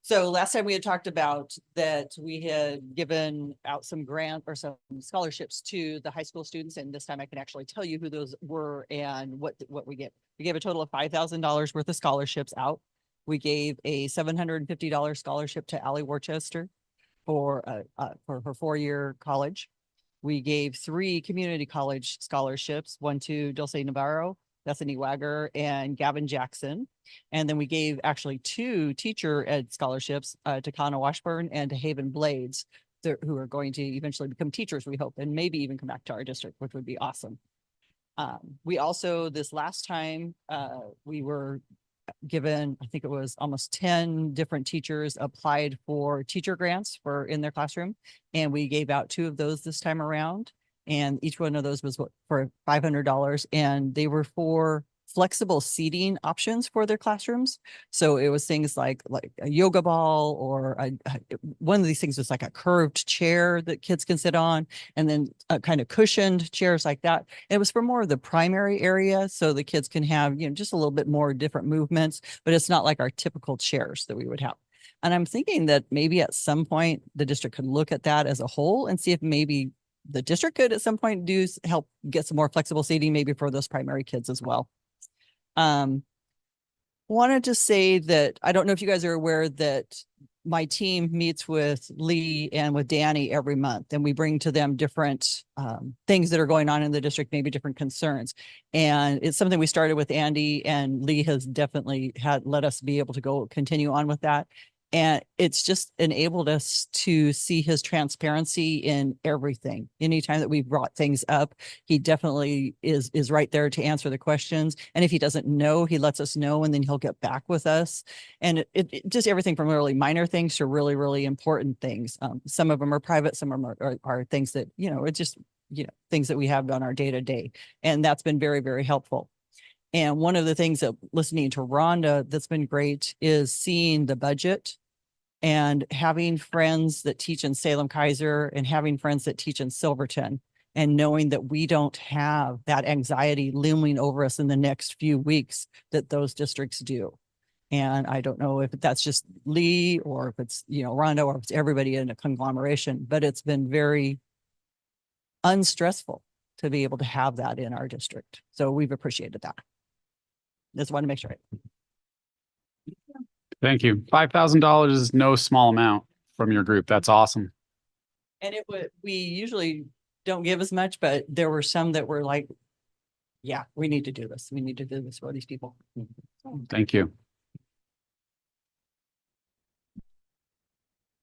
So last time we had talked about that we had given out some grant or some scholarships to the high school students, and this time I can actually tell you who those were and what we get. We gave a total of $5,000 worth of scholarships out. We gave a $750 scholarship to Allie Worcester for her 4-year college. We gave 3 community college scholarships, one to Dulce Navarro, Bethany Wagger, and Gavin Jackson. And then we gave actually 2 teacher ed scholarships to Kana Washburn and to Haven Blades, who are going to eventually become teachers, we hope, and maybe even come back to our district, which would be awesome. We also, this last time, we were given, I think it was almost 10 different teachers applied for teacher grants for in their classroom. And we gave out 2 of those this time around. And each one of those was for $500, and they were for flexible seating options for their classrooms. So it was things like a yoga ball, or one of these things was like a curved chair that kids can sit on, and then kind of cushioned chairs like that. And it was for more of the primary area, so the kids can have, just a little bit more different movements, but it's not like our typical chairs that we would have. And I'm thinking that maybe at some point the district could look at that as a whole and see if maybe the district could at some point help get some more flexible seating, maybe for those primary kids as well. Wanted to say that I don't know if you guys are aware that my team meets with Lee and with Danny every month, and we bring to them different things that are going on in the district, maybe different concerns. And it's something we started with Andy, and Lee has definitely let us be able to go continue on with that. And it's just enabled us to see his transparency in everything. Anytime that we've brought things up, he definitely is right there to answer the questions. And if he doesn't know, he lets us know, and then he'll get back with us. And it just everything from really minor things to really, really important things. Some of them are private, some of them are things that, it's just, things that we have on our day to day. And that's been very, very helpful. And one of the things that listening to Rhonda that's been great is seeing the budget and having friends that teach in Salem Kaiser and having friends that teach in Silverton, and knowing that we don't have that anxiety looming over us in the next few weeks that those districts do. And I don't know if that's just Lee or if it's, Rhonda, or if it's everybody in a conglomeration, but it's been very unstressful to be able to have that in our district. So we've appreciated that. Just want to make sure. Thank you. $5,000 is no small amount from your group. That's awesome. And we usually don't give as much, but there were some that were like, yeah, we need to do this. We need to do this for these people. Thank you.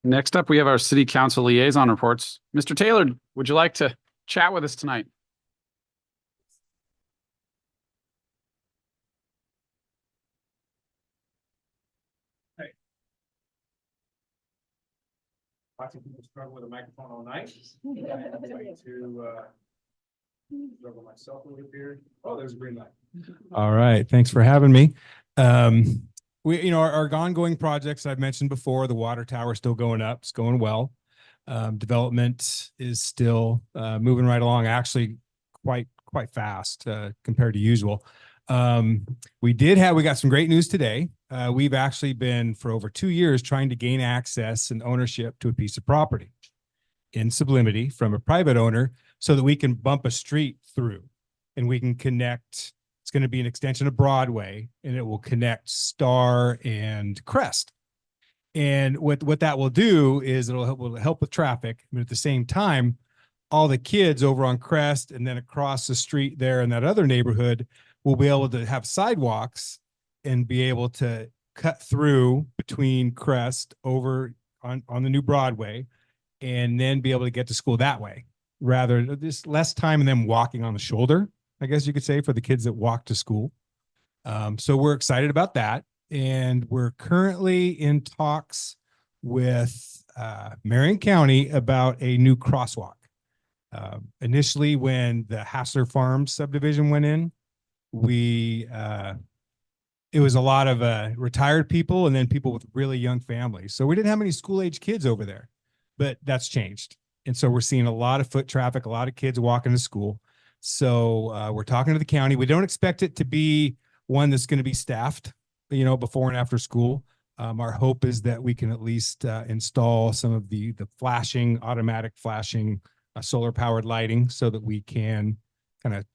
Next up, we have our city council liaison reports. Mr. Taylor, would you like to chat with us tonight? watching people struggle with a microphone all night. I'm going to struggle myself a little here. Oh, there's a green light. All right, thanks for having me. We, our ongoing projects I've mentioned before, the water tower is still going up. It's going well. Development is still moving right along, actually quite fast compared to usual. We got some great news today. We've actually been for over 2 years trying to gain access and ownership to a piece of property in sublimity from a private owner so that we can bump a street through and we can connect. It's going to be an extension of Broadway and it will connect Star and Crest. And what that will do is will help with traffic, but at the same time, all the kids over on Crest and then across the street there in that other neighborhood will be able to have sidewalks and be able to cut through between Crest over on the new Broadway and then be able to get to school that way, rather just less time and them walking on the shoulder, I guess you could say, for the kids that walk to school. So we're excited about that. And we're currently in talks with Marion County about a new crosswalk. Initially, when the Hassler Farms subdivision went in, it was a lot of retired people and then people with really young families. So we didn't have many school-age kids over there, but that's changed. And so we're seeing a lot of foot traffic, a lot of kids walking to school. So we're talking to the county. We don't expect it to be one that's going to be staffed, before and after school. Our hope is that we can at least install some of the automatic flashing solar powered lighting so that we can kind of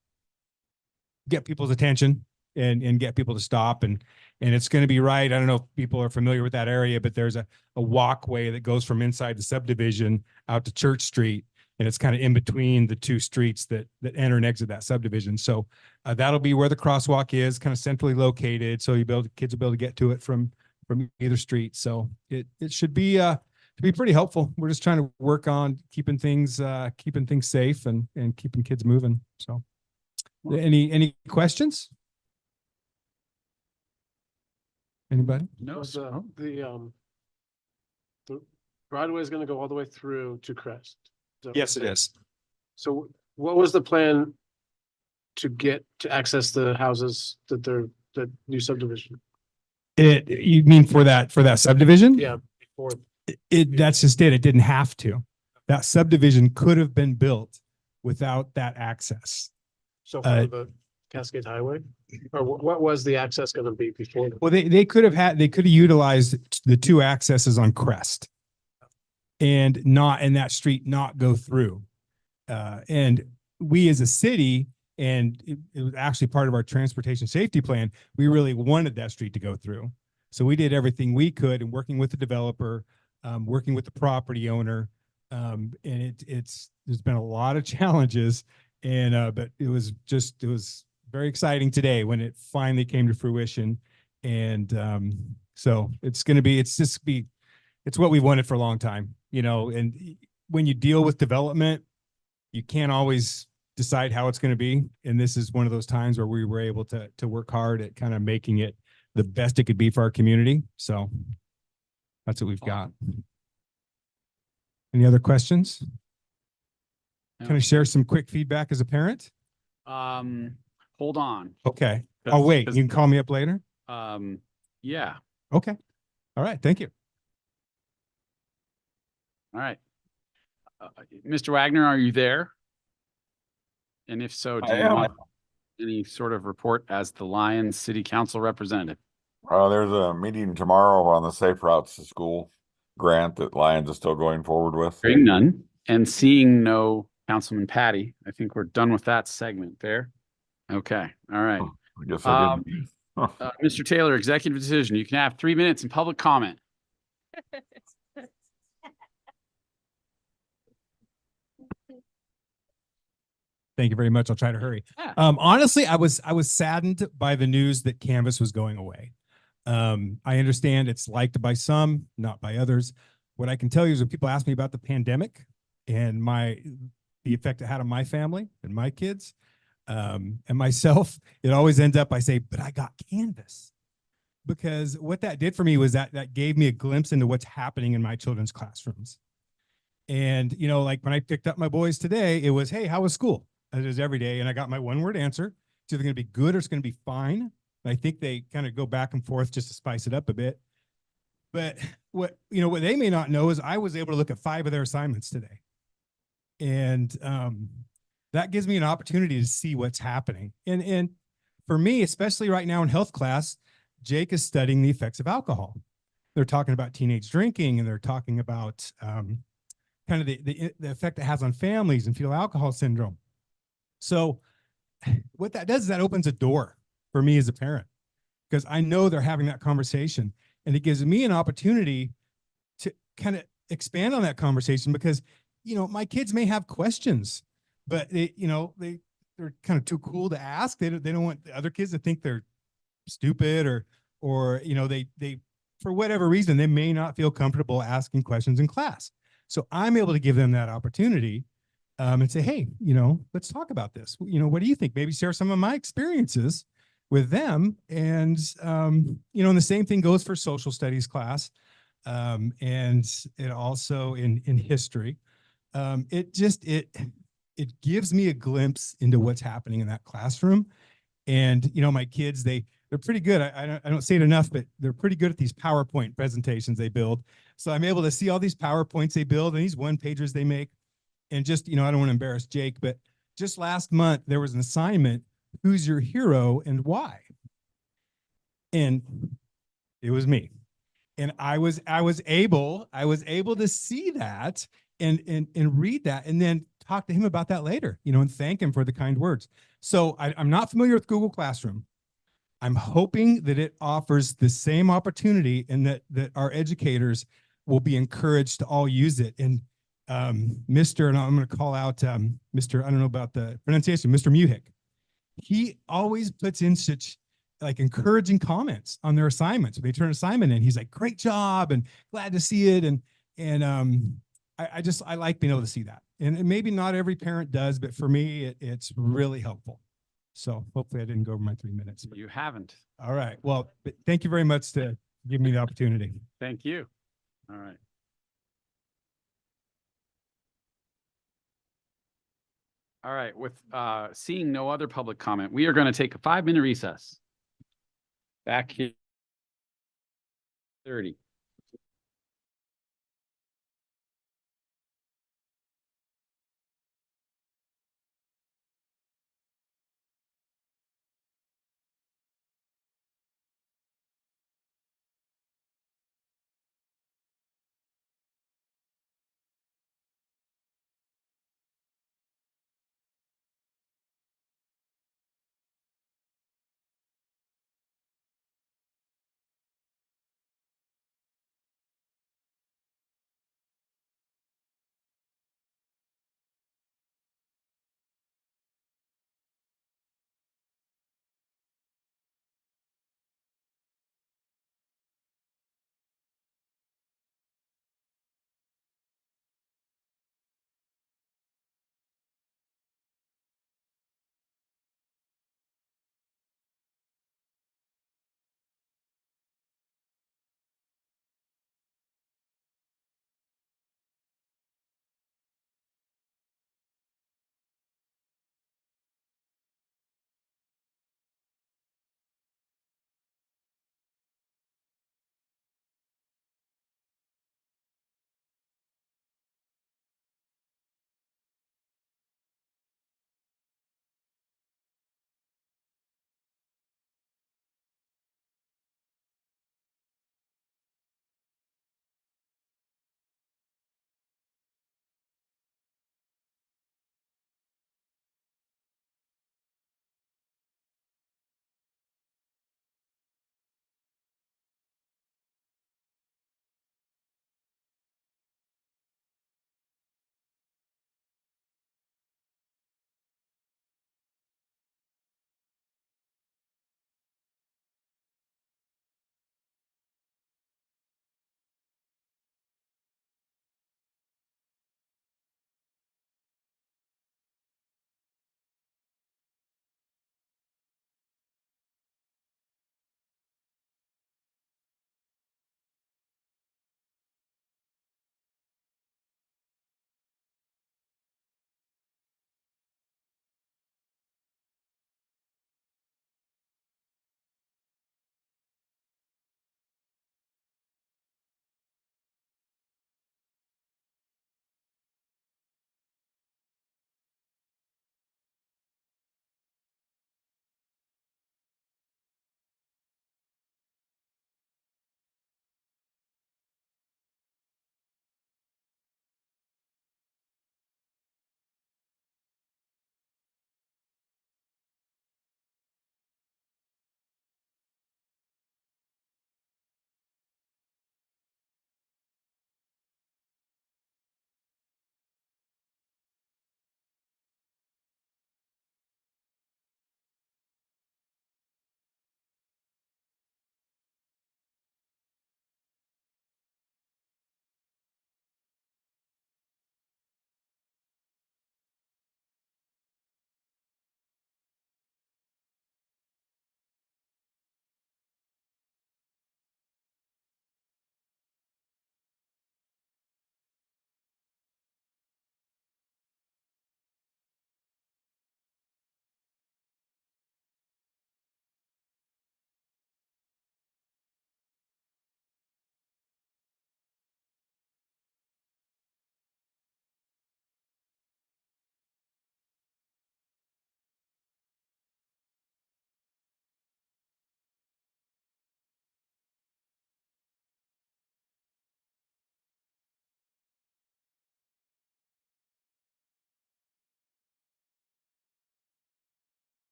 get people's attention and get people to stop. And it's going to be right. I don't know if people are familiar with that area, but there's a walkway that goes from inside the subdivision out to Church Street. And it's kind of in between the two streets that enter and exit that subdivision. So that'll be where the crosswalk is, kind of centrally located. So kids will be able to get to it from either street. So it should be pretty helpful. We're just trying to work on keeping things safe and keeping kids moving. So any questions? Anybody? No. The Broadway is going to go all the way through to Crest. Yes, it is. So what was the plan to get to access the houses the new subdivision? You mean for that subdivision? Yeah. Before. That's just it. It didn't have to. That subdivision could have been built without that access. So for the Cascade Highway, or what was the access going to be before? Well, they could have utilized the two accesses on Crest and that street not go through. And we as a city, and it was actually part of our transportation safety plan, we really wanted that street to go through. So we did everything we could and working with the developer, working with the property owner. And there's been a lot of challenges but it was very exciting today when it finally came to fruition. And so it's what we wanted for a long time, and when you deal with development, you can't always decide how it's going to be. And this is one of those times where we were able to work hard at kind of making it the best it could be for our community. So that's what we've got. Any other questions? Can I share some quick feedback as a parent? Hold on. Okay. I'll wait. You can call me up later. Yeah. Okay. All right. Thank you. All right. Mr. Wagner, are you there? And if so, do you want any sort of report as the Lyons City Council representative? There's a meeting tomorrow on the Safe Routes to School grant that Lyons is still going forward with. Hearing none and seeing no Councilman Patty, I think we're done with that segment there. Okay. All right. I guess I didn't. Mr. Taylor, executive decision. You can have 3 minutes in public comment. Thank you very much. I'll try to hurry. Honestly, I was saddened by the news that Canvas was going away. I understand it's liked by some, not by others. What I can tell you is when people ask me about the pandemic and the effect it had on my family and my kids, and myself, it always ends up, I say, but I got Canvas. Because what that did for me was that gave me a glimpse into what's happening in my children's classrooms. And, you know, like when I picked up my boys today, it was, hey, how was school? It is every day. And I got my one word answer. It's either going to be good or it's going to be fine. And I think they kind of go back and forth just to spice it up a bit. But what, you know, what they may not know is I was able to look at 5 of their assignments today. And that gives me an opportunity to see what's happening. And for me, especially right now in health class, Jake is studying the effects of alcohol. They're talking about teenage drinking, and they're talking about kind of the effect it has on families and fetal alcohol syndrome. So what that does is that opens a door for me as a parent, because I know they're having that conversation, and it gives me an opportunity to kind of expand on that conversation, because, you know, my kids may have questions, but they, you know, they're kind of too cool to ask. They don't want the other kids to think they're stupid, or, you know, they, for whatever reason, they may not feel comfortable asking questions in class. So I'm able to give them that opportunity and say, hey, you know, let's talk about this. You know, what do you think? Maybe share some of my experiences with them. And, you know, and the same thing goes for social studies class. And it also in history. It just, it gives me a glimpse into what's happening in that classroom. And, you know, my kids, they're pretty good. I don't say it enough, but they're pretty good at these PowerPoint presentations they build. So I'm able to see all these PowerPoints they build and these one-pagers they make. And just, you know, I don't want to embarrass Jake, but just last month there was an assignment, who's your hero and why? And it was me. And I was able to see that and read that, and then talk to him about that later, you know, and thank him for the kind words. So I'm not familiar with Google Classroom. I'm hoping that it offers the same opportunity, and that our educators will be encouraged to all use it. And Mr. and I'm going to call out Mr. I don't know about the pronunciation, Mr. Muhick. He always puts in such like encouraging comments on their assignments. When they turn an assignment in, he's like, great job and glad to see it. And I like being able to see that. And maybe not every parent does, but for me, it's really helpful. So hopefully I didn't go over my 3 minutes. You haven't. All right. Well, thank you very much to give me the opportunity. Thank you. All right. All right. With seeing no other public comment, we are going to take a 5-minute recess. Back here. 30.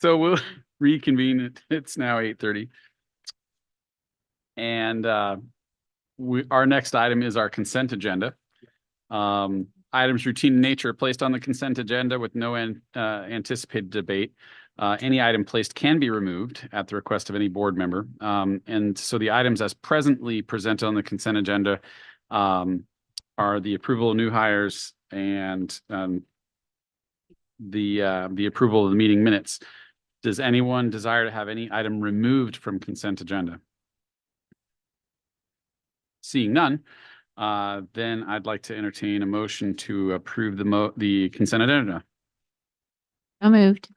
So we'll reconvene. It's now 8:30. And our next item is our consent agenda. Items routine in nature placed on the consent agenda with no anticipated debate. Any item placed can be removed at the request of any board member. And so the items as presently presented on the consent agenda are the approval of new hires and the approval of the meeting minutes. Does anyone desire to have any item removed from consent agenda? Seeing none, then I'd like to entertain a motion to approve the consent agenda. So moved.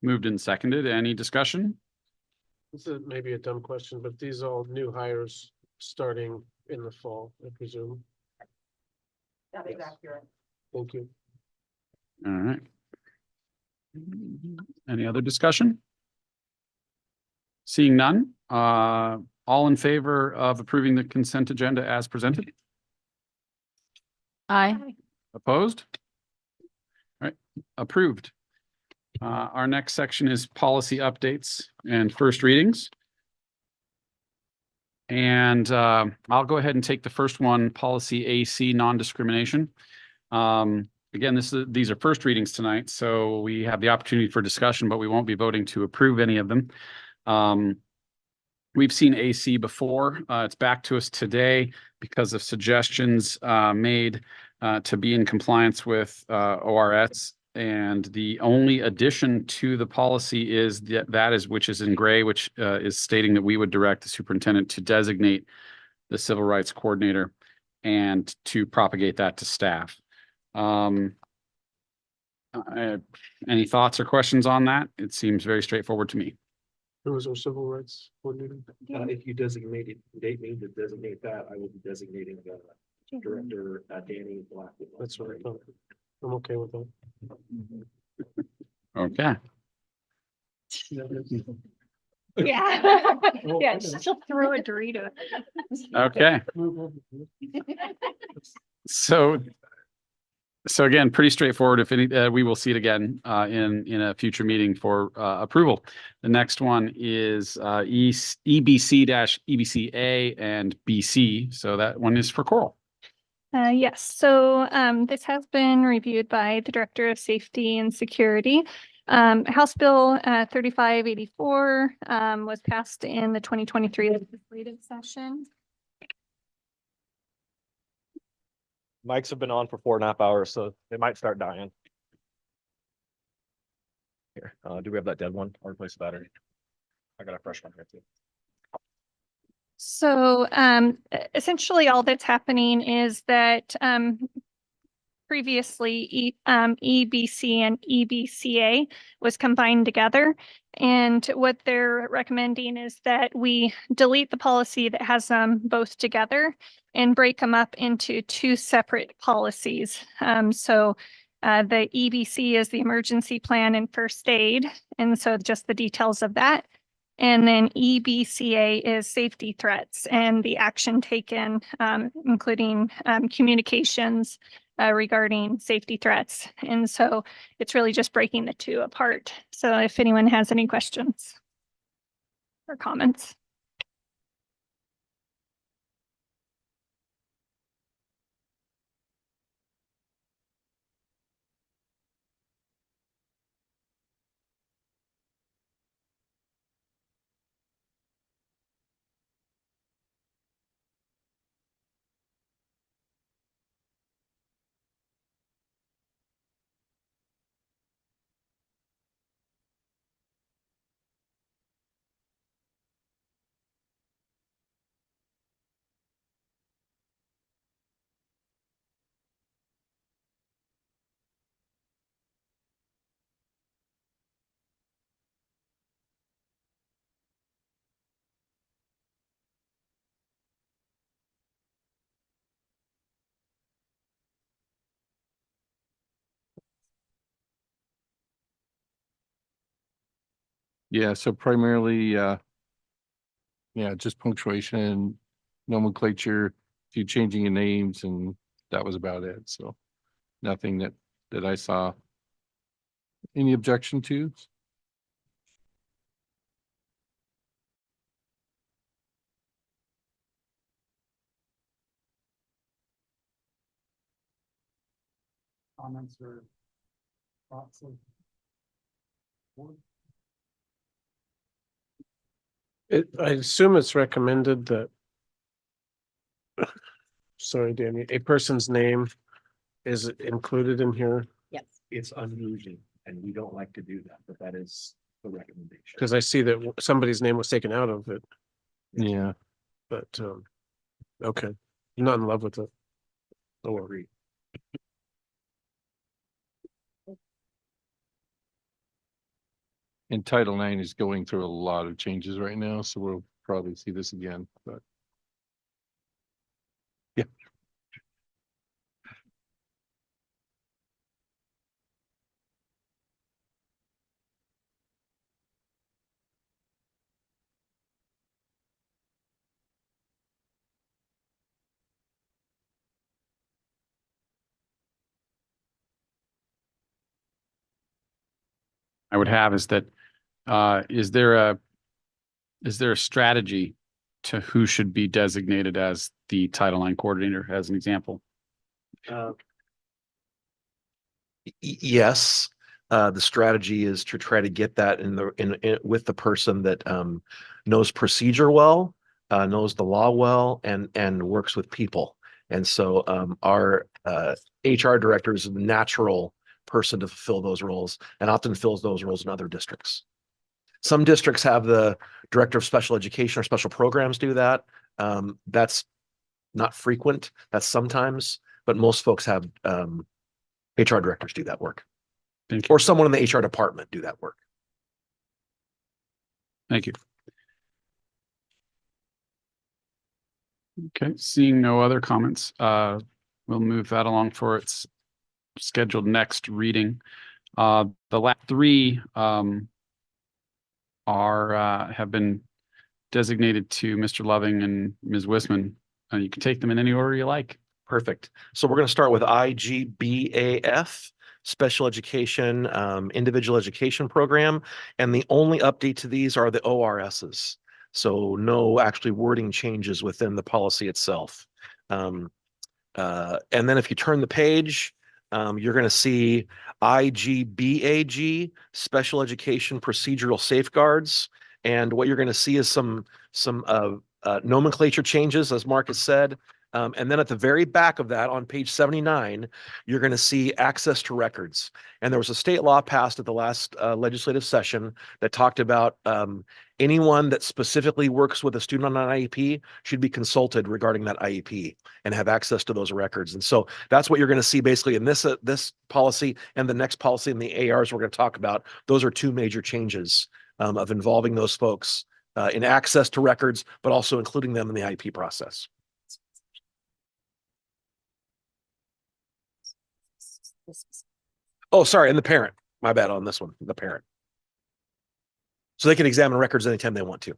Moved and seconded. Any discussion? This is maybe a dumb question, but these are all new hires starting in the fall, I presume. That is accurate. Thank you. All right. Any other discussion? Seeing none, all in favor of approving the consent agenda as presented? Aye. Opposed? All right, approved. Our next section is policy updates and first readings. And I'll go ahead and take the first one, policy AC, non-discrimination. Again, these are first readings tonight, so we have the opportunity for discussion, but we won't be voting to approve any of them. We've seen AC before. It's back to us today because of suggestions made to be in compliance with ORS. And the only addition to the policy is which is in gray, which is stating that we would direct the superintendent to designate the civil rights coordinator and to propagate that to staff. Any thoughts or questions on that? It seems very straightforward to me. Who is our civil rights coordinator? If you designate me to designate that, I will be designating the director, Danny Black. That's what I thought. I'm okay with that. Okay. Yeah. Yeah, she'll throw a Dorito. Okay. So again, pretty straightforward. If any, we will see it again in a future meeting for approval. The next one is EBC-EBCA and BC. So that one is for Coral. Yes, so this has been reviewed by the Director of Safety and Security. House Bill 3584 was passed in the 2023 legislative session. Mics have been on for 4.5 hours, so they might start dying. Here, do we have that dead one? I'll replace the battery. I got a fresh one here too. So essentially all that's happening is that previously EBC and EBCA was combined together. And what they're recommending is that we delete the policy that has them both together and break them up into two separate policies. So the EBC is the emergency plan and first aid. And so just the details of that. And then EBCA is safety threats and the action taken, including communications regarding safety threats. And so it's really just breaking the two apart. So if anyone has any questions or comments. Yeah, so primarily, just punctuation, nomenclature, few changing of names, and that was about it. So nothing that I saw any objection to. Comments or thoughts of board? I assume it's recommended that, sorry, Danny, a person's name is included in here, Yes. It's unusual and we don't like to do that, but that is the recommendation. because I see that somebody's name was taken out of it, Yeah. but, okay, I'm not in love with it. Don't worry. And Title IX is going through a lot of changes right now, so we'll probably see this again, but. Yeah. I would have is that, is there a strategy to who should be designated as the Title IX coordinator, as an example? Yes, the strategy is to try to get that in with the person that knows procedure well, knows the law well, and works with people. And so our HR director is a natural person to fulfill those roles, and often fills those roles in other districts. Some districts have the director of special education or special programs do that. That's not frequent. That's sometimes, but most folks have HR directors do that work. Or someone in the HR department do that work. Thank you. Okay, seeing no other comments, we'll move that along for its scheduled next reading. The last three have been designated to Mr. Loving and Ms. Wisman. You can take them in any order you like. Perfect. So we're going to start with IGBAF, Special Education, Individual Education Program. And the only update to these are the ORSs. So no actually wording changes within the policy itself. And then if you turn the page, you're going to see IGBAG, Special Education Procedural Safeguards. And what you're going to see is some nomenclature changes, as Mark has said. And then at the very back of that, on page 79, you're going to see access to records. And there was a state law passed at the last legislative session that talked about anyone that specifically works with a student on an IEP should be consulted regarding that IEP and have access to those records. And so that's what you're going to see basically in this policy and the next policy in the ARs we're going to talk about. Those are two major changes of involving those folks in access to records, but also including them in the IEP process. Oh, sorry, and the parent. My bad on this one, the parent. So they can examine records anytime they want to.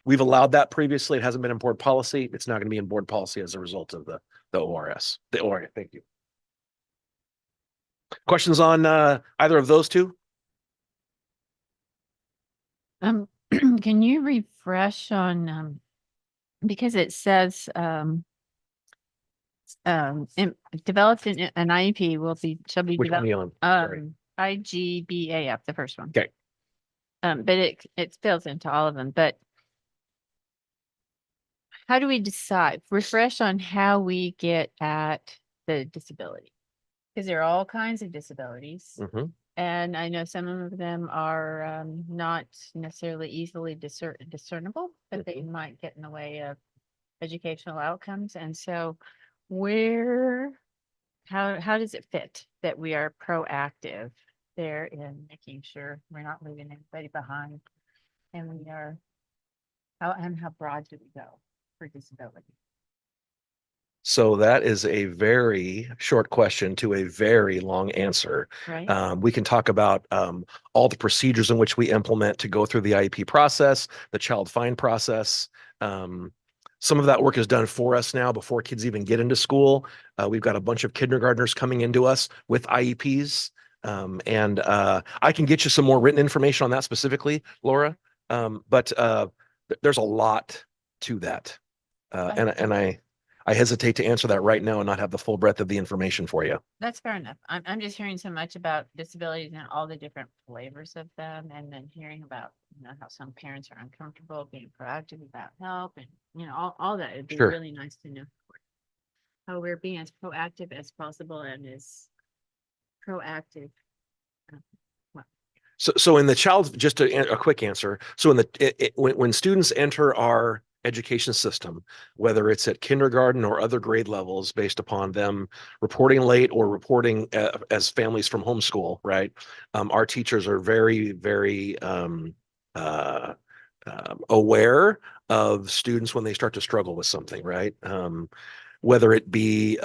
We've allowed that previously. It hasn't been in board policy. It's not going to be in board policy as a result of the ORS. The ORS, thank you. Questions on either of those two? Can you refresh on because it says developed in an IEP shall be Which one are you developed on? IGBAF, the first one. Okay. But it spills into all of them. But how do we decide? Refresh on how we get at the disability, because there are all kinds of disabilities. Mm-hmm. And I know some of them are not necessarily easily discernible, but they might get in the way of educational outcomes. And so how does it fit that we are proactive there in making sure we're not leaving anybody behind? And we are, how broad do we go for disability? So that is a very short question to a very long answer. Right. We can talk about all the procedures in which we implement to go through the IEP process, the child find process. Some of that work is done for us now before kids even get into school. We've got a bunch of kindergartners coming into us with IEPs. And I can get you some more written information on that specifically, Laura. But there's a lot to that. And I hesitate to answer that right now and not have the full breadth of the information for you. That's fair enough. I'm just hearing so much about disabilities and all the different flavors of them, and then hearing about, how some parents are uncomfortable being proactive about help, and, all that. It'd be Sure. really nice to know how we're being as proactive as possible and as proactive. So in the child, just a quick answer. So in when students enter our education system, whether it's at kindergarten or other grade levels, based upon them reporting late or reporting as families from homeschool, right? Our teachers are very, very aware of students when they start to struggle with something, right? Whether it be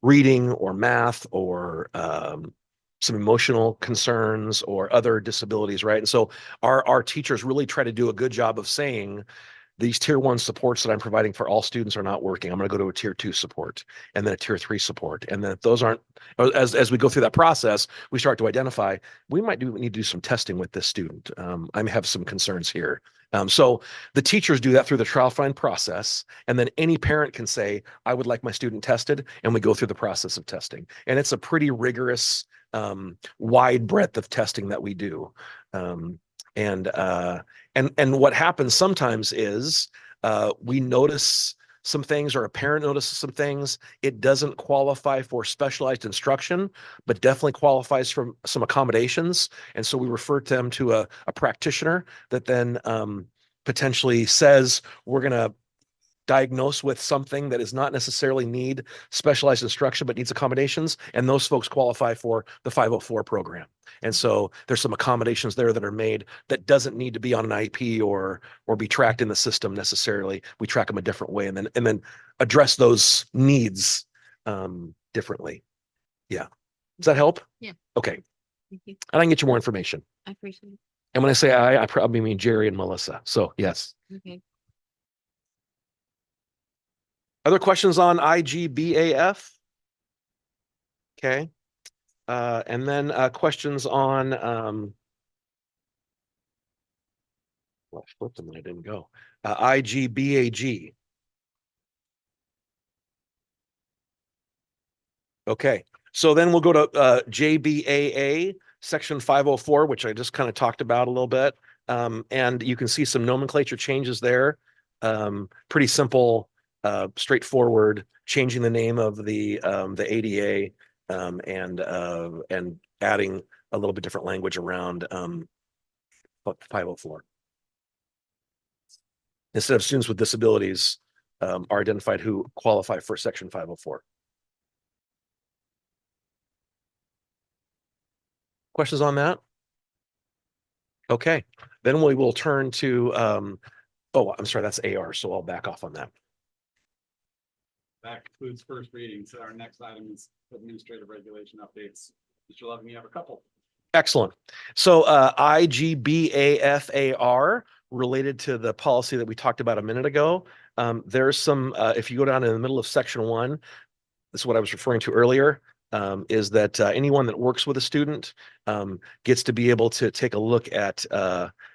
reading or math or some emotional concerns or other disabilities, right? And so our teachers really try to do a good job of saying, these tier 1 supports that I'm providing for all students are not working. I'm going to go to a tier 2 support and then a tier 3 support. And then if those aren't, as we go through that process, we start to identify, we need to do some testing with this student. I have some concerns here. So the teachers do that through the trial find process. And then any parent can say, I would like my student tested. And we go through the process of testing. And it's a pretty rigorous, wide breadth of testing that we do. And what happens sometimes is we notice some things, or a parent notices some things. It doesn't qualify for specialized instruction, but definitely qualifies for some accommodations. And so we refer them to a practitioner that then potentially says, we're going to diagnose with something that does not necessarily need specialized instruction, but needs accommodations. And those folks qualify for the 504 program. And so there's some accommodations there that are made that doesn't need to be on an IP or be tracked in the system necessarily. We track them a different way and then address those needs differently. Yeah. Does that help? Yeah. Okay. Thank you. And I can get you more information. I appreciate it. And when I say I probably mean Jerry and Melissa. So yes. Okay. Other questions on IGBAF? Okay. And then questions on well, I flipped them and I didn't go. IGBAG. Okay. So then we'll go to JBAA, section 504, which I just kind of talked about a little bit. And you can see some nomenclature changes there. Pretty simple, straightforward, changing the name of the ADA and adding a little bit different language around 504. Instead of students with disabilities are identified who qualify for section 504. Questions on that? Okay, then we will turn to, oh, I'm sorry, that's AR, so I'll back off on that. That concludes first reading. So our next item is administrative regulation updates. Mr. Loving, you have a couple. Excellent. So IGBAFAR, related to the policy that we talked about a minute ago, there's some, if you go down in the middle of section 1, this is what I was referring to earlier, is that anyone that works with a student gets to be able to take a look at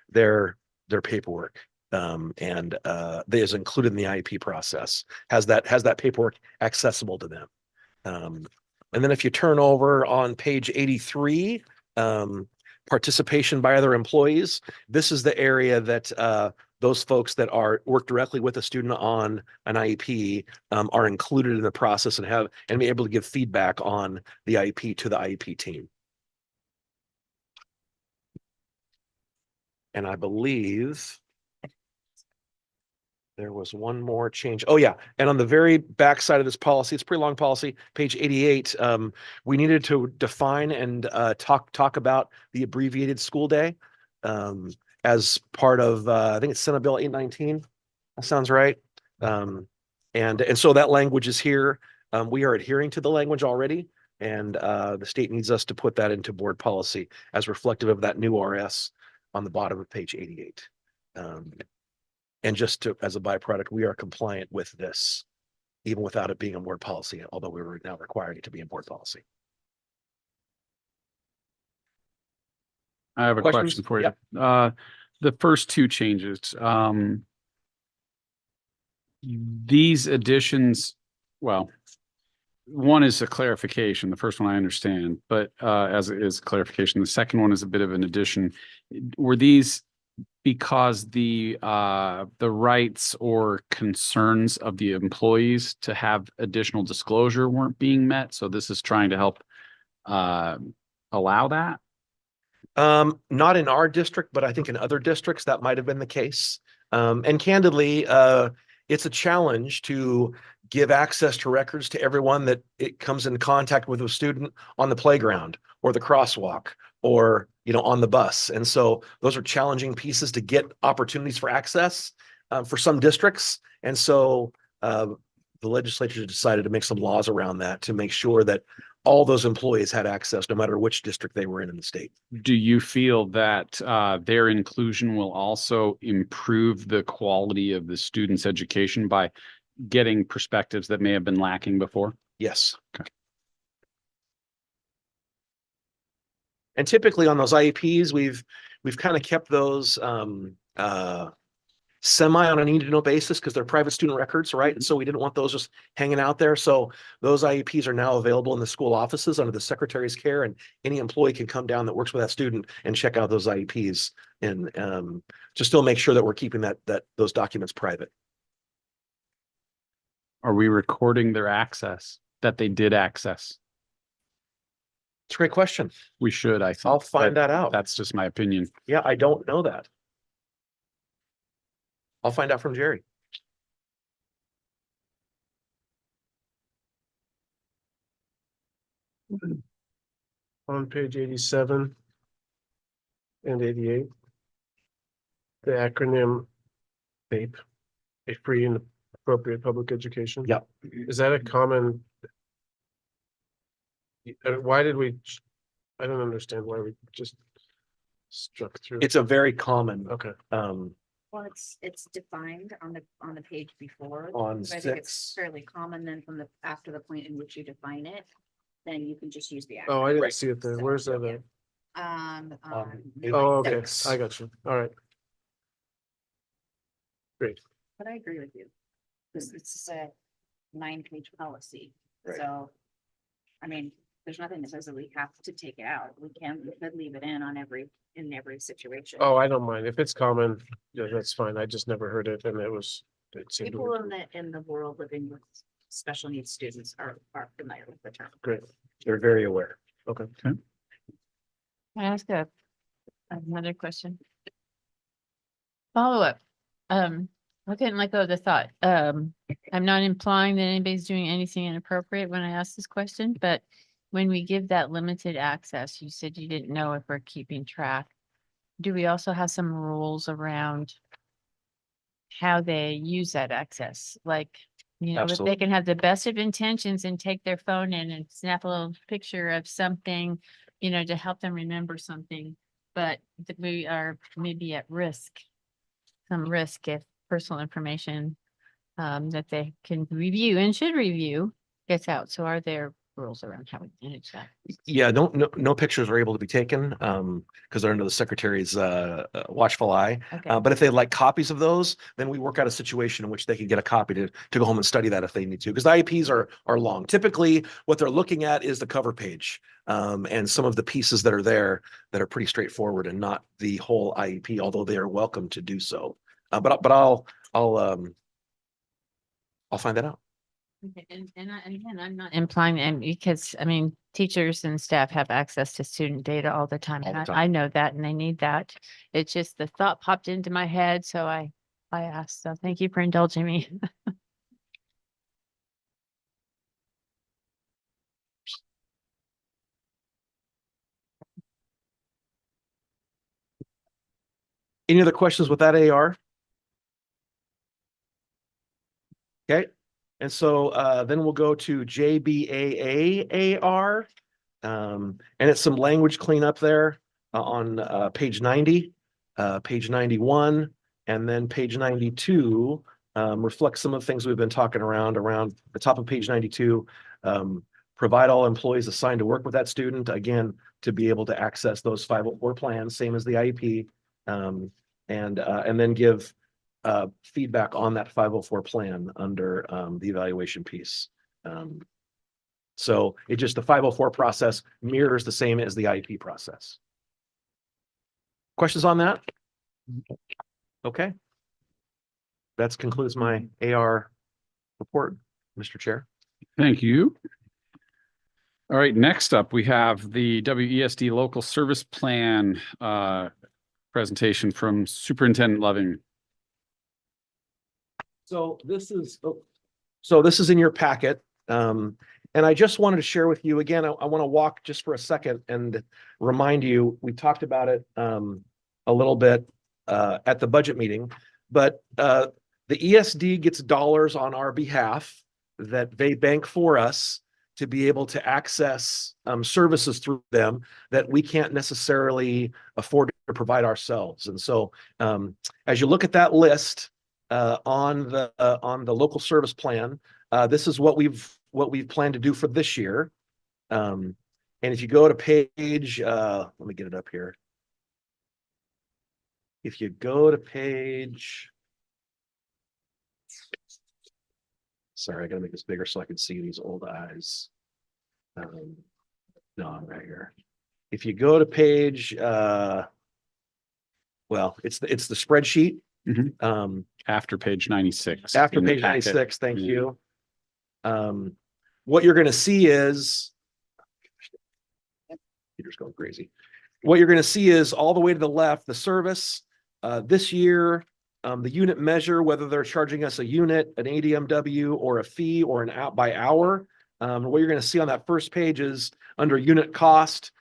their paperwork. And that is included in the IEP process, has that paperwork accessible to them. And then if you turn over on page 83, participation by other employees, this is the area that those folks that work directly with a student on an IEP are included in the process and be able to give feedback on the IEP to the IEP team. And I believe there was one more change. Oh yeah. And on the very back side of this policy, it's a pretty long policy, page 88, we needed to define and talk about the abbreviated school day as part of, I think it's Senate Bill 819. That sounds right. And so that language is here. We are adhering to the language already, and the state needs us to put that into board policy as reflective of that new RS on the bottom of page 88. And just to, as a byproduct, we are compliant with this, even without it being a board policy, although we were now requiring it to be a board policy. I have a Questions? question for you. The first two changes, these additions, well, one is a clarification. The first one I understand, but as it is clarification, the second one is a bit of an addition. Were these because the rights or concerns of the employees to have additional disclosure weren't being met? So this is trying to help allow that? Not in our district, but I think in other districts that might have been the case. And candidly, it's a challenge to give access to records to everyone that it comes in contact with a student on the playground or the crosswalk or, you know, on the bus. And so those are challenging pieces to get opportunities for access for some districts. And so the legislature decided to make some laws around that to make sure that all those employees had access, no matter which district they were in the state. Do you feel that their inclusion will also improve the quality of the student's education by getting perspectives that may have been lacking before? Yes. Okay. And typically on those IEPs, we've kind of kept those semi on a need to know basis because they're private student records, right? And so we didn't want those just hanging out there. So those IEPs are now available in the school offices under the secretary's care, and any employee can come down that works with that student and check out those IEPs and to still make sure that we're keeping those documents private. Are we recording their access that they did access? It's a great question. We should, I think. I'll find that out. That's just my opinion. Yeah, I don't know that. I'll find out from Jerry. On page 87 and 88, the acronym APE, a free and appropriate public education. Yep. Is that a common? Why did we? I don't understand why we just struck through. It's a very common. Okay. Well, it's defined on the page before. On So I think it's 6. fairly common then after the point in which you define it, then you can just use the. Oh, I didn't Right. see it there. Where's that at? On Oh, okay. 6. I got you. All right. Great. But I agree with you. This is a 9-page policy. Right. So, I mean, there's nothing that says that we have to take it out. We could leave it in in every situation. Oh, I don't mind. If it's common, yeah, that's fine. I just never heard it and it seemed People in the world living with special needs students are familiar with the term. great. They're very aware. Okay. Can I ask another question? Follow up. I couldn't let go of the thought. I'm not implying that anybody's doing anything inappropriate when I ask this question, but when we give that limited access, you said you didn't know if we're keeping track. Do we also have some rules around how they use that access? Like, you know, if they Absolutely. can have the best of intentions and take their phone in and snap a little picture of something, you know, to help them remember something, but that we are maybe at risk, some risk if personal information that they can review and should review gets out. So are there rules around how we manage that? Yeah, no pictures are able to be taken because they're under the secretary's watchful eye. Okay. But if they'd like copies of those, then we work out a situation in which they could get a copy to go home and study that if they need to, because the IEPs are long. Typically, what they're looking at is the cover page and some of the pieces that are there that are pretty straightforward and not the whole IEP, although they are welcome to do so. But I'll find that out. Okay, and again, I'm not implying, and because I mean, teachers and staff have access to student data all the time. All the And time. I know that and they need that. It's just the thought popped into my head, so I asked. So thank you for indulging me. Any other questions with that AR? Okay, and so then we'll go to JBAA AR. And it's some language cleanup there on page 90, page 91, And then page 92 reflects some of the things we've been talking around the top of page 92. Provide all employees assigned to work with that student, again, to be able to access those 504 plans, same as the IEP. And then give feedback on that 504 plan under the evaluation piece. So it just, the 504 process mirrors the same as the IEP process. Questions on that? Okay. That concludes my AR report, Mr. Chair. Thank you. All right, next up, we have the WESD Local Service Plan presentation from Superintendent Loving. So this is in your packet. And I just wanted to share with you again, I want to walk just for a second and remind you, we talked about it a little bit at the budget meeting, but the ESD gets dollars on our behalf that they bank for us to be able to access services through them that we can't necessarily afford to provide ourselves. And so as you look at that list on the local service plan, this is what we've planned to do for this year. And if you go to page, let me get it up here. If you go to page, sorry, I gotta make this bigger so I can see these old eyes. No, I'm right here. If you go to page, well, it's the spreadsheet. Mm-hmm. After page 96. After page 96, thank you. What you're going to see is, Peter's going crazy. What you're going to see is all the way to the left, the service this year, the unit measure, whether they're charging us a unit, an ADMW, or a fee, or an out by hour. What you're going to see on that first page is under unit cost,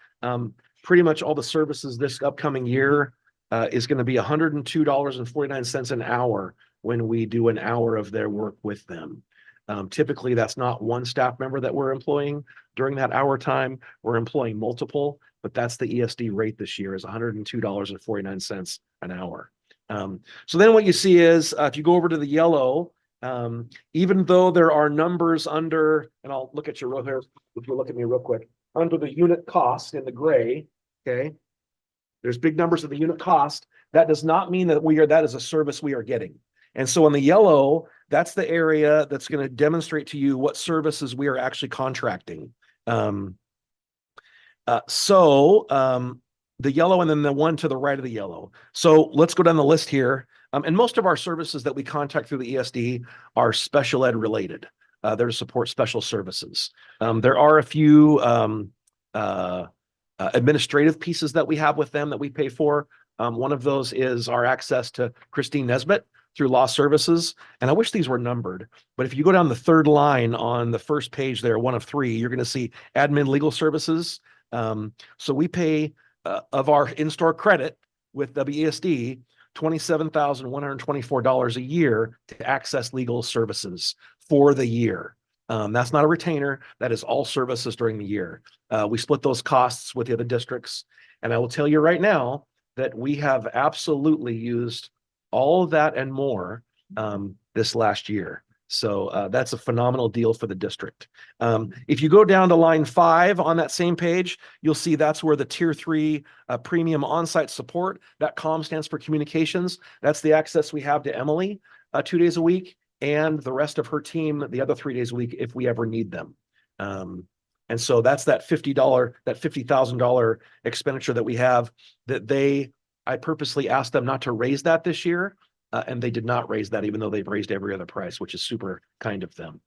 pretty much all the services this upcoming year is going to be $102.49 an hour when we do an hour of their work with them. Typically, that's not one staff member that we're employing during that hour time. We're employing multiple, but that's the ESD rate this year is $102.49 an hour. So then what you see is if you go over to the yellow, even though there are numbers under, and I'll look at you real here, if you look at me real quick, under the unit cost in the gray, okay, there's big numbers of the unit cost. That does not mean that that is a service we are getting. And so in the yellow, that's the area that's going to demonstrate to you what services we are actually contracting. The yellow and then the one to the right of the yellow. So let's go down the list here. And most of our services that we contact through the ESD are special ed related. They're to support special services. There are a few administrative pieces that we have with them that we pay for. One of those is our access to Christine Nesbitt through law services. And I wish these were numbered, but if you go down the third line on the first page there, one of three, you're going to see admin legal services. So we pay of our in-store credit with WESD, $27,124 a year to access legal services for the year. That's not a retainer. That is all services during the year. We split those costs with the other districts. And I will tell you right now that we have absolutely used all of that and more this last year. So that's a phenomenal deal for the district. If you go down to line 5 on that same page, you'll see that's where the tier 3 premium on-site support, that COM stands for communications. That's the access we have to Emily 2 days a week and the rest of her team the other 3 days a week if we ever need them. And so that's that $50,000 expenditure that we have that I purposely asked them not to raise that this year. And they did not raise that, even though they've raised every other price, which is super kind of them.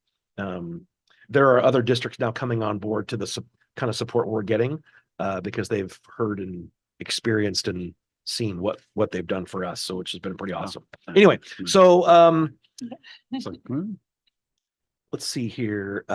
There are other districts now coming on board to the kind of support we're getting because they've heard and experienced and seen what they've done for us. So which has been pretty awesome. Anyway, so let's see here.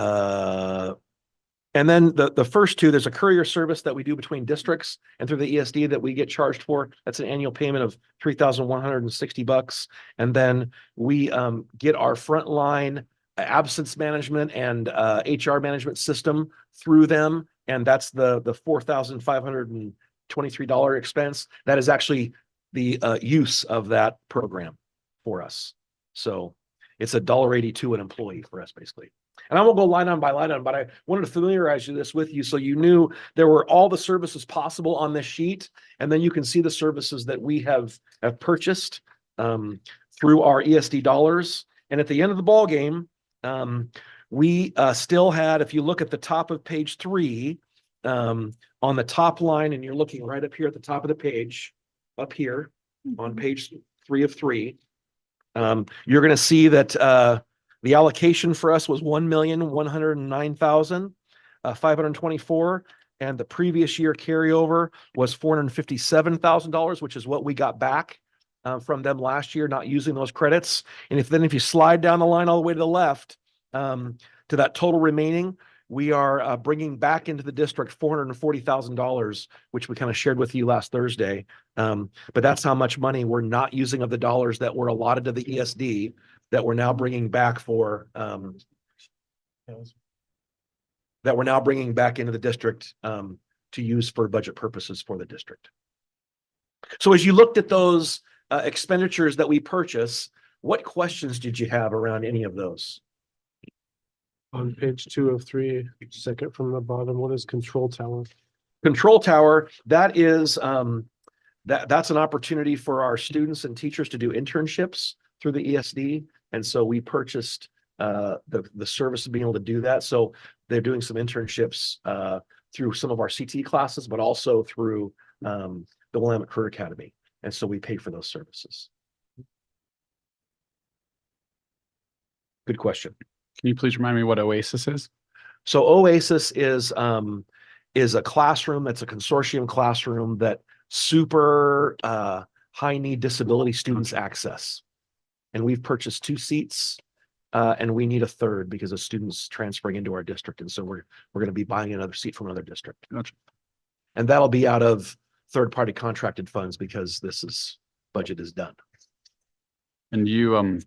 And then the first two, there's a courier service that we do between districts and through the ESD that we get charged for. That's an annual payment of $3,160. And then we get our frontline absence management and HR management system through them. And that's the $4,523 expense. That is actually the use of that program for us. So it's $1.82 an employee for us, basically. And I won't go line item by line item, but I wanted to familiarize this with you so you knew there were all the services possible on this sheet. And then you can see the services that we have purchased through our ESD dollars. And at the end of the ball game, we still had, if you look at the top of page 3, on the top line, and you're looking right up here at the top of the page, up here on page 3 of 3, you're going to see that the allocation for us was $1,109,524, and the previous year carryover was $457,000, which is what we got back from them last year, not using those credits. And if you slide down the line all the way to the left to that total remaining, we are bringing back into the district $440,000, which we kind of shared with you last Thursday. But that's how much money we're not using of the dollars that were allotted to the ESD that we're now bringing back for that we're now bringing back into the district to use for budget purposes for the district. So as you looked at those expenditures that we purchase, what questions did you have around any of those? On page 2 of 3, second from the bottom, what is control tower? Control tower, that is that's an opportunity for our students and teachers to do internships through the ESD. And so we purchased the service of being able to do that. So they're doing some internships through some of our CT classes, but also through the Willamette Career Academy. And so we pay for those services. Good question. Can you please remind me what Oasis is? So Oasis is a classroom that's a consortium classroom that super high need disability students access. And we've purchased 2 seats and we need a third because of students transferring into our district. And so we're going to be buying another seat from another district. Gotcha. And that'll be out of third-party contracted funds because budget is done. And you,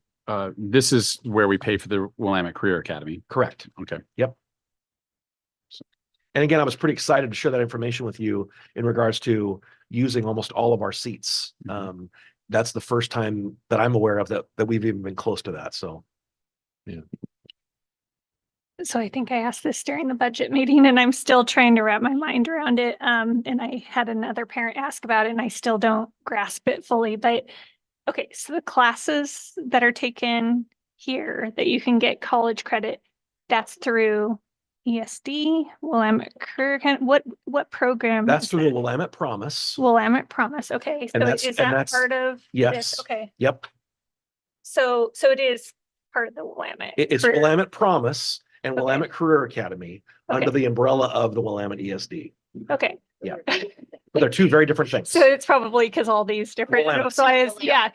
this is where we pay for the Willamette Career Academy. Correct. Okay. Yep. And again, I was pretty excited to share that information with you in regards to using almost all of our seats. That's the first time that I'm aware of that we've even been close to that. So, yeah. So I think I asked this during the budget meeting and I'm still trying to wrap my mind around it. And I had another parent ask about it and I still don't grasp it fully, but okay. So the classes that are taken here that you can get college credit, that's through ESD, Willamette Career, what program? That's through the Willamette Promise. Willamette Promise. Okay. And So that's- is and that that's- part of Yes. this? Okay. Yep. So it is part of the Willamette. It's Career- Willamette Promise and Okay. Willamette Career Academy under Okay. the umbrella of the Willamette ESD. Okay. Yeah. But they're 2 very different things. So it's probably because all these different, Willamette. so yeah.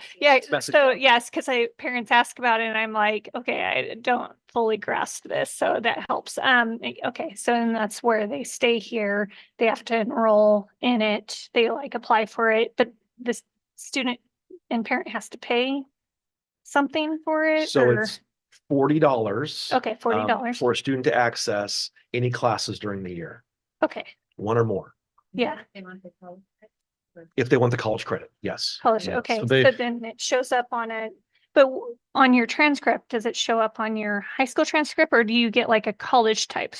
message. So yes, because parents ask about it and I'm like, okay, I don't fully grasp this. So that helps. Okay. So and that's where they stay here. They have to enroll in it. They apply for it, but this student and parent has to pay something for it. So or- it's $40. Okay, $40. For a student to access any classes during the year, Okay. 1 or more, Yeah. if they want the college credit. Yes. College. Yeah. Okay. So So, they- then it shows up on it, but on your transcript, does it show up on your high school transcript or do you get a college type?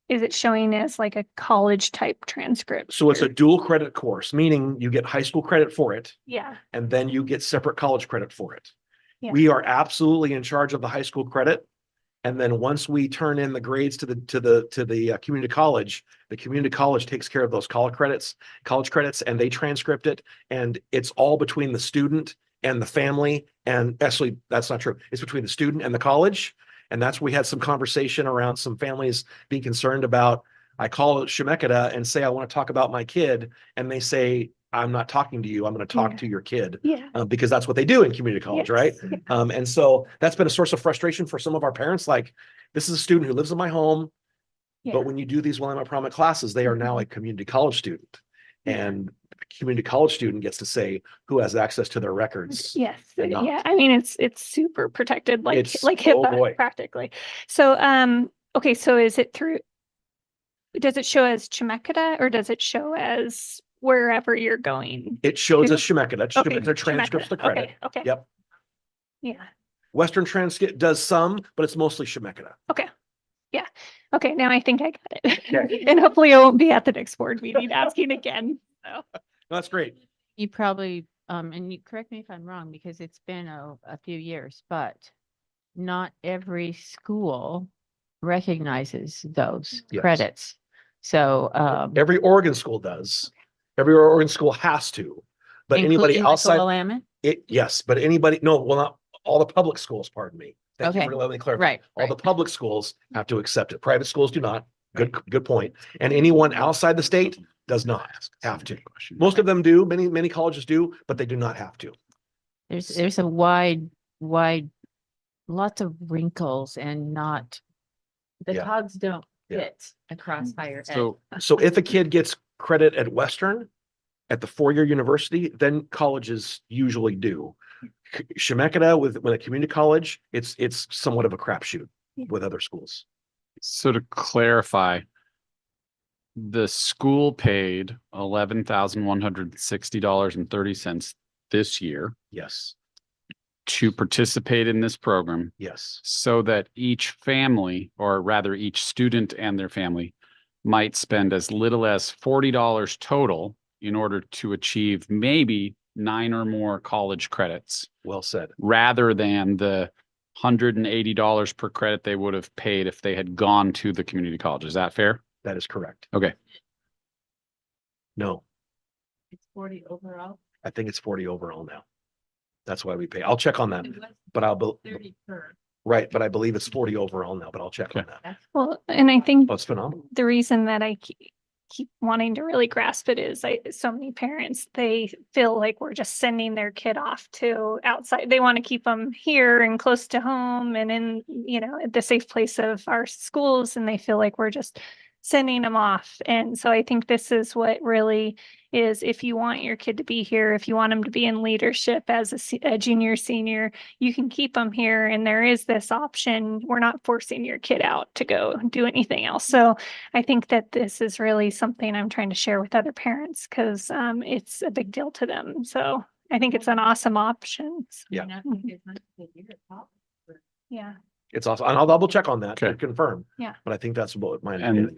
Is it showing as a college type transcript? So it's a or- dual credit course, meaning you get high school credit for it Yeah. and then you get separate college credit for it. Yeah. We are absolutely in charge of the high school credit. And then once we turn in the grades to the community college, the community college takes care of those college credits, and they transcript it. And it's all between the student and the family. And actually, that's not true. It's between the student and the college. And that's where we had some conversation around some families being concerned about, I call Shemeketa and say, I want to talk about my kid. And they say, I'm not talking to you. I'm going to talk Yeah. to your kid. Yeah. Because that's what they do in community college, Yes. right? Yeah. And so that's been a source of frustration for some of our parents. Like, this is a student who lives in my home, Yeah. but when you do these Willamette Promise classes, they are now a community college student. And the community college student gets to say who has access to their records. Yes. and not. Yeah. I mean, it's super protected, like It's- like oh HIPAA boy. practically. So, okay. So is it through, does it show as Chemeketa or does it show as wherever you're going. It shows to? us Chemeketa. Okay, Their transcripts to Chemeketa. credit. Okay, okay. Yep. Yeah, Western Transcript does some, but it's mostly Chemeketa. okay. Yeah, okay, now I think I got it. And hopefully I won't be at the next board meeting asking again, so. That's great. You probably, and you correct me if I'm wrong, because it's been a few years, but not every school recognizes those Yes. credits. So, Every Oregon school does. Every Oregon school has to. But anybody including like outside Willamette? yes, but anybody, no, well, not all the public schools, pardon me. Thank you Okay. for letting me clarify. Right, All the public schools have to accept it. Private schools do not. Good point. And anyone outside the state does not have to. Most of them do, many colleges do, but they do not have to. There's a wide, lots of wrinkles and not, the Yeah. cogs don't Yeah. fit across higher ed. So if a kid gets credit at Western, at the four-year university, then colleges usually do. Chemeketa with a community college, it's somewhat of a crapshoot with other schools. So to clarify, the school paid $11,160.30 this year Yes. to participate in this program, Yes. so that each family, or rather each student and their family, might spend as little as $40 total in order to achieve maybe 9 or more college credits, Well said. rather than the $180 per credit they would have paid if they had gone to the community college. Is that fair? That is correct. Okay. No, It's 40 overall. I think it's 40 overall now. That's why we pay. I'll check on that, but I'll, 30 per. right, but I believe it's 40 overall now, but I'll check on that. Well, and I think Oh, it's phenomenal. the reason that I keep wanting to really grasp it is so many parents, they feel like we're just sending their kid off to outside. They want to keep them here and close to home and in, the safe place of our schools. And they feel like we're just sending them off. And so I think this is what really is, if you want your kid to be here, if you want them to be in leadership as a junior, senior, you can keep them here. And there is this option. We're not forcing your kid out to go do anything else. So I think that this is really something I'm trying to share with other parents because it's a big deal to them. So I think it's an awesome option. Yeah. Yeah. It's awesome. And I'll double check on that to confirm. Yeah. But I think that's what my And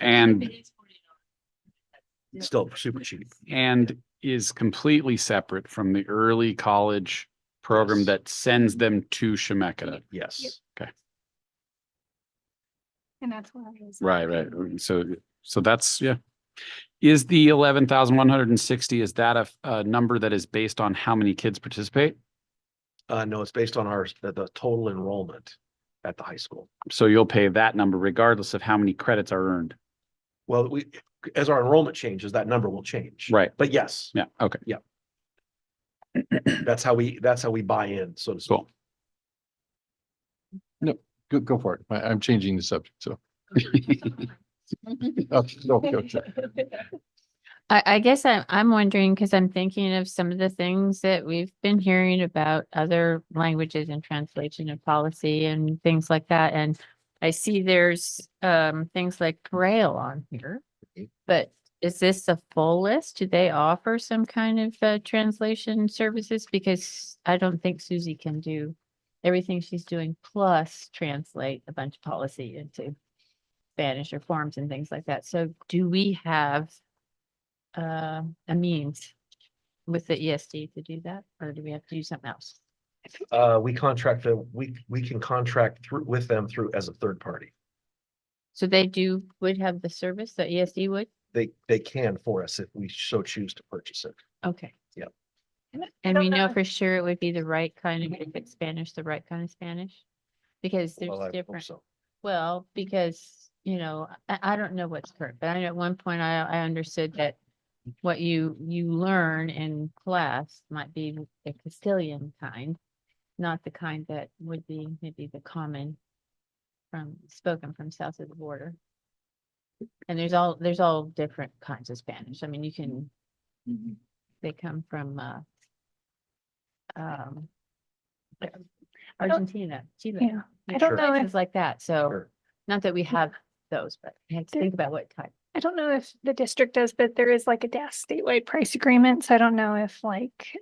still super cheap. and is completely separate from the early college program that sends them to Chemeketa. Yes. Okay. And that's what I was. Right. So that's, yeah. Is the 11,160, is that a number that is based on how many kids participate? No, it's based on the total enrollment at the high school. So you'll pay that number regardless of how many credits are earned. Well, as our enrollment changes, that number will change. Right. But yes. Yeah. Okay. Yeah. That's how we buy in, so to speak. Cool. No, go for it. I'm changing the subject, so. Okay. I guess I'm wondering, because I'm thinking of some of the things that we've been hearing about other languages and translation of policy and things like that. And I see there's things like Braille on here, but is this a full list? Do they offer some kind of translation services? Because I don't think Susie can do everything she's doing plus translate a bunch of policy into Spanish or forms and things like that. So do we have a means with the ESD to do that, or do we have to do something else? We can contract with them through as a third party. So they would have the service that ESD would? They can for us if we so choose to purchase it. Okay. Yeah. And we know for sure it would be the right kind of, if it's Spanish, the right kind of Spanish? Because there's Well, I hope different, so. well, because, I don't know what's correct, but I know at one point I understood that what you learn in class might be the Castilian kind, not the kind that would be maybe the common spoken from south of the border. And there's all different kinds of Spanish. I mean, you can, they come from Argentina, Chile. Yeah. I don't know places like that. So Sure. not that we have those, but I had to think about what type. I don't know if the district does, but there is like a DAS statewide price agreement. So I don't know if like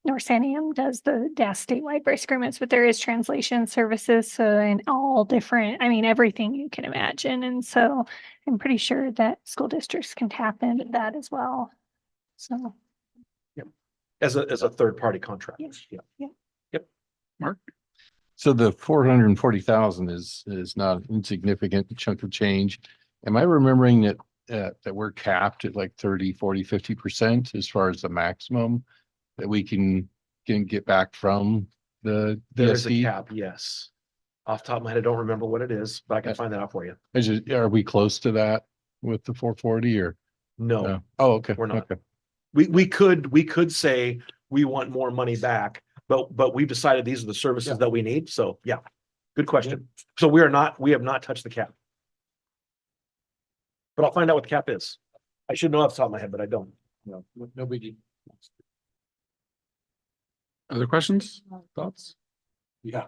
North Sanium does the DAS statewide price agreements, but there is translation services. So in all different, I mean, everything you can imagine. And so I'm pretty sure that school districts can tap into that as well. So. As a third party contract. Yeah. Yeah. Yeah. Mark? So the 440,000 is not an insignificant chunk of change. Am I remembering that we're capped at like 30, 40, 50% as far as the maximum that we can get back from the There is a DSD? cap, yes. Off the top of my head, I don't remember what it is, but I can find that out for you. Are we close to that with the 440 or? No. Oh, okay. We're not. Okay. We could say we want more money back, but we've decided these are the services that we need. So yeah, good question. So we have not touched the cap. But I'll find out what the cap is. I should know off the top of my head, but I don't. No biggie. Other questions, thoughts? Yeah.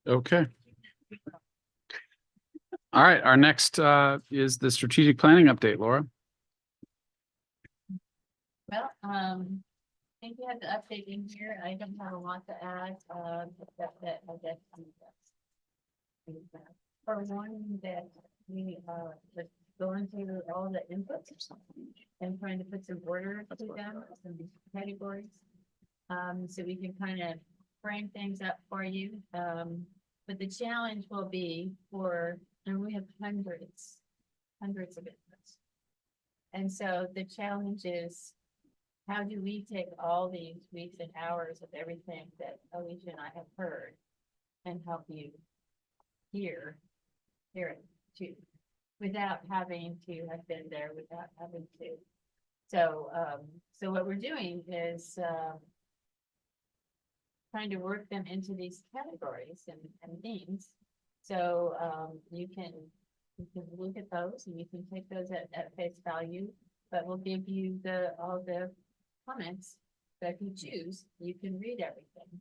Okay. All right, our next is the strategic planning update, Laura. Well, I think you have the update in here. I don't have a lot to add, except that I guess. For one, that we just going through all the inputs or something and trying to put some order to them, some categories. So we can kind of frame things up for you. But the challenge will be and we have hundreds of inputs. And so the challenge is, how do we take all these weeks and hours of everything that Alicia and I have heard and help you hear it too, without having to have been there, without having to. So, so what we're doing is trying to work them into these categories and themes. So you can look at those and you can take those at face value, but we'll give you all the comments. So if you choose, you can read everything.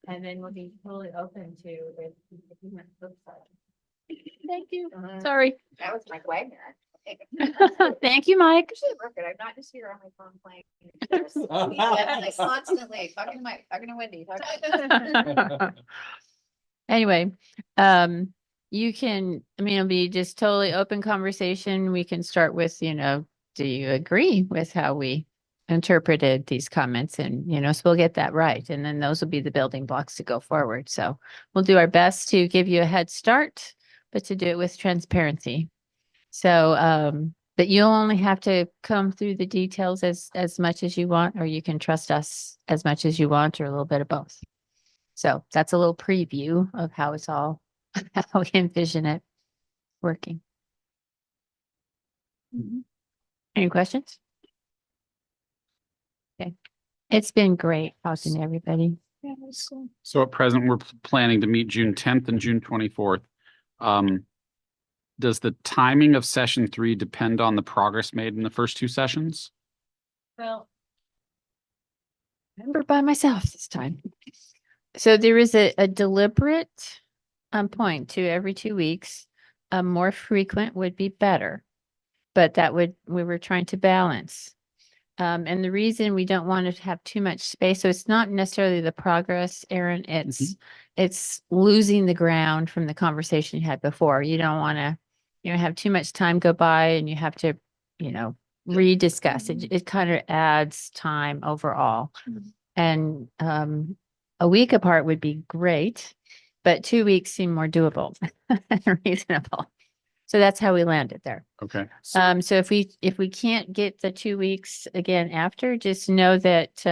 And then we'll be totally open to if you want to flip side. Thank you. Sorry. That was Mike Wagner. Thank you, Mike. Actually, record. I'm not just here on my phone playing. Yeah, constantly talking to Mike, talking to Wendy. Anyway, you can, I mean, it'll be just totally open conversation. We can start with, do you agree with how we interpreted these comments? And, so we'll get that right. And then those will be the building blocks to go forward. So we'll do our best to give you a head start, but to do it with transparency. So, but you'll only have to come through the details as much as you want, or you can trust us as much as you want, or a little bit of both. So that's a little preview of how it's all, how we envision it working. Any questions? Okay. It's been great talking to everybody. Yeah, that's cool. So at present, we're planning to meet June 10th and June 24th. Does the timing of session 3 depend on the progress made in the first 2 sessions? Well, remember by myself this time. So there is a deliberate point to every 2 weeks. More frequent would be better, but we were trying to balance. And the reason we don't want to have too much space, so it's not necessarily the progress, Aaron, it's losing the ground from the conversation you had before. You don't want to, have too much time go by and you have to, rediscuss it. It kind of adds time overall. And a week apart would be great, but 2 weeks seem more doable and reasonable. So that's how we landed there. Okay. So if we can't get the 2 weeks again after, just know that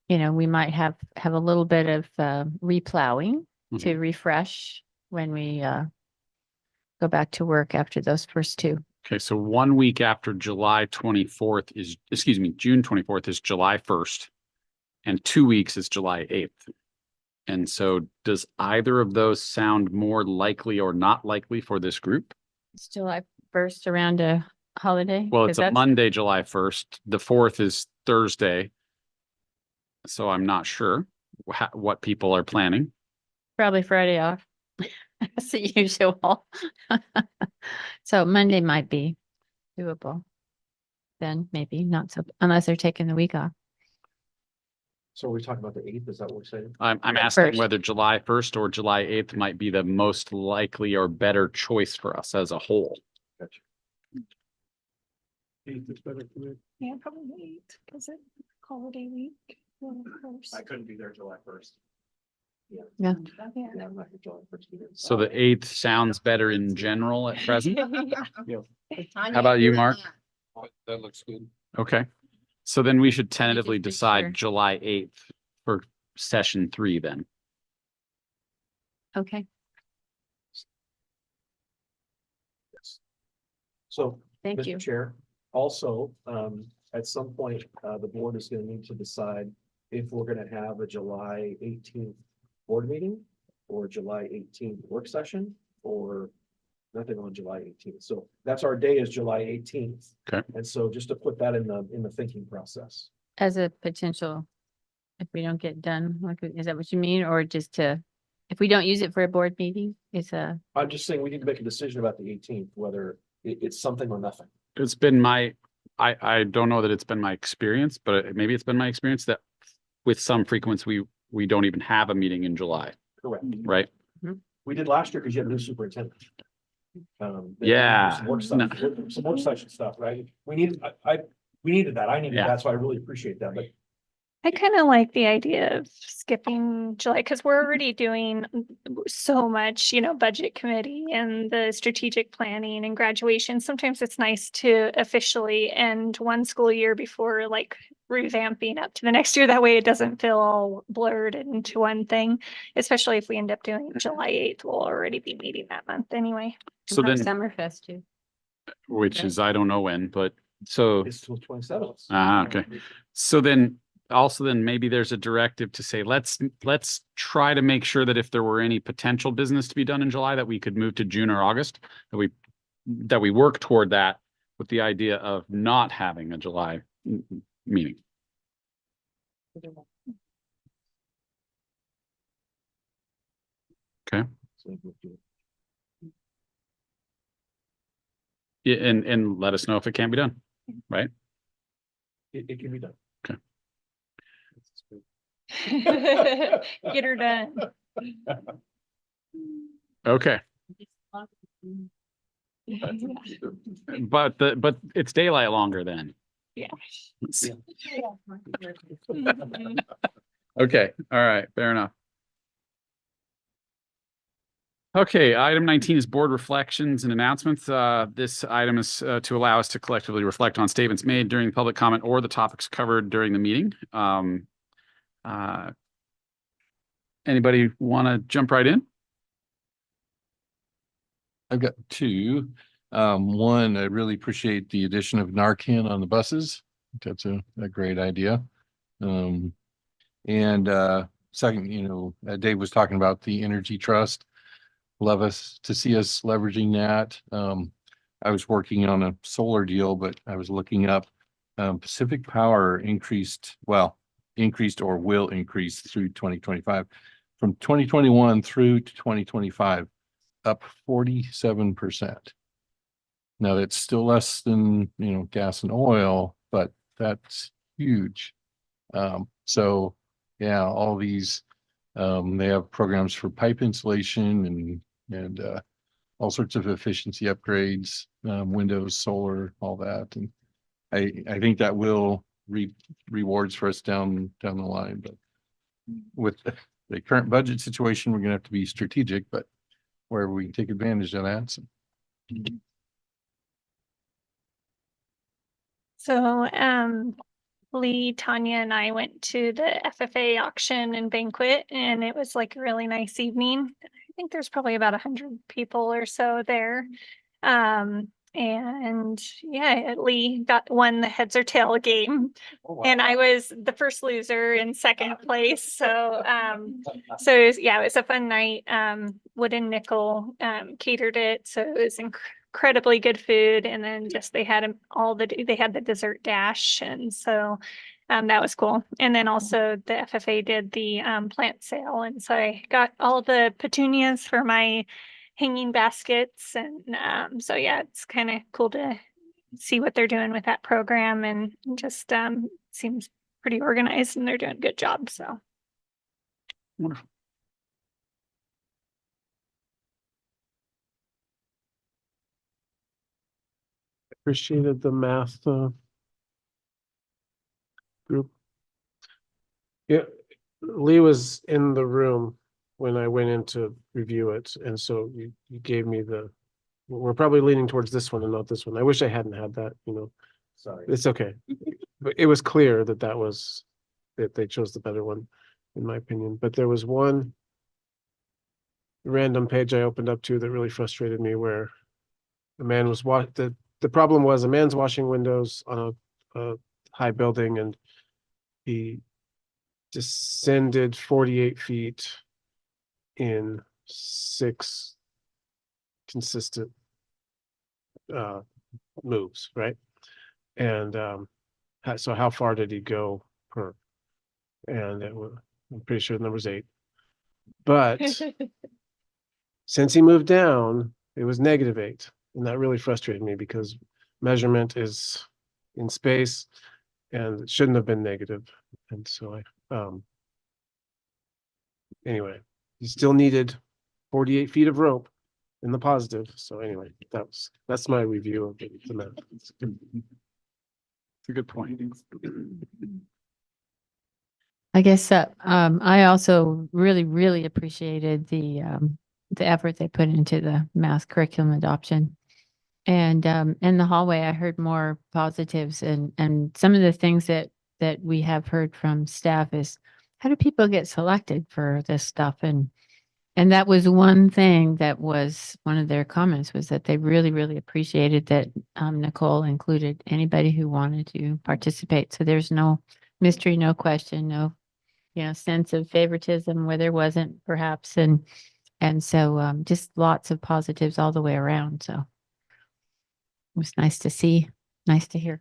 we might have a little bit of replowing to refresh when we go back to work after those first 2. Okay, so 1 week after June 24th is July 1st, and 2 weeks is July 8th. And so does either of those sound more likely or not likely for this group? It's July 1st around a holiday? Well, it's a Monday, July 1st. The 4th is Thursday. So I'm not sure what people are planning. Probably Friday off. That's the usual. So Monday might be doable. Then maybe not so, unless they're taking the week off. So are we talking about the 8th? Is that what we're saying? I'm asking First. whether July 1st or July 8th might be the most likely or better choice for us as a whole. Gotcha. 8th is better for me. Yeah, probably 8, because it's holiday week. Well, of course. I couldn't be there July 1st. Yeah. Yeah. I'm not here July 1st either. So the 8th sounds better in general at present. Yeah. How about you, Mark? That looks good. Okay. So then we should tentatively be decide sure. July 8th for session 3 then. Okay. So, Thank you. Mr. Chair, also, at some point, the board is gonna need to decide if we're gonna have a July 18th board meeting or July 18th work session, or nothing on July 18th. So that's our day, is July 18th. Okay. And so just to put that in the thinking process. As a potential, if we don't get done, like, is that what you mean? Or just to, if we don't use it for a board meeting, it's a, I'm just saying we need to make a decision about the 18th, whether it's something or nothing. It's been I don't know that it's been my experience, but maybe it's been my experience that with some frequency, we don't even have a meeting in July, Correct. right? We did last year because you had a new superintendent. Yeah. Some work stuff, some work session stuff, right? We needed that. I needed Yeah. that, so I really appreciate that, but I kind of like the idea of skipping July because we're already doing so much, budget committee and the strategic planning and graduation. Sometimes it's nice to officially end one school year before like revamping up to the next year. That way it doesn't feel all blurred into one thing, especially if we end up doing July 8th. We'll already be meeting that month anyway. So then, Summerfest too. which is, I don't know when, but so, it's till 27th. okay. So then maybe there's a directive to say, let's try to make sure that if there were any potential business to be done in July, that we could move to June or August, that we work toward that with the idea of not having a July meeting. Okay. Yeah, and let us know if it can be done, right? It can be done. Get her done. Okay. But it's daylight longer then. Yeah. Okay, all right, fair enough. Okay, item 19 is board reflections and announcements. This item is to allow us to collectively reflect on statements made during public comment or the topics covered during the meeting. Anybody want to jump right in? I've got two. One, I really appreciate the addition of Narcan on the buses. That's a great idea. Second, Dave was talking about the Energy Trust. Love us to see us leveraging that. I was working on a solar deal, but I was looking up Pacific Power increased or will increase through 2025. From 2021 through to 2025, up 47%. Now that's still less than, gas and oil, but that's huge. So yeah, all these, they have programs for pipe insulation and all sorts of efficiency upgrades, windows, solar, all that. And I think that will reap rewards for us down the line, but with the current budget situation, we're gonna have to be strategic, but wherever we can take advantage of that. So, Lee, Tanya, and I went to the FFA auction and banquet, and it was like a really nice evening. I think there's probably about 100 people or so there. And yeah, Lee won the heads or tail game, and I was the first loser in second place. So, it was a fun night. Wooden Nickel catered it, so it was incredibly good food, and then just they had the dessert dash, and so That was cool. And then also the FFA did the plant sale. And so I got all the petunias for my hanging baskets. And so yeah, it's kind of cool to see what they're doing with that program, and just seems pretty organized and they're doing a good job. So Wonderful. Appreciated the math group. Yeah, Lee was in the room when I went in to review it, and so you gave me we're probably leaning towards this one and not this one. I wish I hadn't had that, Sorry. It's okay. But it was clear that that they chose the better one, in my opinion. But there was one random page I opened up to that really frustrated me, where a man was the problem was a man's washing windows on a high building, and he descended 48 feet in 6 consistent moves, right? And so how far did he go per? And I'm pretty sure the number's 8. But since he moved down, it was -8. And that really frustrated me, because measurement is in space and it shouldn't have been negative. And so anyway, he still needed 48 feet of rope in the positive. So anyway, that's my review of the map. It's a good point. I guess I also really appreciated the effort they put into the math curriculum adoption. And in the hallway, I heard more positives, and some of the things that we have heard from staff is, how do people get selected for this stuff? And that was one thing that was one of their comments, was that they really appreciated that Nicole included anybody who wanted to participate. So there's no mystery, no question, no sense of favoritism where there wasn't, perhaps. And so just lots of positives all the way around. So it was nice to see, nice to hear.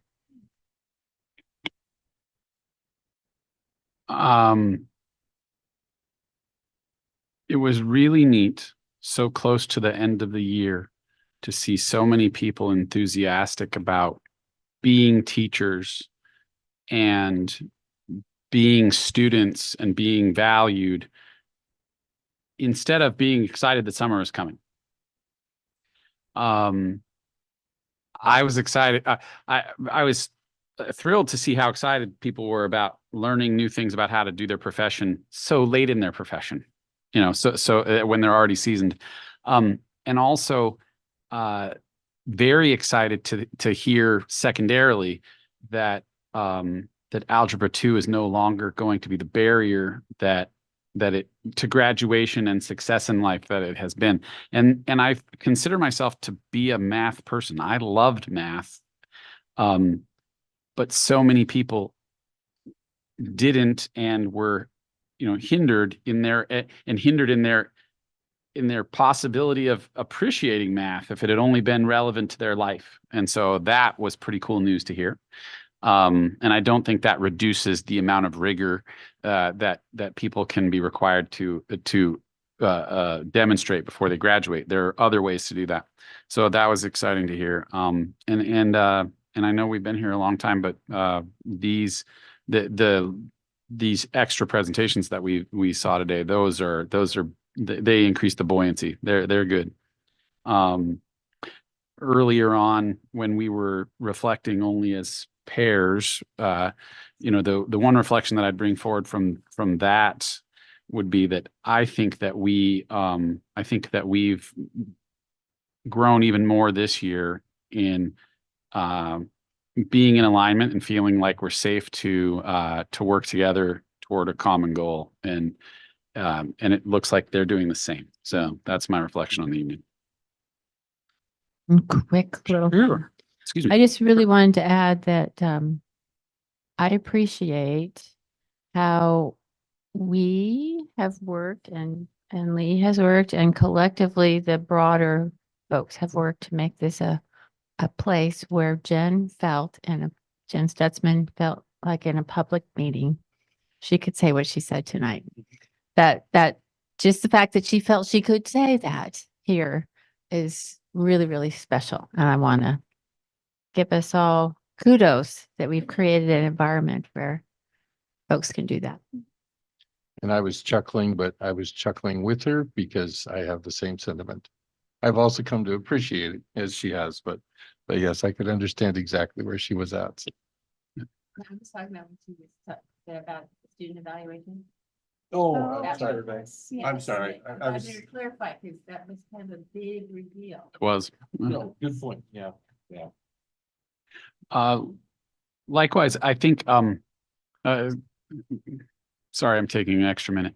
It was really neat, so close to the end of the year, to see so many people enthusiastic about being teachers and being students and being valued, instead of being excited that summer is coming. I was excited. I was thrilled to see how excited people were about learning new things about how to do their profession so late in their profession, so when they're already seasoned. And also very excited to hear secondarily that that Algebra 2 is no longer going to be the barrier that it to graduation and success in life that it has been. And I consider myself to be a math person. I loved math. But so many people didn't, and were, hindered in their possibility of appreciating math if it had only been relevant to their life. And so that was pretty cool news to hear. And I don't think that reduces the amount of rigor that people can be required to demonstrate before they graduate. There are other ways to do that. So that was exciting to hear. And I know we've been here a long time, but these extra presentations that we saw today, they increase the buoyancy. They're good. Earlier on, when we were reflecting only as pairs, the one reflection that I'd bring forward from that would be that I think that we've grown even more this year in being in alignment and feeling like we're safe to work together toward a common goal, and it looks like they're doing the same. So that's my reflection on the evening. Quick little. Sure. Excuse me. I just really wanted to add that I appreciate how we have worked, and Lee has worked, and collectively the broader folks have worked to make this a place where Jen Stutzman felt like in a public meeting, she could say what she said tonight. That just the fact that she felt she could say that here is really, really special. And I want to give us all kudos that we've created an environment where folks can do that. And I was chuckling, but I was chuckling with her because I have the same sentiment. I've also come to appreciate it as she has, but yes, I could understand exactly where she was at. I was talking about when she was about student evaluation. Oh, I'm sorry, Rebecca. I'm sorry. I was. to clarify because that was kind of a big reveal. It was. No, good point. Yeah, yeah. Likewise, I think, sorry, I'm taking an extra minute.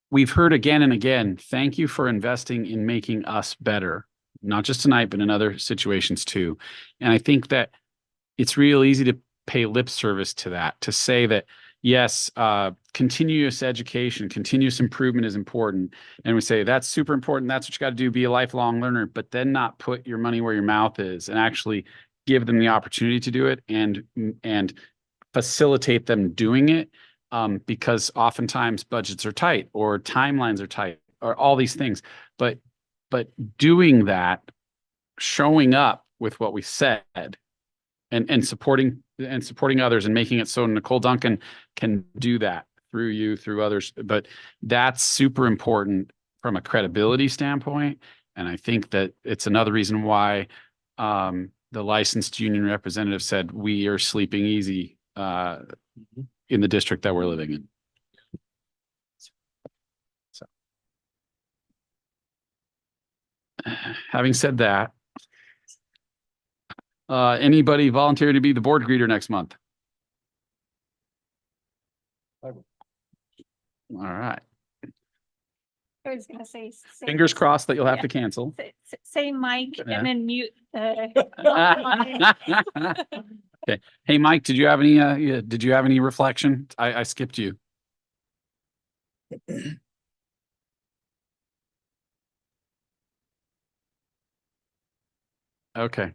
We've heard again and again, thank you for investing in making us better, not just tonight, but in other situations too. And I think that it's real easy to pay lip service to that, to say that, yes, continuous education, continuous improvement is important. And we say, that's super important. That's what you got to do, be a lifelong learner, but then not put your money where your mouth is and actually give them the opportunity to do it and facilitate them doing it. Because oftentimes budgets are tight or timelines are tight or all these things, but doing that, showing up with what we said and supporting others and making it so Nicole Duncan can do that through you, through others. But that's super important from a credibility standpoint. And I think that it's another reason why the licensed union representative said we are sleeping easy in the district that we're living in. So, having said that, anybody volunteer to be the board greeter next month? All right. I was gonna say. Fingers crossed that you'll have to cancel. Say Mike Yeah. and then mute. Okay. Hey, Mike, did you have any reflection? I skipped you. Okay.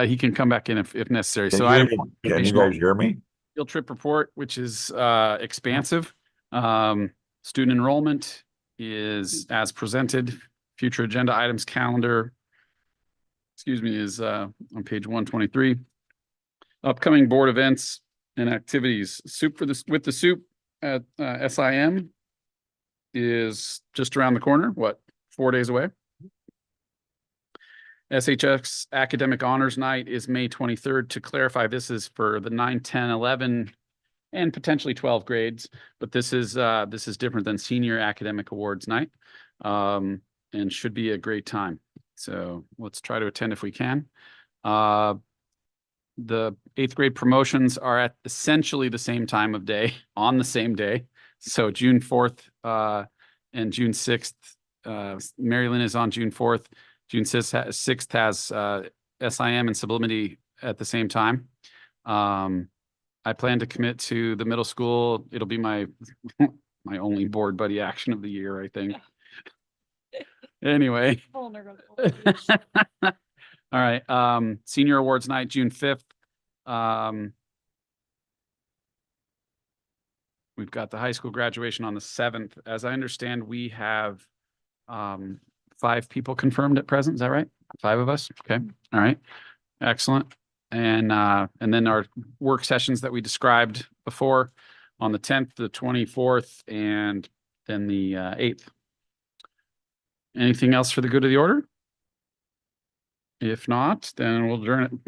He can come back in if necessary. So Can you guys hear me? Field trip report, which is expansive. Student enrollment is as presented. Future agenda items calendar, is on page 123. Upcoming board events and activities. Soup with the soup at SIM is just around the corner. 4 days away. SHX Academic Honors Night is May 23rd. To clarify, this is for the 9, 10, 11, and potentially 12 grades, but this is different than Senior Academic Awards Night, and should be a great time. So let's try to attend if we can. The 8th grade promotions are at essentially the same time of day on the same day. So June 4th and June 6th. Marilyn is on June 4th. June 6th has SIM and Sublimity at the same time. I plan to commit to the middle school. It'll be my my only board buddy action of the year, I think. Anyway. All right. Senior Awards Night, June 5th. We've got the high school graduation on the 7th. As I understand, we have 5 people confirmed at present. Is that right? 5 of us? Okay. All right. Excellent. And then our work sessions that we described before on the 10th, the 24th, and then the 8th. Anything else for the good of the order? If not, then we'll adjourn at 9.